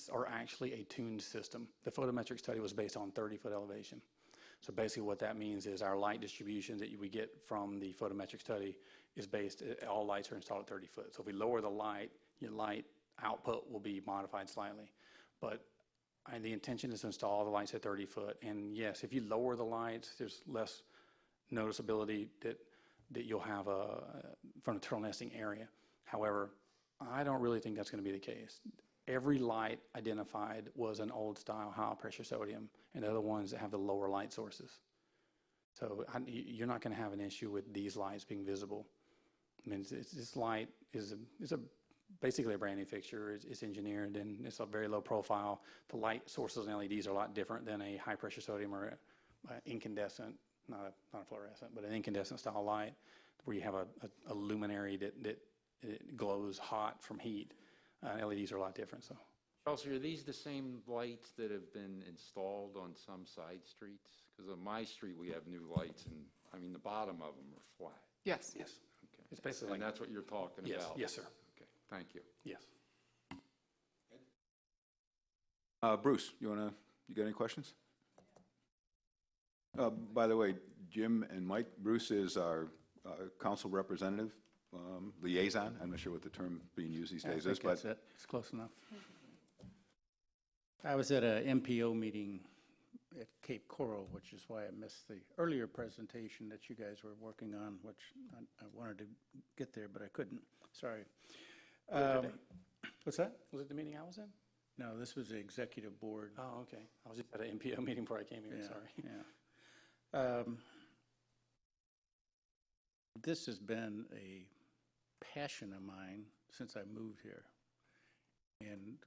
are actually a tuned system. The photometric study was based on 30-foot elevation. So basically what that means is our light distribution that we get from the photometric study is based, all lights are installed at 30 foot. So if we lower the light, your light output will be modified slightly. But the intention is to install the lights at 30 foot. And yes, if you lower the lights, there's less noticeability that you'll have from the turtle nesting area. However, I don't really think that's going to be the case. Every light identified was an old style high pressure sodium, and the other ones that have the lower light sources. So you're not going to have an issue with these lights being visible. I mean, this light is basically a brand new fixture. It's engineered and it's a very low profile. The light sources and LEDs are a lot different than a high pressure sodium or incandescent, not a fluorescent, but an incandescent style light where you have a luminary that it glows hot from heat. LEDs are a lot different. So, Chelsea, are these the same lights that have been installed on some side streets? Because on my street, we have new lights, and I mean, the bottom of them are flat. Yes. yes, Okay. it's basically And like, that's what you're talking yes, about? yes, sir. Okay, thank you. Yes. Bruce, you got any questions? By the way, Jim and Mike. Bruce is our council representative, liaison. I'm not sure what the term being used these I days is, think but that's it. It's close enough. I was at a MPO meeting at Cape Coral, which is why I missed the earlier presentation that you guys were working on, which I wanted to get there, but I couldn't. Sorry. What's that? Was it the meeting I was in? No, this was the executive board. Oh, okay. I was just at an MPO meeting before I came here, Yeah, sorry. Yeah. This has been a passion of mine since I moved here, and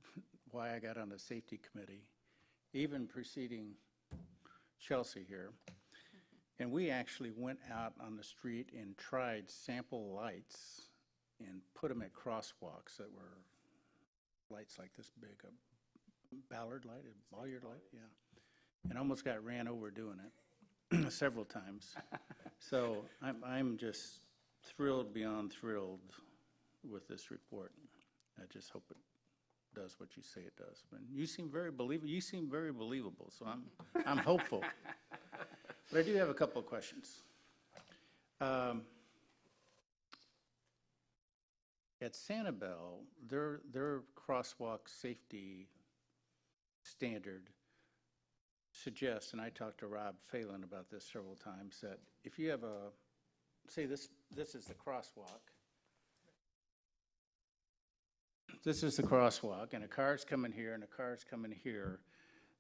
why I got on the safety committee, even preceding Chelsea here. And we actually went out on the street and tried sample lights and put them at crosswalks that were lights like this big, a ballard light, a bollard light, yeah. And almost got ran over doing it several times. So I'm just thrilled beyond thrilled with this report. I just hope it does what you say it does. But you seem very believable, so I'm hopeful. But I do have a couple of questions. At Sanibel, their crosswalk safety standard suggests, and I talked to Rob Phelan about this several times, that if you have say this is the crosswalk. This is the crosswalk, and a car's coming here, and a car's coming here.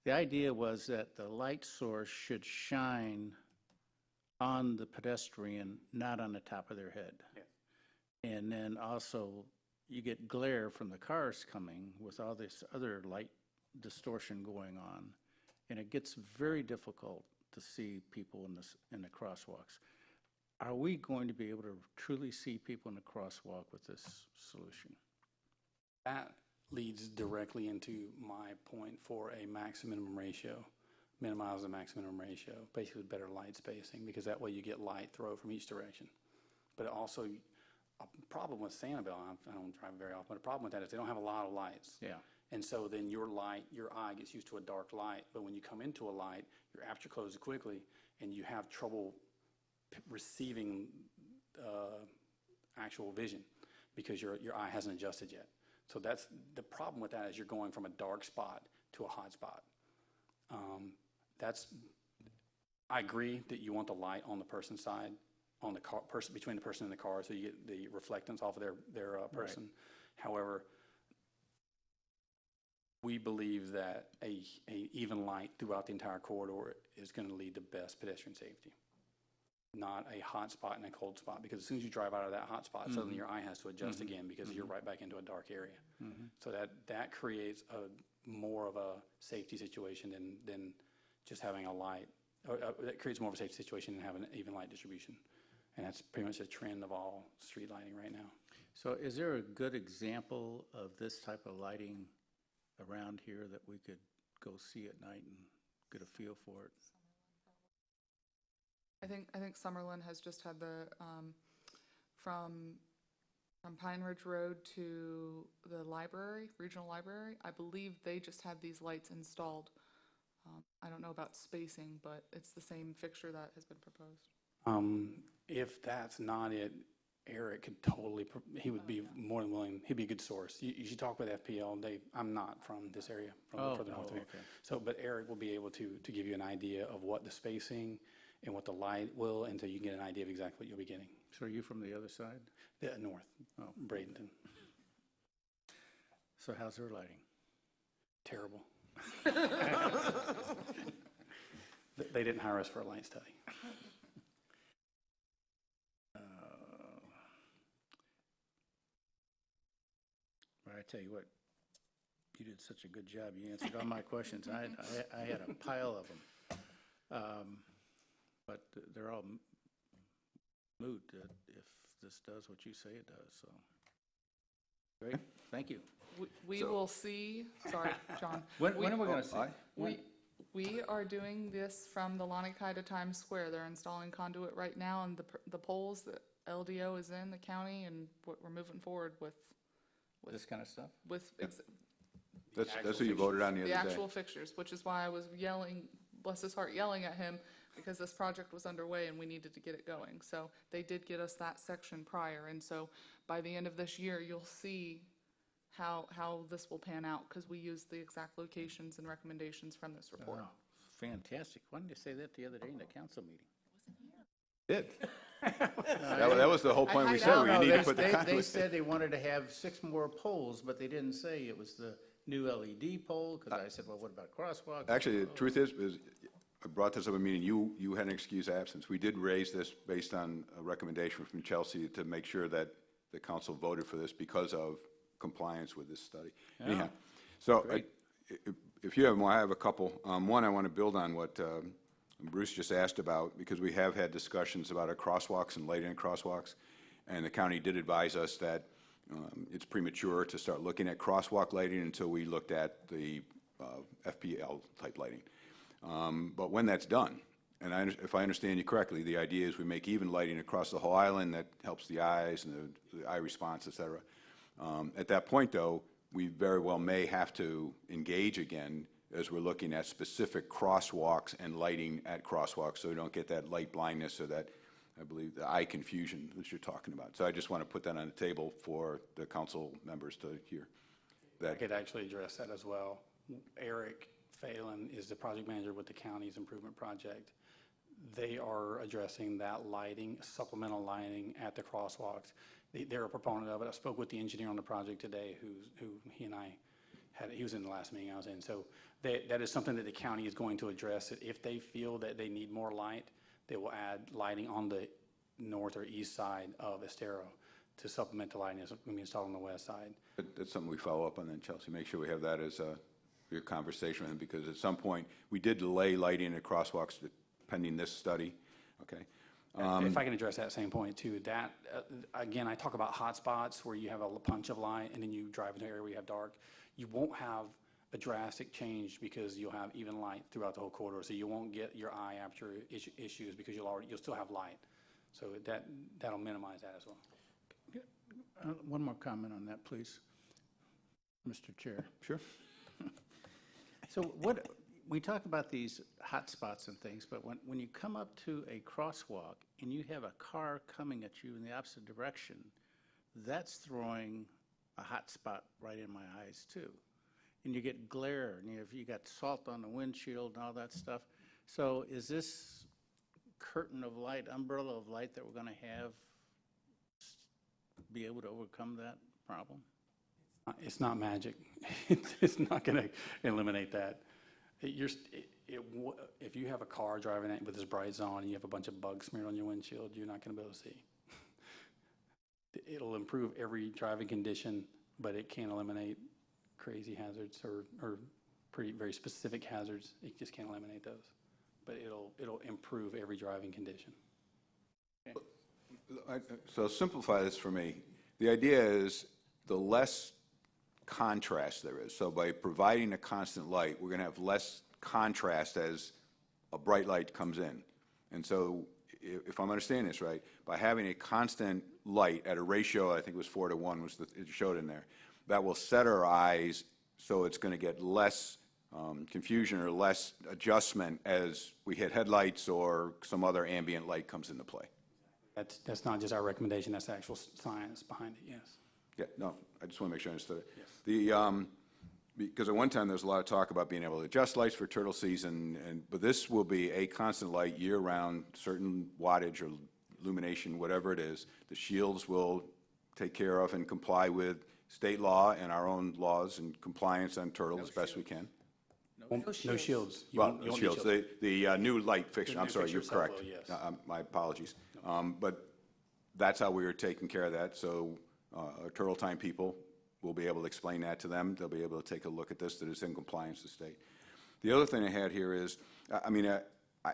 The idea was that the light source should shine on the pedestrian, not on the top of their head. Yes. And then also, you get glare from the cars coming with all this other light distortion going on, and it gets very difficult to see people in the crosswalks. Are we going to be able to truly see people in the crosswalk with this solution? That leads directly into my point for a max-minimum ratio. Minimize the max-minimum ratio, basically better light spacing, because that way you get light throw from each direction. But also, a problem with Sanibel, I don't drive very often, but a problem with that is they don't have a lot of lights. Yeah. And so then your eye gets used to a dark light, but when you come into a light, your aperture closes quickly, and you have trouble receiving actual vision because your eye hasn't adjusted yet. So that's the problem with that, is you're going from a dark spot to a hot spot. I agree that you want the light on the person's side, on the car, between the person and the car, so you get the reflectance off of their person. Right. However, we believe that a even light throughout the entire corridor is going to lead to best pedestrian safety, not a hot spot and a cold spot, because as soon as you drive out of that hot spot, suddenly your eye has to adjust again, because you're right back into a dark area. So that creates more of a safety situation than just having a light. That creates more of a safety situation than having an even light distribution. And that's pretty much a trend of all street lighting right now. So is there a good example of this type of lighting around here that we could go see at night and get a feel for it? I think Summerlin has just had the, from Pine Ridge Road to the library, regional library, I believe they just had these lights installed. I don't know about spacing, but it's the same fixture that has been proposed. If that's not it, Eric could totally, he would be more than willing, he'd be a good source. You should talk with FPL. I'm not from this area, from further north of here. Okay. So, but Eric will be able to give you an idea of what the spacing and what the light will, and so you can get an idea of exactly what you'll be getting. So are you from the other side? The north, Bradenton. So how's their lighting? Terrible. They didn't hire us for a light study. But I tell you what, you did such a good job. You answered all my questions. I had a pile of them. But they're all moot if this does what you say it does, so. Great, thank you. We will see, sorry, John. When are we going to see? We are doing this from the Lanikai to Times Square. They're installing conduit right now, and the poles that LDO is in the county, and we're moving forward with This kind of stuff? with That's what you voted on the other the day. actual fixtures, which is why I was yelling bless his heart, yelling at him because this project was underway and we needed to get it going. So they did get us that section prior, and so by the end of this year, you'll see how this will pan out, because we used the exact locations and recommendations from this report. Oh, fantastic. Why didn't you say that the other day in the council meeting? Did. That was the whole point. We said we No, need they- to put the they conduit. said they wanted to have 6 more poles, but they didn't say it was the new LED pole, because I said, well, what about crosswalks? Actually, the truth is I brought this up at a meeting, you had an excused absence. We did raise this based on a recommendation from Chelsea to make sure that the council voted for this because of compliance with this study. Anyhow, so if you have more, I have a couple. One, I want to build on what Bruce just asked about, because we have had discussions about our crosswalks and lighting crosswalks, and the county did advise us that it's premature to start looking at crosswalk lighting until we looked at the FPL type lighting. But when that's done, and if I understand you correctly, the idea is we make even lighting across the whole island that helps the eyes and the eye response, et cetera. At that point, though, we very well may have to engage again as we're looking at specific crosswalks and lighting at crosswalks, so we don't get that light blindness or that, I believe, the eye confusion that you're talking about. So I just want to put that on the table for the council members to hear. I could actually address that as well. Eric Phelan is the project manager with the county's improvement project. They are addressing that lighting, supplemental lighting at the crosswalks. They're a proponent of it. I spoke with the engineer on the project today, who he and I had, he was in the last meeting I was in. So that is something that the county is going to address. If they feel that they need more light, they will add lighting on the north or east side of Estero to supplement the lighting that's going to be installed on the west side. That's something we follow up on then, Chelsea. Make sure we have that as your conversation with them, because at some point, we did delay lighting at crosswalks pending this study, okay? If I can address that same point too, that, again, I talk about hot spots where you have a punch of light and then you drive into an area where you have dark. You won't have a drastic change because you'll have even light throughout the whole corridor. So you won't get your eye aperture issues because you'll still have light. So that'll minimize that as well. One more comment on that, please, Mr. Chair. Sure. So we talk about these hot spots and things, but when you come up to a crosswalk and you have a car coming at you in the opposite direction, that's throwing a hot spot right in my eyes too. And you get glare, and you got salt on the windshield and all that stuff. So is this curtain of light, umbrella of light that we're going to have be able to overcome that problem? It's not magic. It's not going to eliminate that. If you have a car driving it with its brights on and you have a bunch of bugs smeared on your windshield, you're not going to be able to see. It'll improve every driving condition, but it can't eliminate crazy hazards or very specific hazards. It just can't eliminate those. But it'll improve every driving condition. So simplify this for me. The idea is the less contrast there is. So by providing a constant light, we're going to have less contrast as a bright light comes in. And so if I'm understanding this right, by having a constant light at a ratio, I think it was 4 to 1, it showed in there, that will set our eyes so it's going to get less confusion or less adjustment as we hit headlights or some other ambient light comes into play. That's not just our recommendation, that's the actual science behind it, yes. Yeah, no, I just want to make sure I understood it. Yes. Because at one time there was a lot of talk about being able to adjust lights for turtle season, but this will be a constant light year-round, certain wattage or illumination, whatever it is. The shields will take care of and comply with state law and our own laws and compliance on turtle as best we can. No shields. You Well, won't need shields, the new light fixture, The I'm new sorry, you're fixture itself correct. will, yes. My apologies. But that's how we were taking care of that, so our Turtle Time people will be able to explain that to them. They'll be able to take a look at this, that it's in compliance with the state. The other thing I had here is, I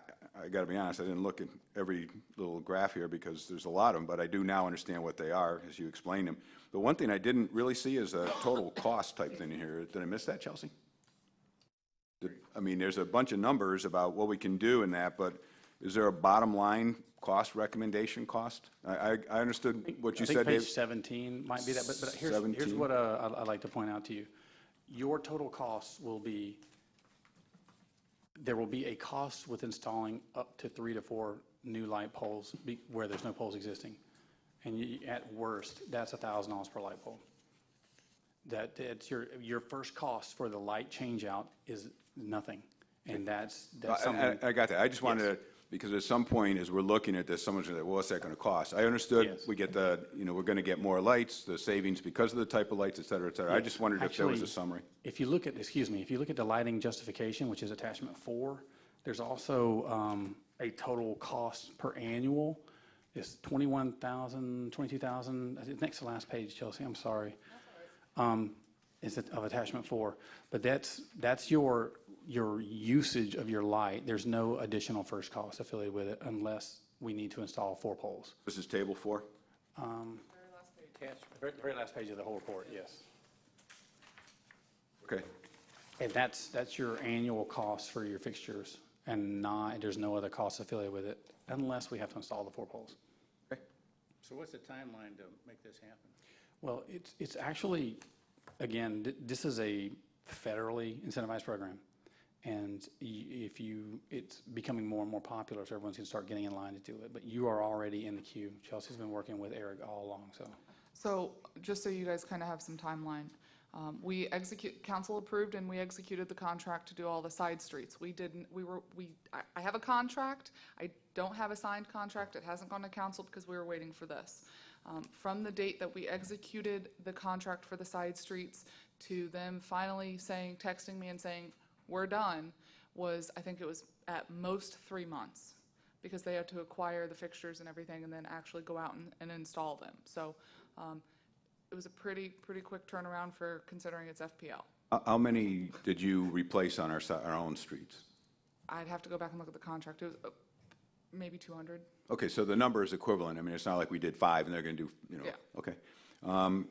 got to be honest, I didn't look at every little graph here because there's a lot of them, but I do now understand what they are as you explain them. The one thing I didn't really see is a total cost type thing in here. Did I miss that, Chelsea? There's a bunch of numbers about what we can do in that, but is there a bottom line cost recommendation cost? I understood what you I think said, page Dave. 17 might be that, but here's 17. what I'd like to point out to you. Your total costs will be There will be a cost with installing up to 3 to 4 new light poles where there's no poles existing. And at worst, that's $1,000 per light pole. It's your first cost for the light change out is nothing. And that's something. I got that. I just wanted to, because at some point, as we're looking at this, someone's going to say, well, what's that going to cost? I understood Yes. we get we're going to get more lights, the savings because of the type of lights, et cetera, et cetera. I just wondered if there was a Actually, summary. If you look at, if you look at the lighting justification, which is attachment 4, there's also a total cost per annual. It's $21,000, $22,000. It's next to the last page, Chelsea, I'm sorry. Is it of attachment 4. But that's your usage of your light. There's no additional first cost affiliated with it unless we need to install 4 poles. This is table 4? Very last page of the whole report, yes. Okay. And that's your annual cost for your fixtures, and there's no other cost affiliated with it unless we have to install the 4 poles. Okay. So what's the timeline to make this happen? Well, it's actually, again, this is a federally incentivized program. And it's becoming more and more popular, so everyone's going to start getting in line to do it. But you are already in the queue. Chelsea's been working with Eric all along, so. So just so you guys kind of have some timeline, council approved and we executed the contract to do all the side streets. I have a contract. I don't have a signed contract. It hasn't gone to council because we were waiting for this. From the date that we executed the contract for the side streets to them finally texting me and saying, we're done, I think it was at most 3 months, because they had to acquire the fixtures and everything and then actually go out and install them. So it was a pretty quick turnaround for considering it's FPL. How many did you replace on our own streets? I'd have to go back and look at the contract. It was maybe 200. Okay, so the number is equivalent. I mean, it's not like we did 5 and they're going to do, Yeah. Okay.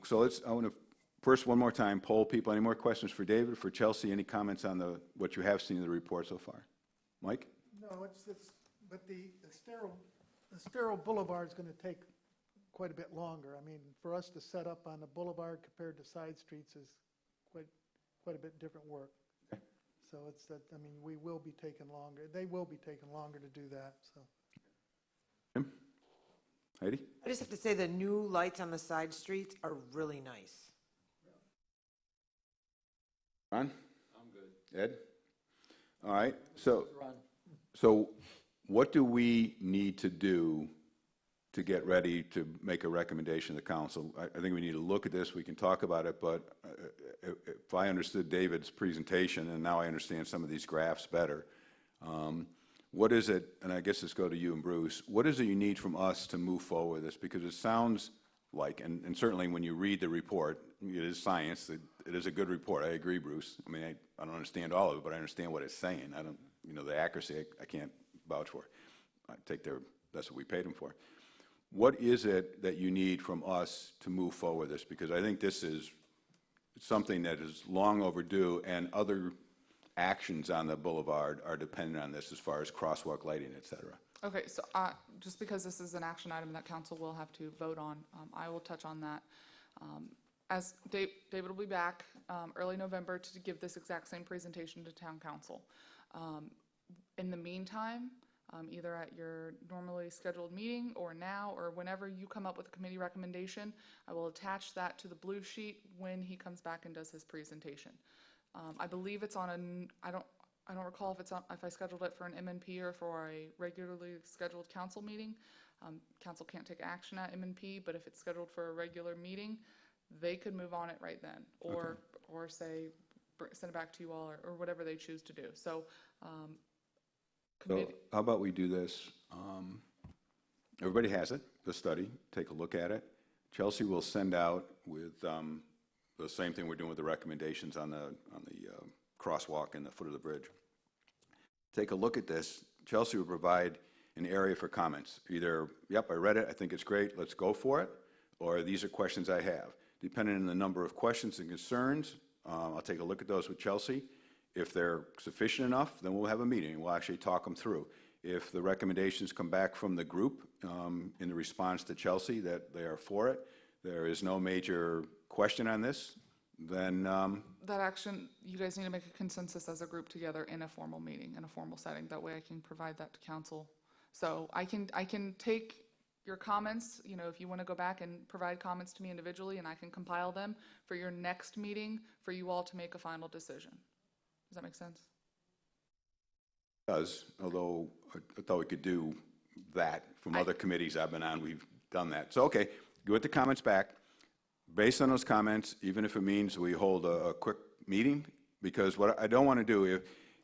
So I want to first, one more time, poll people. Any more questions for David, for Chelsea? Any comments on what you have seen in the report so far? Mike? No, but the sterile boulevard is going to take quite a bit longer. I mean, for us to set up on the boulevard compared to side streets is quite a bit different work. Okay. So we will be taking longer. They will be taking longer to do that, so. Tim? Heidi? I just have to say the new lights on the side streets are really nice. Ron? I'm good. Ed? All right, so what do we need to do to get ready to make a recommendation to the council? I think we need to look at this, we can talk about it, but if I understood David's presentation, and now I understand some of these graphs better, what is it, and I guess this go to you and Bruce, what is it you need from us to move forward with this? Because it sounds like, and certainly when you read the report, it is science, it is a good report, I agree, Bruce. I mean, I don't understand all of it, but I understand what it's saying. I don't, the accuracy, I can't vouch for. I take that's what we paid them for. What is it that you need from us to move forward this? Because I think this is something that is long overdue, and other actions on the boulevard are dependent on this as far as crosswalk lighting, et cetera. Okay, so just because this is an action item that council will have to vote on, I will touch on that. As David will be back early November to give this exact same presentation to town council. In the meantime, either at your normally scheduled meeting or now or whenever you come up with a committee recommendation, I will attach that to the blue sheet when he comes back and does his presentation. I believe it's on I don't recall if I scheduled it for an MNP or for a regularly scheduled council meeting. Council can't take action at MNP, but if it's scheduled for a regular meeting, they could move on it right then, or say send it back to you all, or whatever they choose to do. So. So how about we do this? Everybody has it, the study. Take a look at it. Chelsea will send out with the same thing we're doing with the recommendations on the crosswalk and the foot of the bridge. Take a look at this. Chelsea will provide an area for comments. Either, yep, I read it, I think it's great, let's go for it, or these are questions I have. Depending on the number of questions and concerns, I'll take a look at those with Chelsea. If they're sufficient enough, then we'll have a meeting. We'll actually talk them through. If the recommendations come back from the group in the response to Chelsea that they are for it, there is no major question on this, then, That action, you guys need to make a consensus as a group together in a formal meeting, in a formal setting. That way I can provide that to council. So I can take your comments, you know, if you want to go back and provide comments to me individually, and I can compile them for your next meeting for you all to make a final decision. Does that make sense? does, although I thought we could do that from other committees I've been on, we've done that. So, okay, get the comments back. Based on those comments, even if it means we hold a quick meeting, because what I don't want to do,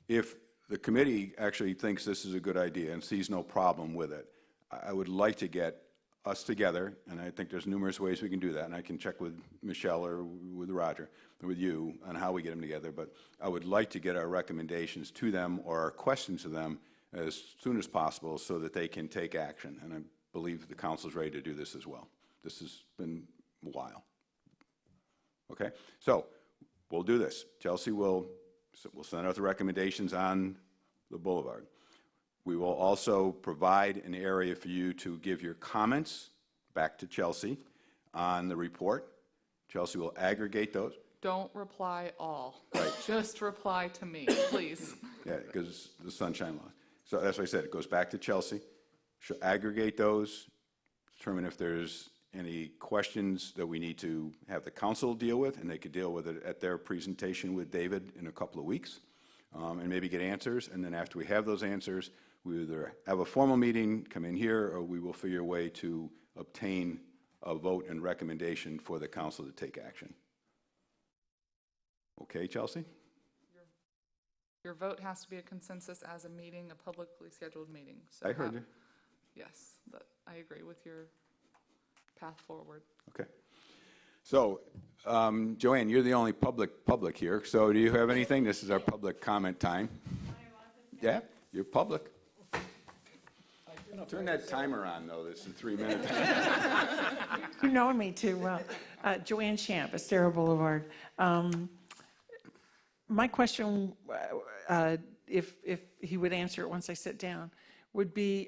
if the committee actually thinks this is a good idea and sees no problem with it, I would like to get us together, and I think there's numerous ways we can do that, and I can check with Michelle or with Roger, or with you, on how we get them together, but I would like to get our recommendations to them or our questions to them as soon as possible so that they can take action, and I believe the council's ready to do this as well. This has been a while. Okay, so we'll do this. Chelsea will send out the recommendations on the boulevard. We will also provide an area for you to give your comments back to Chelsea on the report. Chelsea will aggregate those. Don't reply all. Just reply to me, please. Yeah, because the sunshine law. So that's what I said. It goes back to Chelsea. She'll aggregate those, determine if there's any questions that we need to have the council deal with, and they could deal with it at their presentation with David in a couple of weeks, and maybe get answers. And then after we have those answers, we either have a formal meeting, come in here, or we will figure a way to obtain a vote and recommendation for the council to take action. Okay, Chelsea? Your vote has to be a consensus as a meeting, a publicly scheduled meeting. So I heard you. Yes, I agree with your path forward. Okay. So, Joanne, you're the only public here, so do you have anything? This is our public comment time. Yeah, you're public. Turn that timer on, though. This is 3 minutes. You've known me too well. Joanne Champ, Estero Boulevard. My question, if he would answer it once I sit down, would be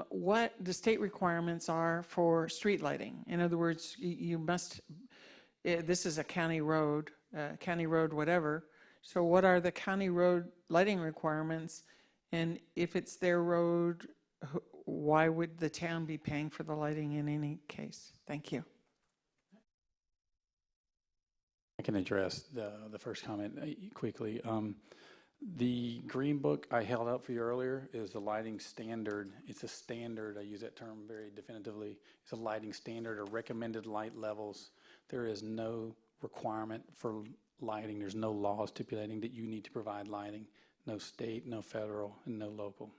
what the state requirements are for street lighting. In other words, you must, this is a county road whatever, so what are the county road lighting requirements? And if it's their road, why would the town be paying for the lighting in any case? Thank you. I can address the first comment quickly. The green book I held up for you earlier is the lighting standard. It's a standard. I use that term very definitively. It's a lighting standard or recommended light levels. There is no requirement for lighting. There's no law stipulating that you need to provide lighting. No state, no federal, and no local.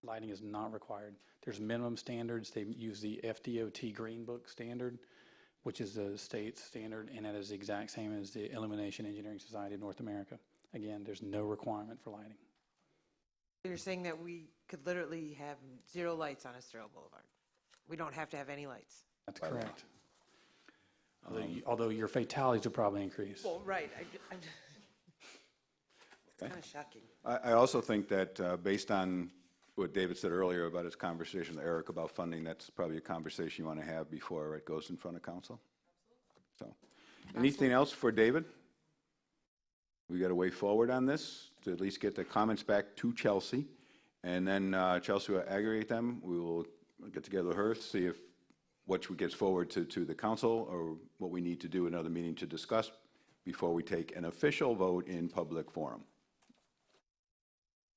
Lighting is not required. There's minimum standards. They use the FDOT Green Book standard, which is the state standard, and that is the exact same as the Illumination Engineering Society of North America. Again, there's no requirement for lighting. You're saying that we could literally have 0 lights on Estero Boulevard? We don't have to have any lights? That's correct. Although your fatalities will probably increase. Well, right. It's kind of shocking. I also think that based on what David said earlier about his conversation with Eric about funding, that's probably a conversation you want to have before it goes in front of council. So, anything else for David? We got a way forward on this to at least get the comments back to Chelsea, and then Chelsea will aggregate them. We will get together with her, see if what gets forward to the council or what we need to do another meeting to discuss before we take an official vote in public forum.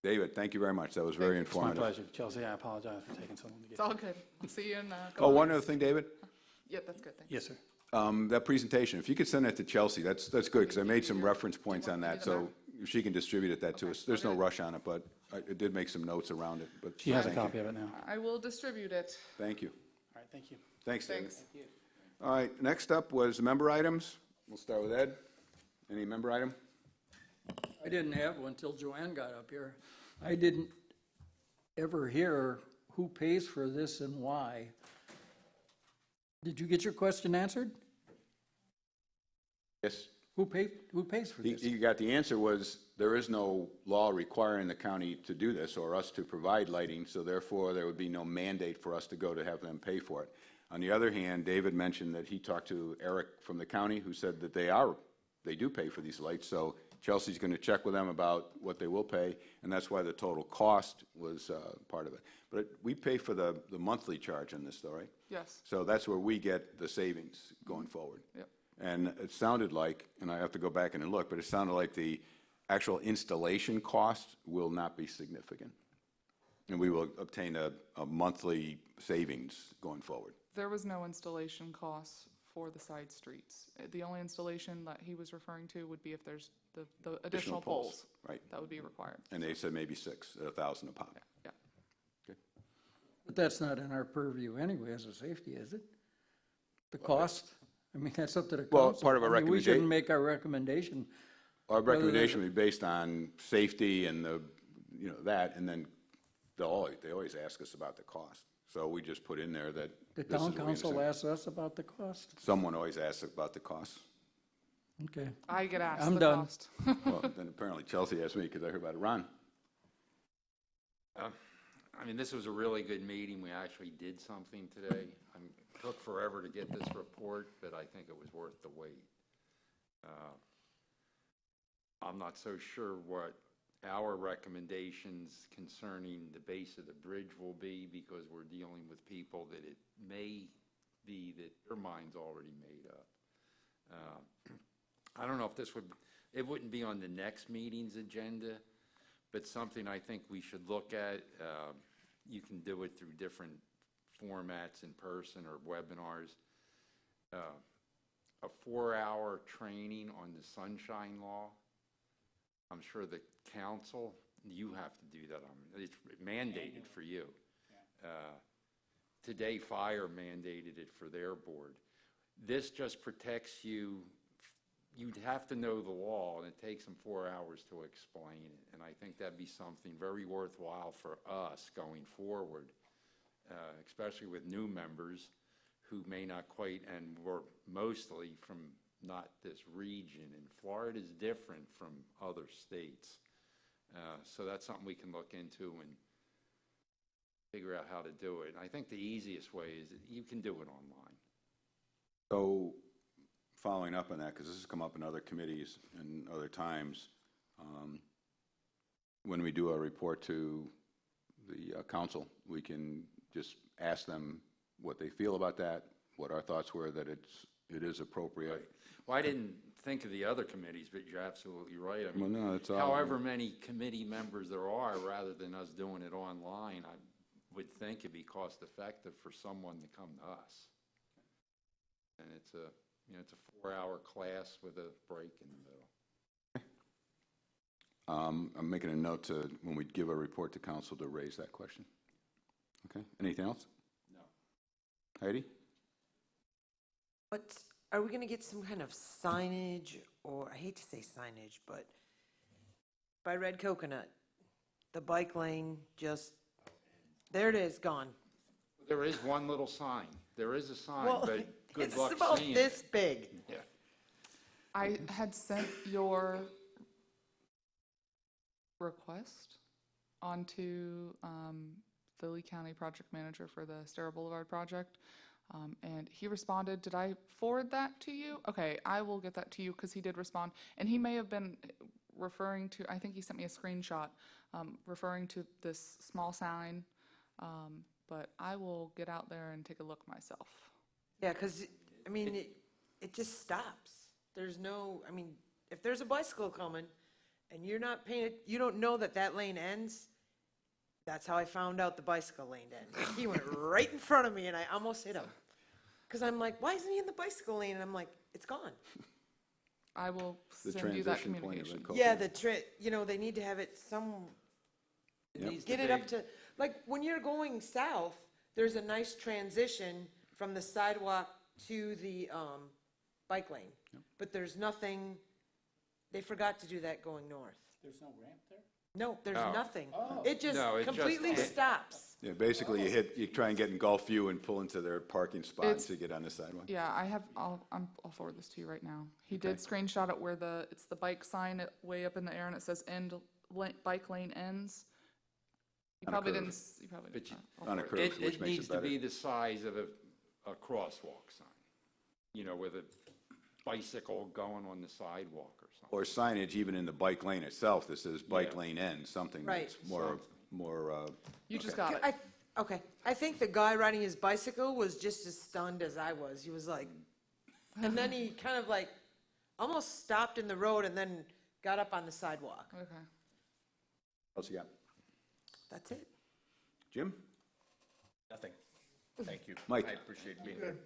David, thank you very much. That was very informative. It's my pleasure. Chelsea, I apologize for taking so long to get. It's all good. See you in Oh, one other thing, David. Yeah, that's good. Thanks. Yes, sir. That presentation, if you could send that to Chelsea, that's good, because I made some reference points on that, so she can distribute that to us. There's no rush on it, but I did make some notes around it, but. She has a thank you. copy of it now. I will distribute it. Thank you. All right, thank you. Thanks, David. Thanks. All right, next up was member items. We'll start with Ed. Any member item? I didn't have one until Joanne got up here. I didn't ever hear who pays for this and why. Did you get your question answered? Yes. Who pays for this? You got the answer was, there is no law requiring the county to do this or us to provide lighting, so therefore there would be no mandate for us to go to have them pay for it. On the other hand, David mentioned that he talked to Eric from the county who said that they are they do pay for these lights, so Chelsea's going to check with them about what they will pay, and that's why the total cost was part of it. But we pay for the monthly charge on this, though, right? Yes. So that's where we get the savings going forward. Yep. And it sounded like, and I have to go back and look, but it sounded like the actual installation cost will not be significant. And we will obtain a monthly savings going forward. There was no installation costs for the side streets. The only installation that he was referring to would be if there's the additional poles. Right. That would be required. And they said maybe 6 at $1,000 a pop. Yeah. But that's not in our purview anyway as a safety, is it? The cost? I mean, that's up to the council. Well, part of our I mean, we shouldn't recommendation- make our recommendation. Our recommendation would be based on safety and that, and then they always ask us about the cost. So we just put in there that. The this is town what we council understand. asks us about the cost? Someone always asks about the cost. Okay. I get asked I'm the done. cost. Well, then apparently Chelsea asked me because I heard about it. Ron? I mean, this was a really good meeting. We actually did something today. It took forever to get this report, but I think it was worth the wait. I'm not so sure what our recommendations concerning the base of the bridge will be, because we're dealing with people that it may be that their mind's already made up. I don't know if it wouldn't be on the next meeting's agenda, but something I think we should look at. You can do it through different formats, in person or webinars. A 4-hour training on the sunshine law. I'm sure the council, you have to do that. It's mandated for you. Today, Fire mandated it for their board. This just protects you. You'd have to know the law, and it takes them 4 hours to explain it. And I think that'd be something very worthwhile for us going forward, especially with new members who may not quite, and we're mostly from not this region. And Florida's different from other states. So that's something we can look into and figure out how to do it. And I think the easiest way is that you can do it online. So, following up on that, because this has come up in other committees and other times, when we do a report to the council, we can just ask them what they feel about that, what our thoughts were, that it is appropriate. Right. Well, I didn't think of the other committees, but you're absolutely right. I mean, Well, no, it's all. however many committee members there are, rather than us doing it online, I would think it'd be cost effective for someone to come to us. And it's a 4-hour class with a break in the middle. I'm making a note to, when we give a report to council, to raise that question. Okay, anything else? No. Heidi? Are we gonna get some kind of signage, or, I hate to say signage, but by Red Coconut, the bike lane just, there it is, gone. There is one little sign. There is a sign, Well, but good it's luck about seeing this it. big. Yeah. I had sent your request onto the Lee County project manager for the Stara Boulevard project, and he responded. Did I forward that to you? Okay, I will get that to you, because he did respond, and he may have been referring to, I think he sent me a screenshot referring to this small sign, but I will get out there and take a look myself. Yeah, because, I mean, it just stops. There's no, I mean, if there's a bicycle coming and you're not paying it, you don't know that that lane ends. That's how I found out the bicycle lane ended. He went right in front of me and I almost hit him. Because I'm like, why isn't he in the bicycle lane? And I'm like, it's gone. I will The send you that transition point of communication. Red Yeah, Coconut. they need to have it some, Yep. get it up to, like, when you're going south, there's a nice transition from the sidewalk to the bike lane. But there's nothing, they forgot to do that going north. There's no ramp there? No, there's Oh. nothing. It just No, it just- completely stops. Yeah, basically you try and get in Gulf View and pull into their parking spot It's- to get on the sidewalk. Yeah, I'll forward this to you right now. He did screenshot it where it's the bike sign way up in the air, and it says bike lane ends. You On a probably curve. didn't, you probably But didn't. On a curve, which It makes needs it to better. be the size of a crosswalk sign, with a bicycle going on the sidewalk or something. Or signage even in the bike lane itself that says bike Yeah. lane end, something Right. that's more, You just okay. got it. Okay, I think the guy riding his bicycle was just as stunned as I was. He was like, and then he kind of like, almost stopped in the road and then got up on the sidewalk. Okay. What else you got? That's it. Jim? Nothing. Thank you. Mike? I appreciate being here.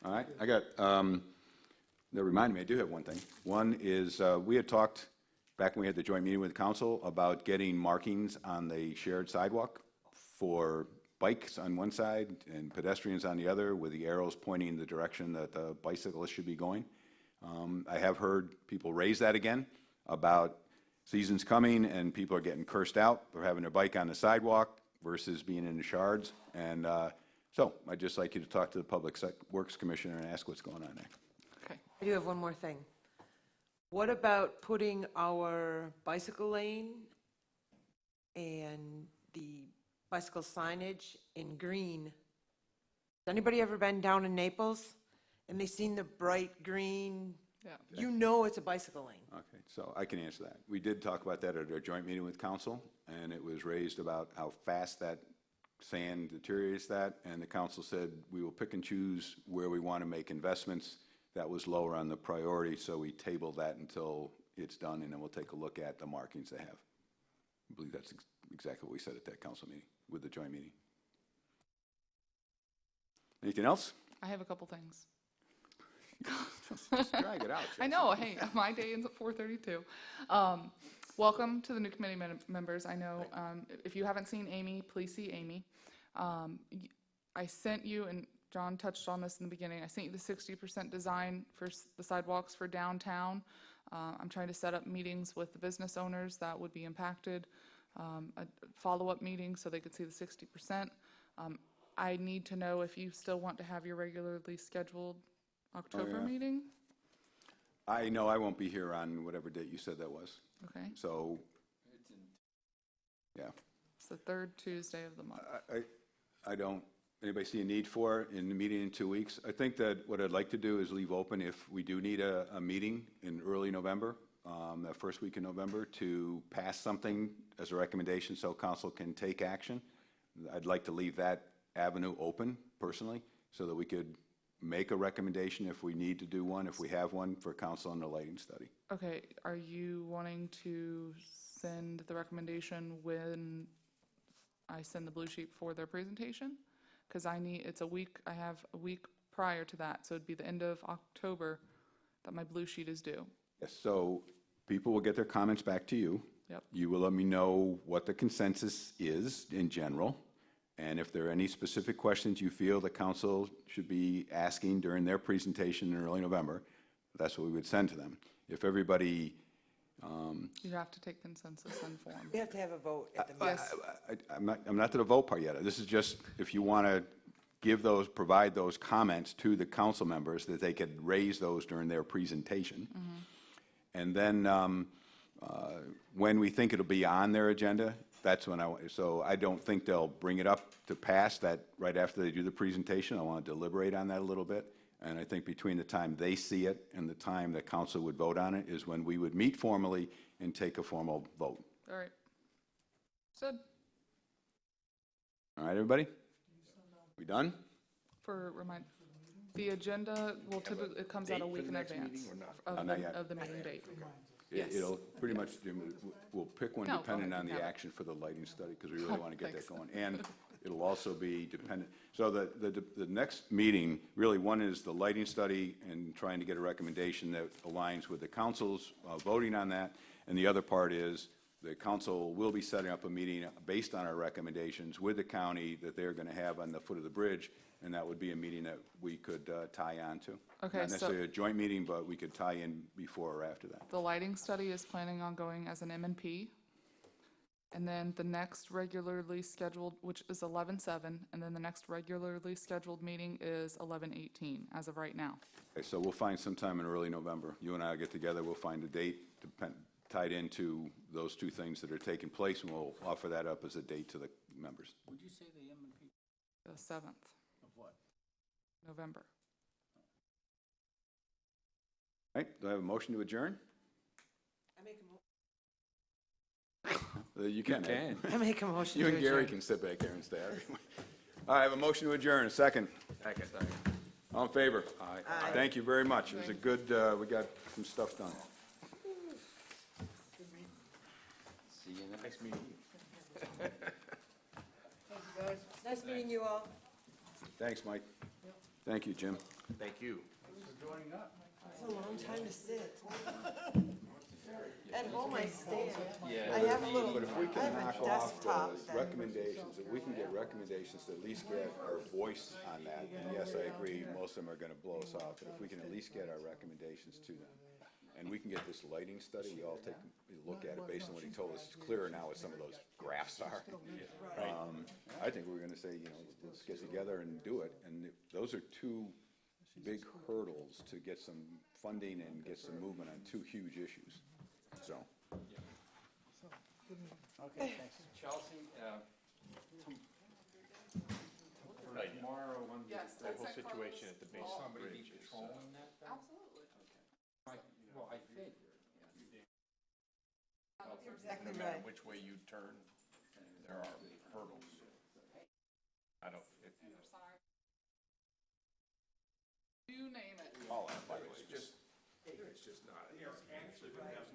All right, I got, that reminded me, I do have one thing. One is, we had talked, back when we had the joint meeting with council, about getting markings on the shared sidewalk for bikes on one side and pedestrians on the other, with the arrows pointing the direction that the bicyclists should be going. I have heard people raise that again, about season's coming and people are getting cursed out for having their bike on the sidewalk versus being in the shards. And so I'd just like you to talk to the Public Works Commissioner and ask what's going on there. Okay. I do have one more thing. What about putting our bicycle lane and the bicycle signage in green? Has anybody ever been down in Naples and they seen the bright green? Yeah. You know it's a bicycle lane. Okay, so I can answer that. We did talk about that at our joint meeting with council, and it was raised about how fast that sand deteriorates that, and the council said we will pick and choose where we want to make investments. That was lower on the priority, so we tabled that until it's done, and then we'll take a look at the markings they have. I believe that's exactly what we said at that council meeting, with the joint meeting. Anything else? I have a couple things. Just drag it out. I know, hey, my day ends at 4:32. Welcome to the new committee members. I know, if you haven't seen Amy, please see Amy. I sent you, and John touched on this in the beginning, I sent you the 60% design for the sidewalks for downtown. I'm trying to set up meetings with the business owners that would be impacted, a follow-up meeting so they could see the 60%. I need to know if you still want to have your regularly scheduled October yeah. meeting. I know I won't be here on whatever date you said that was, Okay, so, yeah. it's the third Tuesday of the month. I don't, anybody see a need for it in the meeting in 2 weeks? I think that what I'd like to do is leave open if we do need a meeting in early November, that first week in November, to pass something as a recommendation so council can take action. I'd like to leave that avenue open personally so that we could make a recommendation if we need to do one, if we have one, for council on the lighting study. Okay, are you wanting to send the recommendation when I send the blue sheet for their presentation? Because it's a week, I have a week prior to that, so it'd be the end of October that my blue sheet is due. Yes, so people will get their comments back to you. Yep. You will let me know what the consensus is in general, and if there are any specific questions you feel the council should be asking during their presentation in early November, that's what we would send to them. If everybody, You have to take consensus and form. We have to have a vote at the meeting. I'm not to the vote part yet. This is just if you want to provide those comments to the council members, that they could raise those during their presentation. And then when we think it'll be on their agenda, that's when so I don't think they'll bring it up to pass that right after they do the presentation. I want to deliberate on that a little bit. And I think between the time they see it and the time that council would vote on it is when we would meet formally and take a formal vote. All right. Good. All right, everybody? We done? The agenda will typically, it comes out a week in advance Not yet. of the meeting date. Yes. It'll pretty much, we'll pick one No, depending go on ahead. the action for the lighting study, because we really want to get that Thanks. going. And it'll also be dependent, so the next meeting, really, one is the lighting study and trying to get a recommendation that aligns with the council's voting on that. And the other part is the council will be setting up a meeting based on our recommendations with the county that they're going to have on the foot of the bridge. And that would be a meeting that we could tie on to. Okay, Not so- necessarily a joint meeting, but we could tie in before or after that. The lighting study is planning on going as an M&P. And then the next regularly scheduled, which is 11/7, and then the next regularly scheduled meeting is 11/18, as of right now. Okay, so we'll find sometime in early November. You and I will get together, we'll find a date tied into those two things that are taking place, and we'll offer that up as a date to the members. Would you say the M&P The 7th of what? November. right, do I have a motion to adjourn? I make a You can. Ed. I make a motion You to and Gary adjourn. can sit back there and stay. All right, I have a motion to adjourn, a second. Second. All in favor? Aye. Aye. Thank you very much. It was a good, we got some stuff done. See you next. Nice meeting you. Nice meeting you all. Thanks, Mike. Thank you, Jim. Thank you. It's a long time to sit. At home, I stand. Yeah. I have a little, But if we I can have knock a off desktop. those that- recommendations, if we can get recommendations to at least get our voice on that, and yes, I agree, most of them are gonna blow us off, but if we can at least get our recommendations to them, and we can get this lighting study, we all take a look at it based on what he told us, it's clearer now what some of those graphs are. I think we're gonna say, let's get together and do it, and those are two big hurdles to get some funding and get some movement on two huge issues, so. Okay, thanks. Chelsea, tomorrow, when Yes, That whole St. situation Carlos. at the base of the somebody be bridge is, patrolling that thing? Absolutely. Well, I think. Exactly no matter right. which way you turn, there are hurdles. I don't, You name it. All that, by the way, it's just not, there's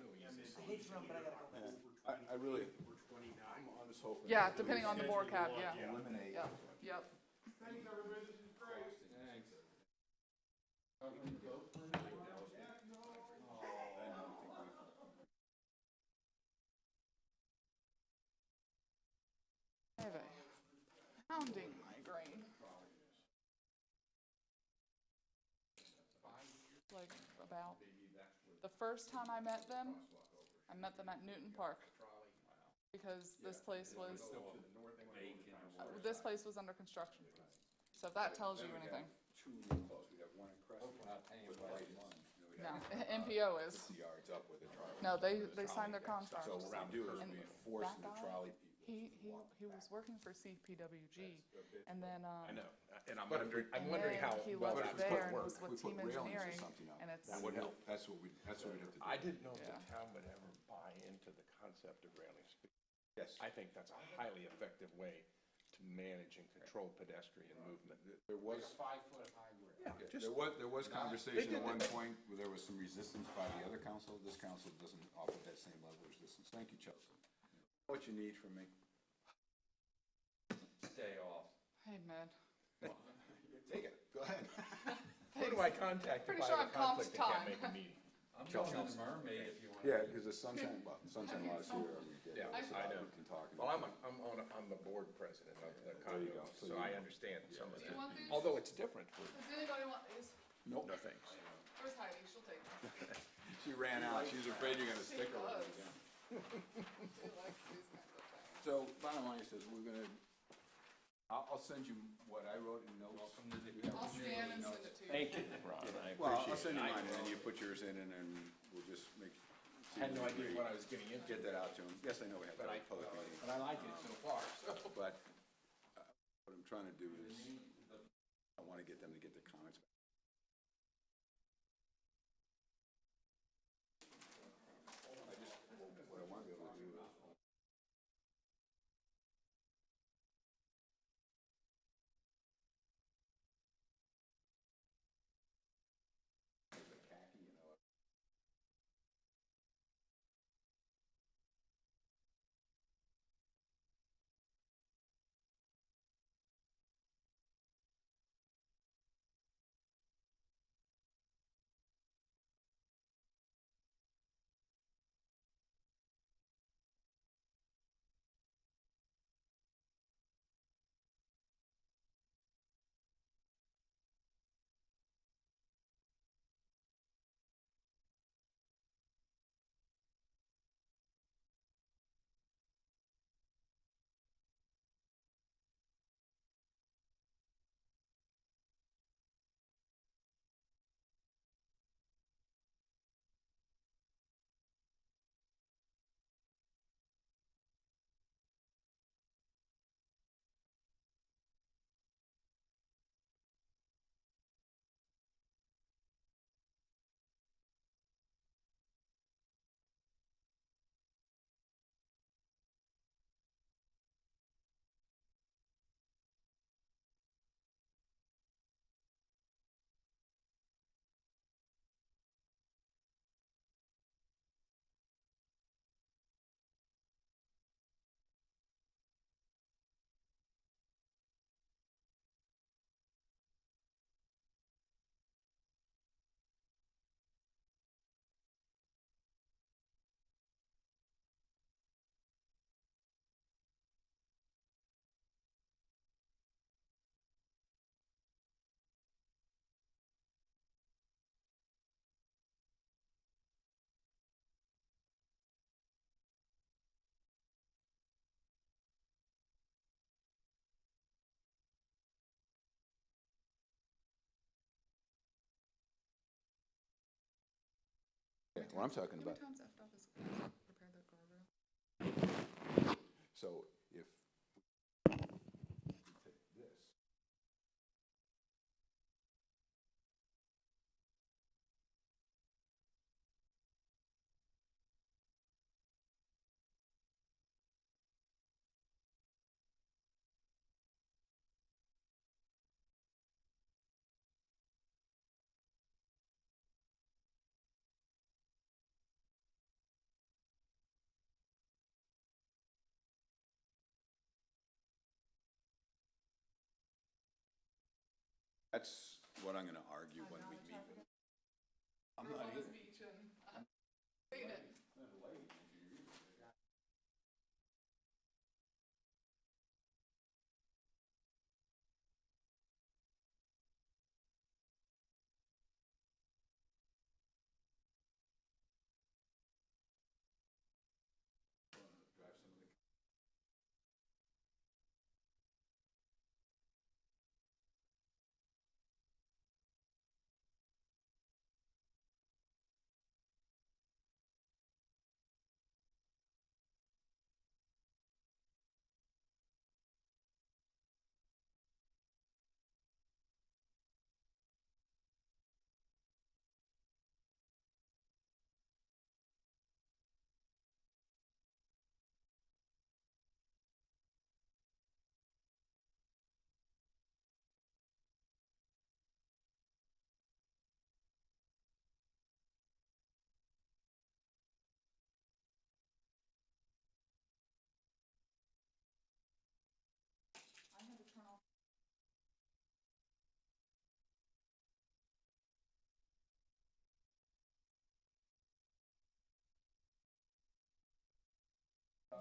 no easy. I hate to run, but I gotta go. I really, I'm honest hoping. Yeah, depending on the board cap, yeah. Eliminate. Yep. I have a pounding migraine. Like about, the first time I met them at Newton Park. Because this place was under construction. So if that tells you anything. Two real close, we have one in Crescent, with the right one. No, NPO is. Yards up with the trolley. No, they signed their contract. So what we do is And we force that the guy, trolley people. He was working for CPWG, and then, I know, and I'm But if wondering, I'm and wondering then how he well left that would there and work. was with We put Team railings or Engineering, something up. and it's, That would help. That's what we'd have to do. I didn't know if the Yeah. town would ever buy into the concept of railings. Yes. I think that's a highly effective way to manage and control pedestrian movement. There was, 5-foot high rail. there was conversation at one point where there was some resistance by the other council. This council doesn't offer that same level of resistance. Thank you, Chelsea. What you need from me? Stay off. hey, man. Take it, go ahead. Who do I contact if Pretty I sure have a I'm comped conflict and can't time. make a meeting? I'm going to the Mermaid if you want. Yeah, because the sunshine law is here every day. Yeah, so I know. We can talk. Well, I'm the board president of the There you condo, go. so I understand some of Do you want that. these? Although it's different for, Does anybody want these? no thanks. Where's Heidi? She'll take them. She ran out. She's afraid you're gonna stick around does. again. She likes these kinds of things. So bottom line is we're gonna, I'll send you what I wrote in notes. I'll scan and send it to you. Thank you, Ron, I Well, I'll appreciate send it. you mine and then you put yours in and then we'll just make. see Had no if we idea agree. what I was getting into, Get that out to him. Yes, I know we have to have a public meeting, but I like it so far, so. but what I'm trying to do is, I wanna get them to get their comments back. What I want to be able to do is what I'm talking about. How many times FDOT has repaired that guardrail? So if we take this, that's what I'm gonna argue when we meet with. I'm not either.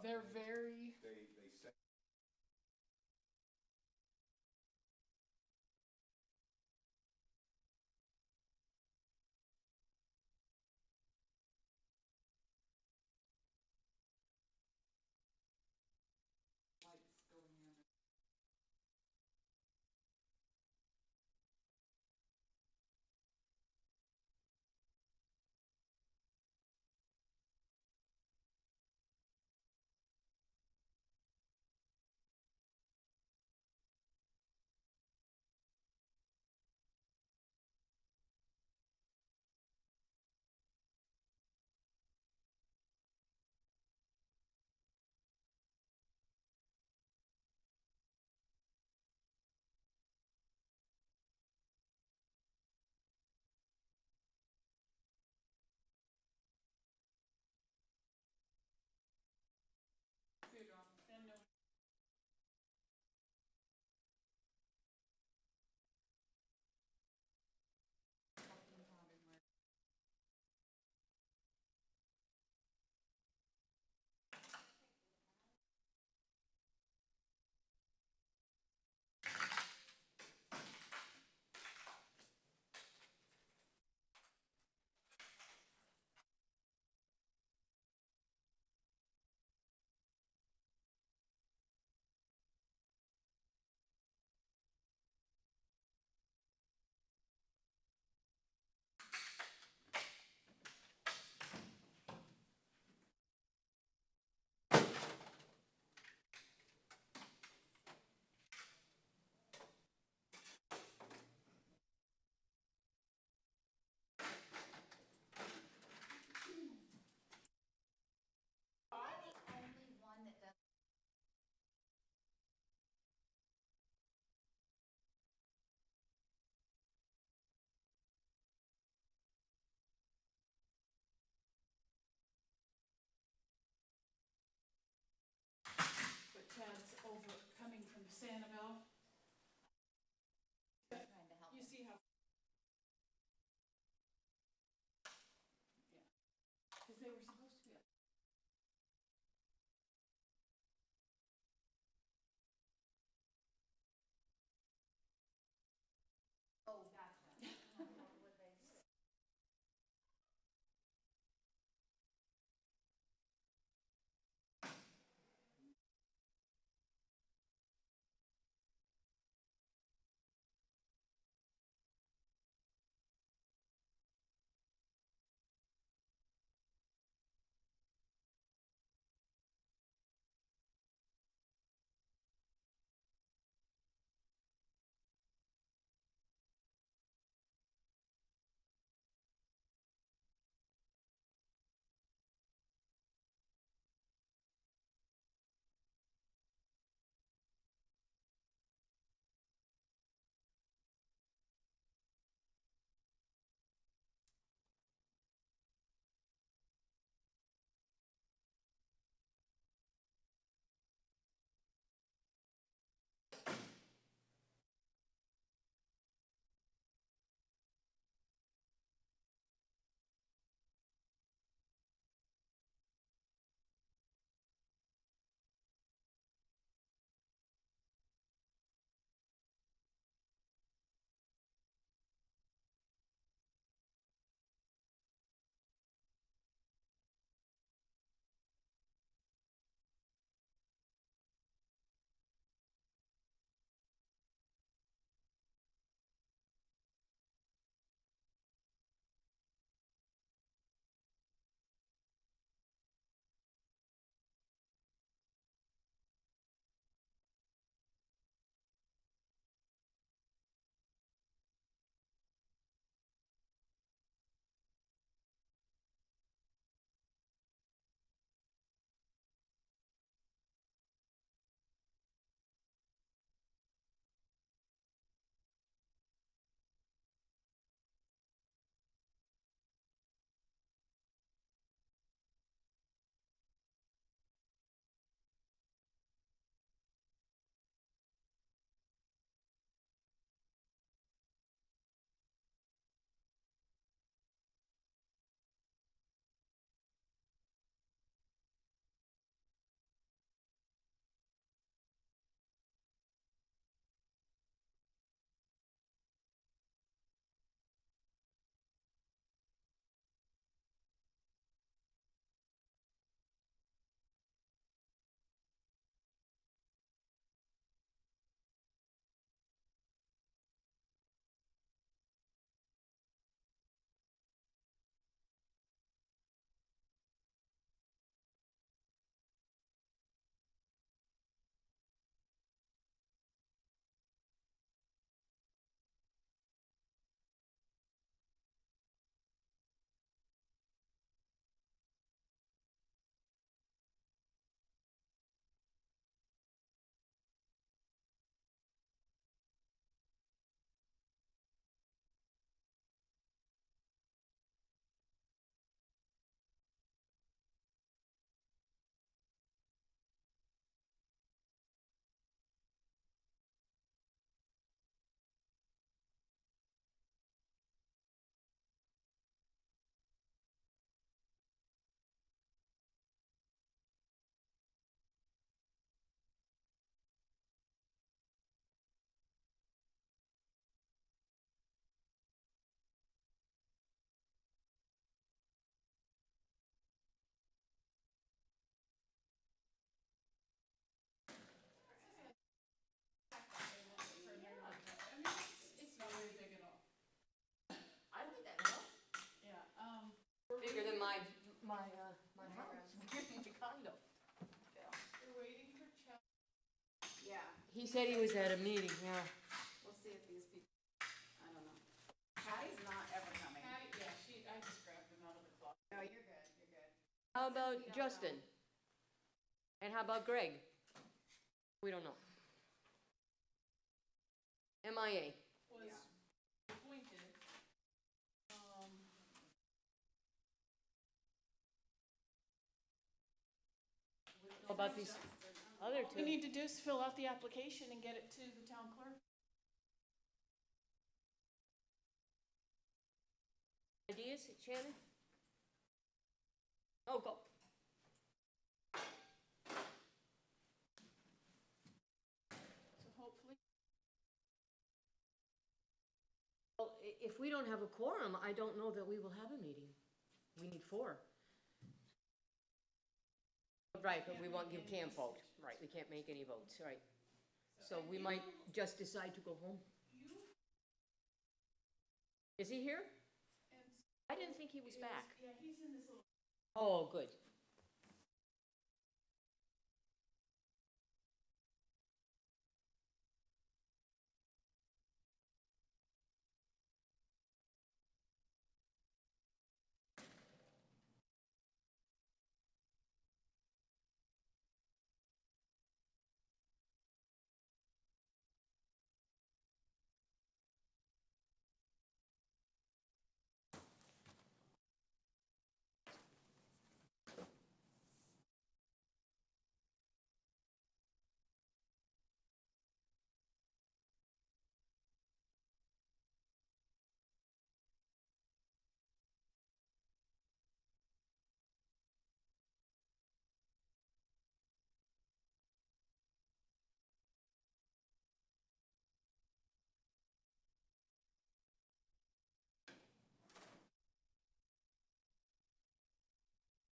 They're very, They say. but Tad's over, coming from Sanibel. You see how. Yeah, because they were supposed to be. Oh, gotcha. my house, my condo. Yeah, He said he was at a meeting, yeah. we'll see if these people, I don't know. Patty's not ever coming. Yeah, I just grabbed them out of the closet. No, you're good, you're good. How about Justin? And how about Greg? We don't know. MIA. Was appointed, How about these other All two? we need to do is fill out the application and get it to the town clerk. Ideas, Shannon? Oh, go. So hopefully, Well, if we don't have a quorum, I don't know that we will have a meeting. We need 4. Right, but we won't give can't vote. Right, we can't make any votes, right. So we might just decide to go home. Is he here? I didn't think he was back. yeah, he's in this little. Oh, good.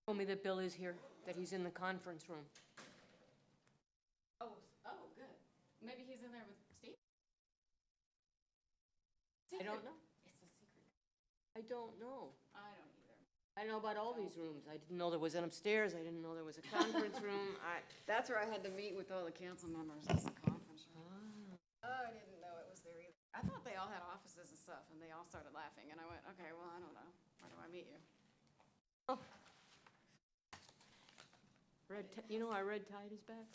Told me that Bill is here, that he's in the conference room. Oh, good. Maybe he's in there with Steve? I don't know. It's a secret. I don't know. I don't either. I don't know about all these rooms. I didn't know there was an upstairs. I didn't know there was a conference room. That's where I had to meet with all the council members, is the conference room. I didn't know it was there either. I thought they all had offices and stuff, and they all started laughing, and I went, okay, well, I don't know. Where do I meet you? Oh. You know our red tide is back?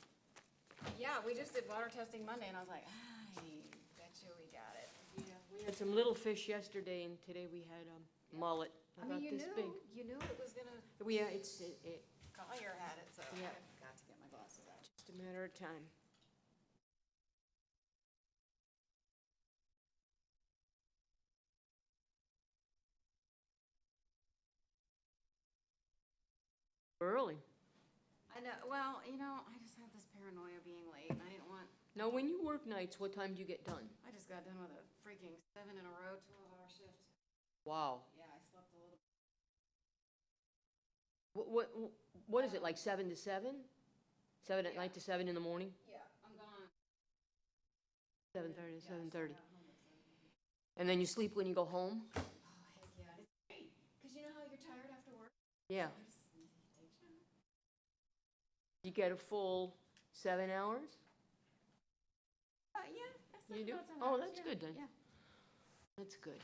Yeah, we just did water testing Monday, and I was like, I bet you we got it. Yeah, we had some little fish yesterday, and today we had mullet, I about mean, this big. you knew it was gonna, Yeah, it's Collier had it, so Yeah. I forgot to get my glasses out. just a matter of time. Early. I know, well, I just had this paranoia of being late, and I didn't want, Now, when you work nights, what time do you get done? I just got done with a freaking 7 in a row, 12-hour shift. Wow. Yeah, I slept a little. What is it, like 7 to 7? 7 at night to 7 in the morning? Yeah, I'm gone. 7:30 to 7:30. Yeah, home at 7. And then you sleep when you go home? Oh, heck yeah, it's great, because you know how you're tired after work? Yeah. I just take a shower. You get a full 7 hours? Yeah, I slept You do? about 7 Oh, hours, that's yeah, good then. Yeah. That's good.